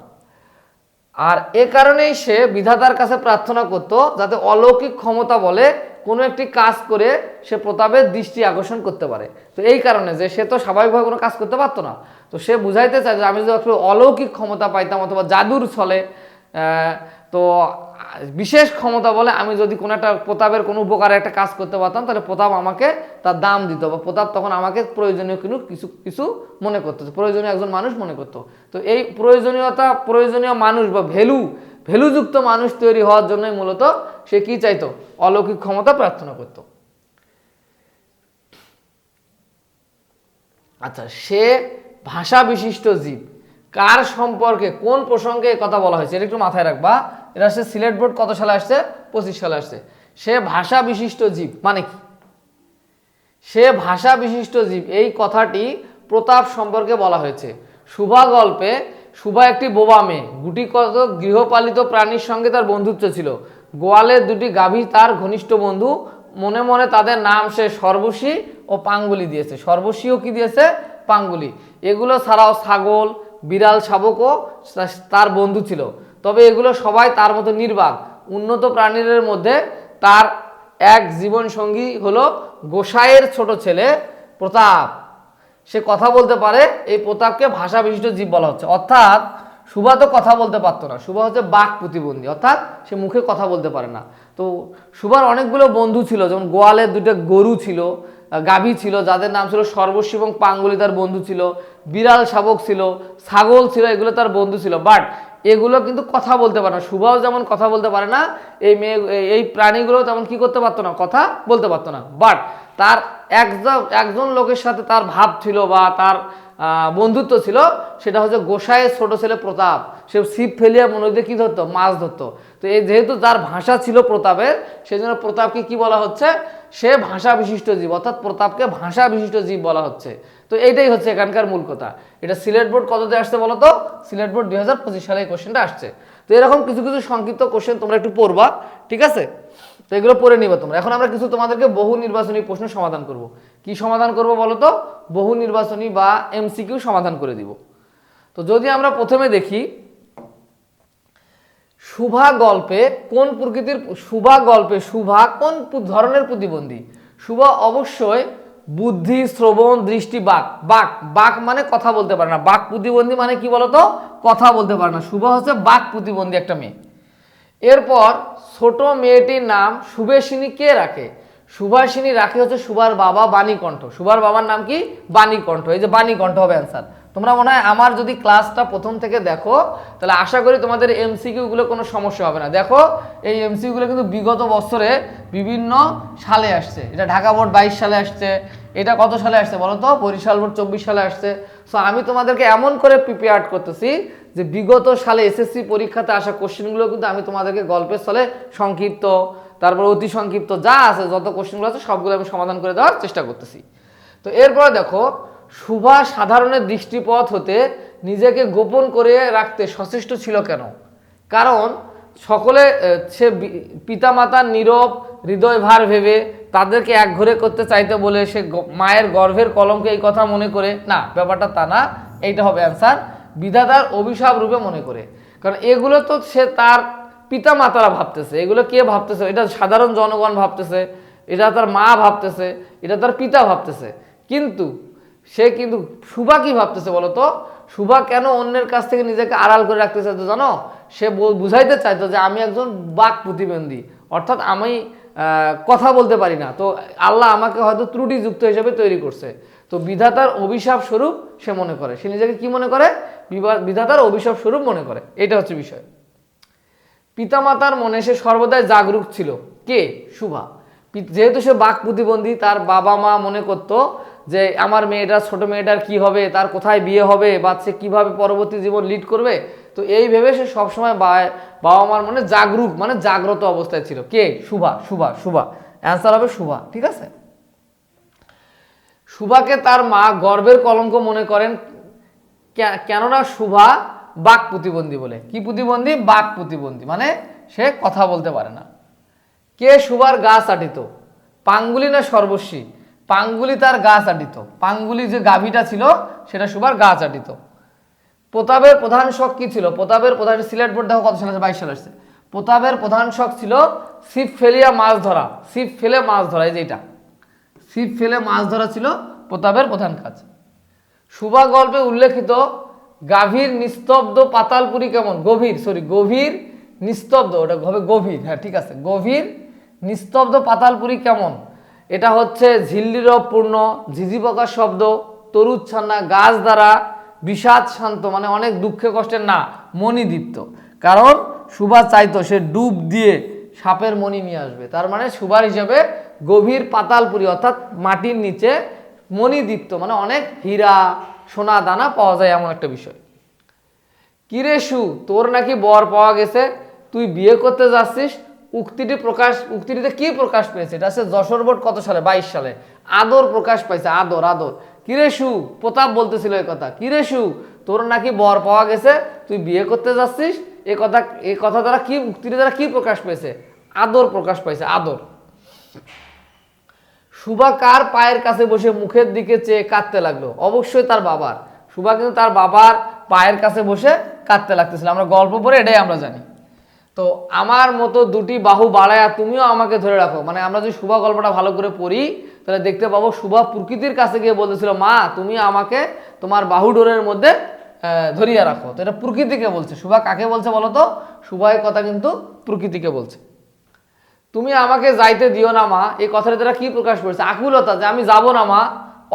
আর এ কারণেই সে বিধাতার কাছে প্রার্থনা করত যাতে অলৌকিক ক্ষমতা বলে কোনো একটি কাজ করে সে প্রতাপের দৃষ্টি আকর্ষণ করতে পারে। তো এই কারণে যে সে তো স্বাভাবিকভাবে কোনো কাজ করতে পারতো না, তো সে বুঝাইতে চায় যে আমি যদি একটু অলৌকিক ক্ষমতা পাইতাম অথবা জাদুর ছলে তো বিশেষ ক্ষমতা বলে আমি যদি কোনো একটা প্রতাপের কোনো উপকারে একটা কাজ করতে পারতাম তাহলে প্রতাপ আমাকে তার দাম দিত, বা প্রতাপ তখন আমাকে প্রয়োজনীয় কিছু কিছু মনে করতো, প্রয়োজনীয় একজন মানুষ মনে করতো। তো এই প্রয়োজনীয় মানুষ বা ভ্যালুযুক্ত মানুষ তৈরি হওয়ার জন্যই মূলত সে কি চাইতো? অলৌকিক ক্ষমতা প্রার্থনা করত। আচ্ছা, সে ভাষা বিশিষ্ট জীব কার সম্পর্কে কোন প্রসঙ্গে কথা বলা হয়েছে এটা একটু মাথায় রাখবা। এটা আসছে সিলেট বোর্ড কত সালে আসছে? 25 সালে আসছে। সে ভাষা বিশিষ্ট জীব মানে কি? সে ভাষা বিশিষ্ট জীব এই কথাটি প্রতাপ সম্পর্কে বলা হয়েছে। শুভা গল্পে শুভা একটি বোবা মেয়ে, গুটিকত গৃহপালিত প্রাণীর সঙ্গে তার বন্ধুত্ব ছিল। গোয়ালের দুটি গাভী তার ঘনিষ্ঠ বন্ধু, মনে মনে তাদের নাম সে সর্বশী ও পাঙ্গুলি দিয়েছে। সর্বশীও কি দিয়েছে? পাঙ্গুলি। এগুলো ছাড়াও ছাগল, বিড়াল, শাবকও তার বন্ধু ছিল। তবে এগুলো সবাই তার মতো নির্বাক। উন্নত প্রাণীদের মধ্যে তার এক জীবন সঙ্গী হলো গোসাইয়ের ছোট ছেলে প্রতাপ। সে কথা বলতে পারে। এই প্রতাপকে ভাষা বিশিষ্ট জীব বলা হচ্ছে। অর্থাৎ শুভা তো কথা বলতে পারতো না, শুভা হচ্ছে বাক প্রতিবন্ধী, অর্থাৎ সে মুখে কথা বলতে পারে না। তো শুভার অনেকগুলো বন্ধু ছিল, যেমন গোয়ালের দুটো গরু ছিল, গাভী ছিল যাদের নাম ছিল সর্বস্বী এবং পাঙ্গুলি তার বন্ধু ছিল, বিড়াল শাবক ছিল, ছাগল ছিল, এগুলো তার বন্ধু ছিল। বাট এগুলো কিন্তু কথা বলতে পারে না। শুভাও যেমন কথা বলতে পারে না, এই প্রাণীগুলো তেমন কি করতে পারতো না? কথা বলতে পারতো না। বাট তার একজন লোকের সাথে তার ভাব ছিল বা তার বন্ধুত্ব ছিল, সেটা হচ্ছে গোসাইয়ের ছোট ছেলে প্রতাপ। সে ছিপ ফেলিয়া নদীতে কি ধরতো? মাছ ধরতো। তো এই যেহেতু তার ভাষা ছিল প্রতাপের, সেই জন্য প্রতাপকে কি বলা হচ্ছে? সে ভাষা বিশিষ্ট জীব, অর্থাৎ প্রতাপকে ভাষা বিশিষ্ট জীব বলা হচ্ছে। তো এইটাই হচ্ছে এখানকার মূল কথা। এটা সিলেট বোর্ড কততে আসছে বলো তো? সিলেট বোর্ড 2025 সালে এই কোশ্চেনটা আসছে। তো এরকম কিছু কিছু সংক্ষিপ্ত কোশ্চেন তোমরা একটু পড়বা, ঠিক আছে? তো এগুলো পড়ে নিবা তোমরা। এখন আমরা কিছু তোমাদেরকে বহু নির্বাচনী প্রশ্ন সমাধান করব। কি সমাধান করব বলো তো? বহু নির্বাচনী বা এমসিকিউ সমাধান করে দিব। তো যদি আমরা প্রথমে দেখি শুভা গল্পে কোন প্রকৃতির শুভা কোন ধরনের প্রতিবন্ধী? শুভা অবশ্যই বুদ্ধি, শ্রবণ, দৃষ্টি, বাক মানে কথা বলতে পারে না। বাক প্রতিবন্ধী মানে কি বলতো? কথা বলতে পারে না। শুভা হচ্ছে বাক প্রতিবন্ধী একটা মেয়ে। এরপর ছোট মেয়েটির নাম সুবেশিনী কে রাখে? সুভাষিনী রাখে হচ্ছে শুভার বাবা বাণীকণ্ঠ। শুভার বাবার নাম কি? বাণীকণ্ঠ। এই যে বাণীকণ্ঠ হবে অ্যান্সার। তোমরা মনে হয় আমার যদি ক্লাসটা প্রথম থেকে দেখো তাহলে আশা করি তোমাদের এমসিকিউগুলো কোনো সমস্যা হবে না। দেখো এই এমসিকিউগুলো কিন্তু বিগত বছরে বিভিন্ন সালে আসছে। এটা ঢাকা বোর্ড 22 সালে আসছে, এটা কত সালে আসছে বলো তো? বরিশাল বোর্ড 24 সালে আসছে। সো আমি তোমাদেরকে এমন করে প্রিপেয়ার করতেছি যে বিগত সালে এসএসসি পরীক্ষাতে আসা কোশ্চেনগুলো কিন্তু আমি তোমাদেরকে গল্পের ছলে সংক্ষিপ্ত, তারপর অতি সংক্ষিপ্ত যা আছে, যত কোশ্চেনগুলো আছে সবগুলো আমি সমাধান করে দেওয়ার চেষ্টা করতেছি। তো এরপরে দেখো শুভা সাধারণের দৃষ্টিপথ হতে নিজেকে গোপন করে রাখতে সচেষ্ট ছিল কেন? কারণ সকলে সে পিতামাতার নীরব হৃদয় ভার ভেবে তাদেরকে একঘরে করতে চাইতে বলে সে মায়ের গর্ভের কলঙ্কে এই কথা মনে করে না, ব্যাপারটা তা না। এইটা হবে অ্যান্সার। বিধাতার অভিশাপ রূপে মনে করে। কারণ এগুলো তো সে তার পিতা মাতারা ভাবতেছে, এগুলো কে ভাবতেছে? এটা সাধারণ জনগণ ভাবতেছে, এটা তার মা ভাবতেছে, এটা তার পিতা ভাবতেছে। কিন্তু শুভা কি ভাবতেছে বলো তো? শুভা কেন অন্যের কাছ থেকে নিজেকে আড়াল করে রাখতে চাইতো জানো? সে বুঝাইতে চাইতো যে আমি একজন বাক প্রতিবন্ধী, অর্থাৎ আমি কথা বলতে পারি না, তো আল্লাহ আমাকে হয়তো ত্রুটিযুক্ত হিসেবে তৈরি করছে। তো বিধাতার অভিশাপ স্বরূপ সে মনে করে, সে নিজেকে কি মনে করে? বিধাতার অভিশাপ স্বরূপ মনে করে। এটা হচ্ছে বিষয়। পিতামাতার মনে সে সর্বদাই জাগরুক ছিল। কে? শুভা। যেহেতু সে বাক প্রতিবন্ধী, তার বাবা মা মনে করতো যে আমার মেয়েটা, ছোট মেয়েটার কি হবে, তার কোথায় বিয়ে হবে, বা সে কীভাবে পরবর্তী জীবন লিড করবে। তো এই ভেবে সে সবসময় বাবা মার মনে জাগরুক মানে জাগ্রত অবস্থায় ছিল। কে? শুভা। শুভা শুভা অ্যান্সার হবে শুভা। ঠিক আছে। শুভাকে তার মা গর্বের কলঙ্ক মনে করেন, কেননা শুভা বাক প্রতিবন্ধী বলে। কি প্রতিবন্ধী? বাক প্রতিবন্ধী, মানে সে কথা বলতে পারে না। কে শুভার গা চাটিত? পাঙ্গুলি না সর্বস্বী? পাঙ্গুলি তার গা চাটিত। পাঙ্গুলি যে গাভীটা ছিল সেটা শুভার গা চাটিত। প্রতাপের প্রধান শখ কি ছিল? প্রতাপের প্রধান, সিলেট বোর্ড দেখো কত সালে আসছে, 22 সালে আসছে। প্রতাপের প্রধান শখ ছিল ছিপ ফেলিয়া মাছ ধরা। ছিপ ফেলে মাছ ধরা, এই যে এটা, ছিপ ফেলে মাছ ধরা ছিল প্রতাপের প্রধান কাজ। শুভা গল্পে উল্লেখিত গাভীর নিস্তব্ধ পাতালপুরি কেমন? গভীর, সরি গভীর নিস্তব্ধ, ওটা হবে গভীর, হ্যাঁ ঠিক আছে। গভীর নিস্তব্ধ পাতালপুরি কেমন? এটা হচ্ছে ঝিল্লিরব পূর্ণ, ঝিঝি পোকার শব্দ, তরুচ্ছন্না, গাছ দ্বারা, বিষাদ শান্ত, মানে অনেক দুঃখে কষ্টের না, মণিদীপ্ত। কারণ সুভা চাইতো সে ডুব দিয়ে সাপের মণি নিয়ে আসবে, তার মানে সুভার হিসাবে গভীর পাতালপুরি অর্থাৎ মাটির নিচে মণিদীপ্ত, মানে অনেক হীরা সোনা দানা পাওয়া যায় এমন একটা বিষয়। কিরে সু, তোর নাকি বর পাওয়া গেছে, তুই বিয়ে করতে যাচ্ছিস। উক্তিটিতে কি প্রকাশ পেয়েছে? এটা হচ্ছে যশোর বোর্ড কত সালে? 22 সালে। আদর প্রকাশ পাইছে, আদর আদর। কিরে সু, প্রতাপ বলতেছিল এই কথা, কিরে সু তোর নাকি বর পাওয়া গেছে, তুই বিয়ে করতে যাচ্ছিস। এই কথা দ্বারা কি, উক্তিটি দ্বারা কি প্রকাশ পেয়েছে? আদর প্রকাশ পাইছে, আদর। সুভা কার পায়ের কাছে বসে মুখের দিকে চেয়ে কাঁদতে লাগলো? অবশ্যই তার বাবার। সুভা কিন্তু তার বাবার পায়ের কাছে বসে কাঁদতে লাগতেছিল, আমরা গল্প পড়ে এটাই আমরা জানি। তো আমার মতো দুটি বাহু বাড়ায়া তুমিও আমাকে ধরে রাখো, মানে আমরা যদি সুভা গল্পটা ভালো করে পড়ি তাহলে দেখতে পাবো সুভা প্রকৃতির কাছে গিয়ে বলতেছিল, মা তুমি আমাকে তোমার বাহু ডোরের মধ্যে ধরিয়া রাখো। তো এটা প্রকৃতিকে বলছে। সুভা কাকে বলছে বলো তো? সুভা এই কথা কিন্তু প্রকৃতিকে বলছে। তুমি আমাকে যাইতে দিও না মা, এই কথাটা দ্বারা কি প্রকাশ করেছে? আকুলতা, যে আমি যাব না মা।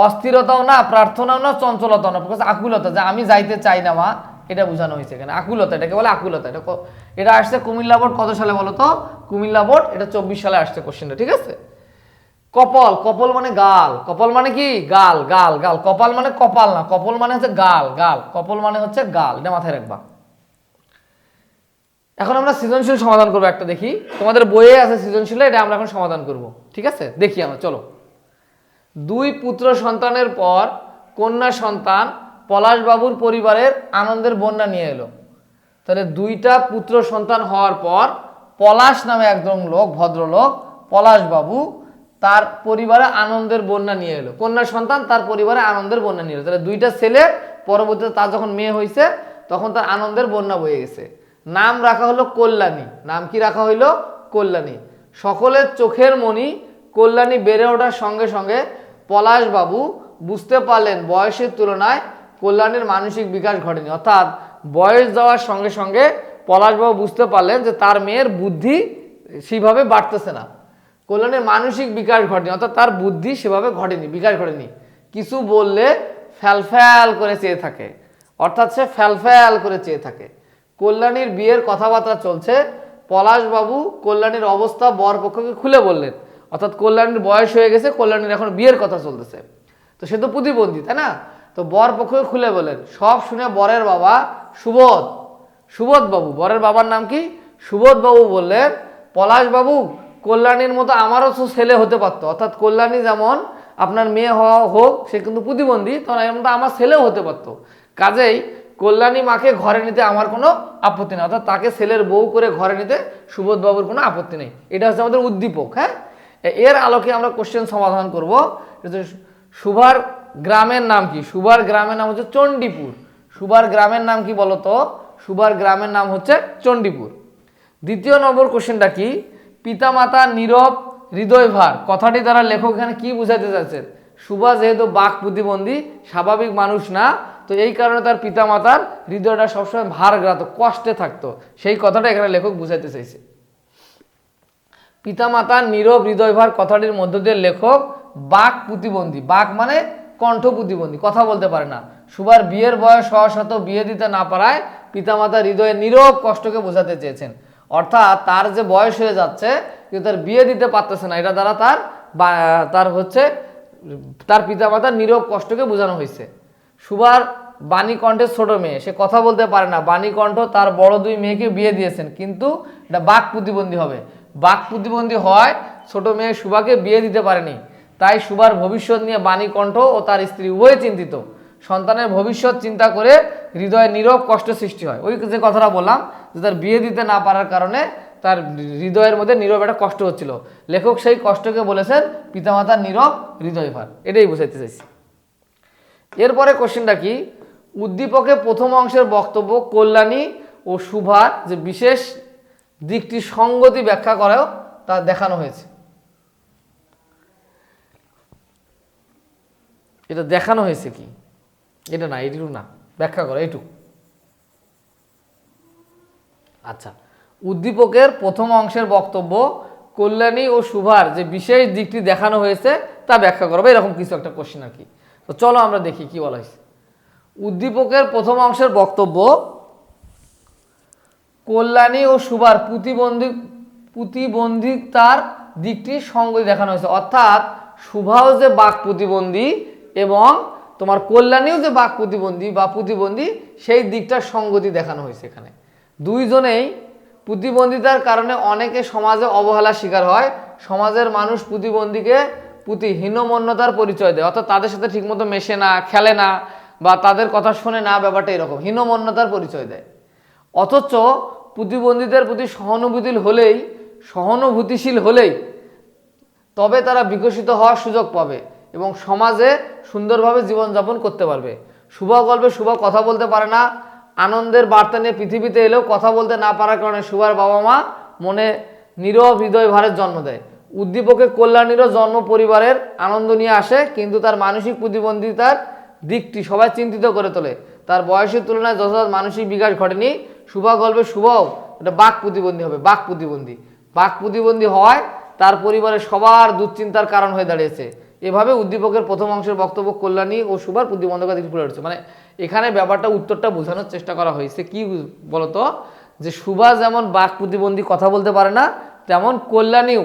অস্থিরতাও না, প্রার্থনাও না, চঞ্চলতাও না, প্রকাশ আকুলতা, যে আমি যাইতে চাই না মা, এটা বোঝানো হয়েছে এখানে। আকুলতা, এটাকে বলে আকুলতা। এটা আসছে কুমিল্লা বোর্ড কত সালে বলো তো? কুমিল্লা বোর্ড এটা 24 সালে আসছে কোশ্চেনটা। ঠিক আছে। কপল, কপল মানে গাল। কপল মানে কি? গাল, গাল, গাল। কপাল মানে কপাল না, কপল মানে হচ্ছে গাল, গাল। কপল মানে হচ্ছে গাল, এটা মাথায় রাখবা। এখন আমরা সৃজনশীল সমাধান করবো একটা, দেখি তোমাদের বইয়ে আছে সৃজনশীল, এটা আমরা এখন সমাধান করব। ঠিক আছে, দেখি আমরা, চলো। দুই পুত্র সন্তানের পর কন্যা সন্তান পলাশবাবুর পরিবারের আনন্দের বন্যা নিয়ে এলো। তাহলে দুইটা পুত্র সন্তান হওয়ার পর পলাশ নামে একজন লোক, ভদ্রলোক পলাশবাবু, তার পরিবারে আনন্দের বন্যা নিয়ে এলো। কন্যা সন্তান তার পরিবারে আনন্দের বন্যা নিয়ে এলো। তাহলে দুইটা ছেলে, পরবর্তীতে তার যখন মেয়ে হয়েছে তখন তার আনন্দের বন্যা বয়ে গেছে। নাম রাখা হলো কল্যাণী। নাম কি রাখা হইলো? কল্যাণী। সকলের চোখের মণি কল্যাণী বেড়ে ওঠার সঙ্গে সঙ্গে পলাশবাবু বুঝতে পারলেন বয়সের তুলনায় কল্যাণীর মানসিক বিকাশ ঘটেনি। অর্থাৎ বয়স যাওয়ার সঙ্গে সঙ্গে পলাশবাবু বুঝতে পারলেন যে তার মেয়ের বুদ্ধি সেভাবে বাড়তেছে না। কল্যাণীর মানসিক বিকাশ ঘটেনি, অর্থাৎ তার বুদ্ধি সেভাবে ঘটেনি, বিকাশ ঘটেনি। কিছু বললে ফ্যালফ্যাল করে চেয়ে থাকে, অর্থাৎ সে ফ্যালফ্যাল করে চেয়ে থাকে। কল্যাণীর বিয়ের কথাবার্তা চলছে। পলাশবাবু কল্যাণীর অবস্থা বর পক্ষকে খুলে বললেন, অর্থাৎ কল্যাণীর বয়স হয়ে গেছে, কল্যাণীর এখন বিয়ের কথা চলতেছে, তো সে তো প্রতিবন্ধী, তাই না? তো বর পক্ষকে খুলে বললেন। সব শুনে বরের বাবা সুবোধ বাবু, বরের বাবার নাম কি? সুবোধ বাবু বললেন, পলাশবাবু কল্যাণীর মতো আমারও তো ছেলে হতে পারতো, অর্থাৎ কল্যাণী যেমন আপনার মেয়ে হওয়া হোক, সে কিন্তু প্রতিবন্ধী, তখন এর মতো আমার ছেলেও হতে পারতো। কাজেই কল্যাণী মাকে ঘরে নিতে আমার কোনো আপত্তি নেই, অর্থাৎ তাকে ছেলের বউ করে ঘরে নিতে সুবোধ বাবুর কোনো আপত্তি নেই। এটা হচ্ছে আমাদের উদ্দীপক। হ্যাঁ, এর আলোকে আমরা কোশ্চেন সমাধান করব। সুভার গ্রামের নাম কি? সুভার গ্রামের নাম হচ্ছে চণ্ডীপুর। সুভার গ্রামের নাম কি বলতো? সুভার গ্রামের নাম হচ্ছে চণ্ডীপুর। দ্বিতীয় নম্বর কোশ্চেনটা কি? পিতামাতা নীরব হৃদয়ভার কথাটি দ্বারা লেখক এখানে কি বুঝাতে চাচ্ছেন? সুভা যেহেতু বাক প্রতিবন্ধী, স্বাভাবিক মানুষ না, তো এই কারণে তার পিতামাতার হৃদয়টা সবসময় ভারগ্রাত, কষ্টে থাকতো, সেই কথাটা এখানে লেখক বুঝাইতে চাইছে। পিতামাতার নীরব হৃদয়ভার কথাটির মধ্য দিয়ে লেখক বাক প্রতিবন্ধী, বাক মানে কণ্ঠ প্রতিবন্ধী, কথা বলতে পারে না, সুভার বিয়ের বয়স হওয়া সত্ত্বেও বিয়ে দিতে না পারায় পিতামাতার হৃদয়ে নীরব কষ্টকে বোঝাতে চেয়েছেন। অর্থাৎ তার যে বয়স হয়ে যাচ্ছে কিন্তু তার বিয়ে দিতে পারতেছে না, এটা দ্বারা তার হচ্ছে তার পিতামাতার নীরব কষ্টকে বোঝানো হয়েছে। সুভার বাণী কণ্ঠের ছোট মেয়ে, সে কথা বলতে পারে না, বাণী কণ্ঠ তার বড় দুই মেয়েকে বিয়ে দিয়েছেন, কিন্তু এটা বাক প্রতিবন্ধী হবে। বাক প্রতিবন্ধী হয় ছোট মেয়ে সুভাকে বিয়ে দিতে পারেনি, তাই সুভার ভবিষ্যৎ নিয়ে বাণী কণ্ঠ ও তার স্ত্রী উভয়ে চিন্তিত। সন্তানের ভবিষ্যৎ চিন্তা করে হৃদয়ে নীরব কষ্ট সৃষ্টি হয়। ওই যে কথাটা বললাম যে তার বিয়ে দিতে না পারার কারণে তার হৃদয়ের মধ্যে নীরব একটা কষ্ট হচ্ছিল, লেখক সেই কষ্টকে বলেছেন পিতামাতার নীরব হৃদয়ভার, এটাই বুঝাইতে চাইছি। এরপরে কোশ্চেনটা কি, উদ্দীপকে প্রথম অংশের বক্তব্য কল্যাণী ও সুভার যে বিশেষ দিকটি সঙ্গতি ব্যাখ্যা করেও তা দেখানো হয়েছে। এটা দেখানো হয়েছে কি, এটা না, এইটুকু না, ব্যাখ্যা করো এইটুকু। আচ্ছা, উদ্দীপকের প্রথম অংশের বক্তব্য কল্যাণী ও সুভার যে বিশেষ দিকটি দেখানো হয়েছে তা ব্যাখ্যা করবে, এরকম কিছু একটা কোশ্চেন আর কি। তো চলো আমরা দেখি কি বলা হয়েছে। উদ্দীপকের প্রথম অংশের বক্তব্য কল্যাণী ও সুভার প্রতিবন্ধিতার দিকটি সঙ্গতি দেখানো হয়েছে। অর্থাৎ সুভাও যে বাক প্রতিবন্ধী এবং তোমার কল্যাণীও যে বাক প্রতিবন্ধী বা প্রতিবন্ধী, সেই দিকটার সঙ্গতি দেখানো হয়েছে এখানে। দুইজনেই প্রতিবন্ধিতার কারণে অনেকে সমাজে অবহেলার শিকার হয়। সমাজের মানুষ প্রতিবন্ধীকে হীনমন্যতার পরিচয় দেয়, অর্থাৎ তাদের সাথে ঠিকমতো মেশে না, খেলে না বা তাদের কথা শোনে না, ব্যাপারটা এরকম হীনমন্যতার পরিচয় দেয়। অথচ প্রতিবন্ধীদের প্রতি সহানুভূতিশীল হলেই তবে তারা বিকশিত হওয়ার সুযোগ পাবে এবং সমাজে সুন্দরভাবে জীবনযাপন করতে পারবে। শুভা গল্পে শুভা কথা বলতে পারে না, আনন্দের বার্তা নিয়ে পৃথিবীতে এলেও কথা বলতে না পারার কারণে শুভার বাবা মা মনে নীরব হৃদয় ভারের জন্ম দেয়। উদ্দীপকে কল্যাণীরও জন্ম পরিবারের আনন্দ নিয়ে আসে, কিন্তু তার মানসিক প্রতিবন্ধিতার দিকটি সবাই চিন্তিত করে তোলে। তার বয়সের তুলনায় যথাযথ মানসিক বিকাশ ঘটেনি। শুভা গল্পে শুভাও এটা বাক প্রতিবন্ধী হবে, বাক প্রতিবন্ধী হওয়ায় তার পরিবারের সবার দুশ্চিন্তার কারণ হয়ে দাঁড়িয়েছে। এভাবে উদ্দীপকের প্রথম অংশের বক্তব্য কল্যাণী ও শুভার প্রতিবন্ধকতা দিক ফুলে উঠছে। মানে এখানে ব্যাপারটা উত্তরটা বোঝানোর চেষ্টা করা হয়েছে কি বলতো, যে শুভা যেমন বাক প্রতিবন্ধী, কথা বলতে পারে না, তেমন কল্যাণীও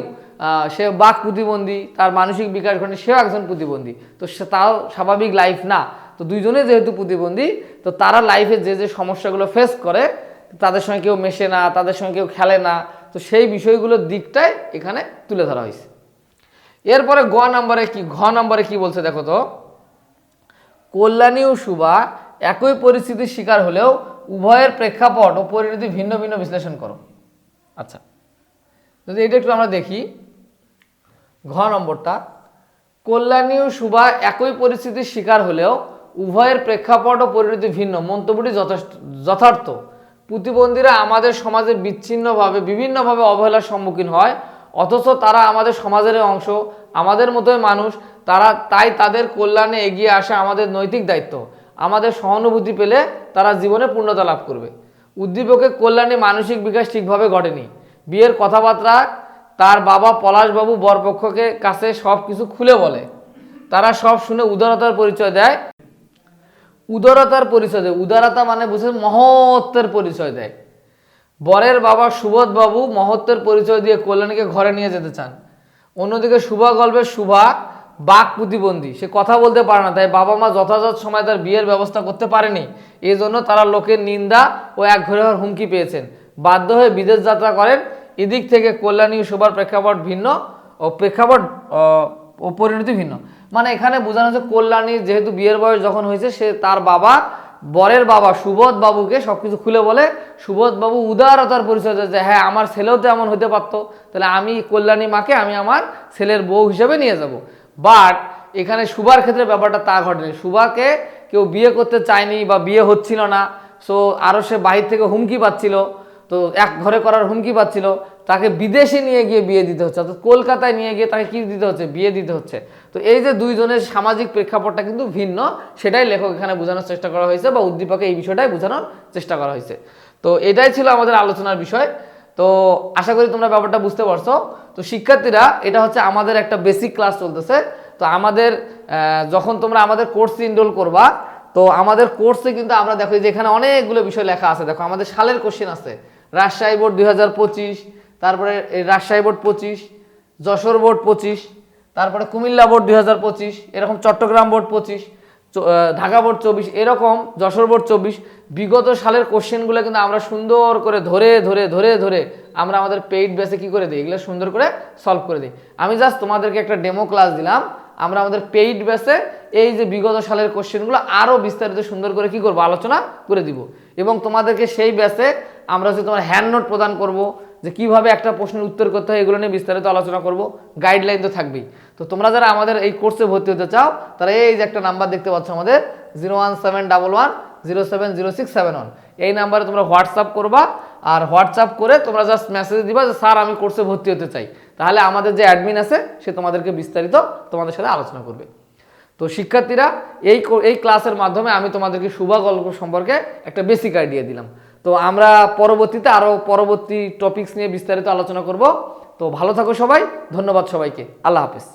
সে বাক প্রতিবন্ধী, তার মানসিক বিকাশ ঘটে, সেও একজন প্রতিবন্ধী। তো তাও স্বাভাবিক লাইফ না, তো দুইজনে যেহেতু প্রতিবন্ধী, তো তারা লাইফে যে যে সমস্যাগুলো ফেস করে, তাদের সঙ্গে কেউ মেশে না, তাদের সঙ্গে কেউ খেলে না, তো সেই বিষয়গুলোর দিকটাই এখানে তুলে ধরা হয়েছে। এরপরে ঘ নম্বরে কি বলছে দেখো তো, কল্যাণী ও শুভা একই পরিস্থিতির শিকার হলেও উভয়ের প্রেক্ষাপট ও পরিণতি ভিন্ন ভিন্ন বিশ্লেষণ করো। আচ্ছা, যদি এটা একটু আমরা দেখি, ঘ নম্বরটা, কল্যাণী ও শুভা একই পরিস্থিতির শিকার হলেও উভয়ের প্রেক্ষাপট ও পরিণতি ভিন্ন, মন্তব্যটি যথার্থ। প্রতিবন্ধীরা আমাদের সমাজে বিভিন্নভাবে অবহেলার সম্মুখীন হয়, অথচ তারা আমাদের সমাজের অংশ, আমাদের মতোই মানুষ। তাই তাদের কল্যাণে এগিয়ে আসা আমাদের নৈতিক দায়িত্ব। আমাদের সহানুভূতি পেলে তারা জীবনে পূর্ণতা লাভ করবে। উদ্দীপকে কল্যাণী মানসিক বিকাশ ঠিকভাবে ঘটেনি। বিয়ের কথাবার্তা তার বাবা পলাশবাবু বরপক্ষকে কাছে সব কিছু খুলে বলে, তারা সব শুনে উদারতার পরিচয় দেয়। উদারতা মানে বুঝে মহত্বের পরিচয় দেয়। বরের বাবা সুবোধবাবু মহত্বের পরিচয় দিয়ে কল্যাণীকে ঘরে নিয়ে যেতে চান। অন্যদিকে শুভা গল্পের শুভা বাক প্রতিবন্ধী, সে কথা বলতে পারে না, তাই বাবা মা যথাযথ সময় তার বিয়ের ব্যবস্থা করতে পারেনি। এই জন্য তারা লোকের নিন্দা ও একঘরে হওয়ার হুমকি পেয়েছেন, বাধ্য হয়ে বিদেশ যাত্রা করেন। এদিক থেকে কল্যাণী ও শুভার প্রেক্ষাপট ও পরিণতি ভিন্ন। মানে এখানে বোঝানো হচ্ছে কল্যাণী যেহেতু বিয়ের বয়স যখন হয়েছে, সে তার বরের বাবা সুবোধ বাবুকে সবকিছু খুলে বলে। সুবোধ বাবু উদারতার পরিচয় দেয় যে হ্যাঁ, আমার ছেলেও তো এমন হতে পারতো, তাহলে আমি কল্যাণী মাকে আমি আমার ছেলের বউ হিসেবে নিয়ে যাব। বাট এখানে শুভার ক্ষেত্রে ব্যাপারটা তা ঘটেনি। শুভাকে কেউ বিয়ে করতে চায়নি বা বিয়ে হচ্ছিল না, সো আরও সে বাহির থেকে হুমকি পাচ্ছিল, তো এক ঘরে করার হুমকি পাচ্ছিল, তাকে বিদেশে নিয়ে গিয়ে বিয়ে দিতে হচ্ছে, অর্থাৎ কলকাতায় নিয়ে গিয়ে তাকে কি দিতে হচ্ছে, বিয়ে দিতে হচ্ছে। তো এই যে দুইজনের সামাজিক প্রেক্ষাপটটা কিন্তু ভিন্ন, সেটাই লেখক এখানে বোঝানোর চেষ্টা করা হয়েছে, বা উদ্দীপকে এই বিষয়টাই বোঝানোর চেষ্টা করা হয়েছে। তো এটাই ছিল আমাদের আলোচনার বিষয়। তো তো আশা করি তোমরা ব্যাপারটা বুঝতে পারছো। তো শিক্ষার্থীরা, এটা হচ্ছে আমাদের একটা বেসিক ক্লাস চলতেছে। তো আমাদের যখন তোমরা আমাদের কোর্সে এনরোল করবা, তো আমাদের কোর্সে কিন্তু আমরা দেখো যে এখানে অনেকগুলো বিষয় লেখা আছে। দেখো আমাদের সালের কোশ্চেন আছে, রাজশাহী বোর্ড 2025, তারপরে রাজশাহী বোর্ড 25, যশোর বোর্ড 25, তারপরে কুমিল্লা বোর্ড 2025, এরকম চট্টগ্রাম বোর্ড 25, ঢাকা বোর্ড 24, এরকম যশোর বোর্ড 24। বিগত সালের কোশ্চেনগুলো কিন্তু আমরা সুন্দর করে ধরে ধরে ধরে ধরে আমরা আমাদের পেইড বেসে কি করে দিই, এগুলো সুন্দর করে সলভ করে দিই। আমি জাস্ট তোমাদেরকে একটা ডেমো ক্লাস দিলাম। আমরা আমাদের পেইড বেসে এই যে বিগত সালের কোশ্চেনগুলো আরও বিস্তারিত সুন্দর করে কি করবো, আলোচনা করে দিব। এবং তোমাদেরকে সেই বেসে আমরা হচ্ছে তোমার হ্যান্ড নোট প্রদান করব, যে কিভাবে একটা প্রশ্নের উত্তর করতে হয়, এগুলো নিয়ে বিস্তারিত আলোচনা করব। গাইডলাইন তো থাকবেই। তো তোমরা যারা আমাদের এই কোর্সে ভর্তি হতে চাও, তারা এই যে একটা নাম্বার দেখতে পাচ্ছ আমাদের 01711070671, এই নাম্বারে তোমরা হোয়াটসঅ্যাপ করবা। আর হোয়াটসঅ্যাপ করে তোমরা জাস্ট মেসেজ দিবা যে স্যার আমি কোর্সে ভর্তি হতে চাই। তাহলে আমাদের যে অ্যাডমিন আছে সে তোমাদেরকে বিস্তারিত তোমাদের সাথে আলোচনা করবে। তো শিক্ষার্থীরা, এই ক্লাসের মাধ্যমে আমি তোমাদেরকে শুভা গল্প সম্পর্কে একটা বেসিক আইডিয়া দিলাম। তো আমরা পরবর্তীতে আরও পরবর্তী টপিকস নিয়ে বিস্তারিত আলোচনা করব। তো ভালো থাকো সবাই, ধন্যবাদ সবাইকে, আল্লাহ হাফেজ।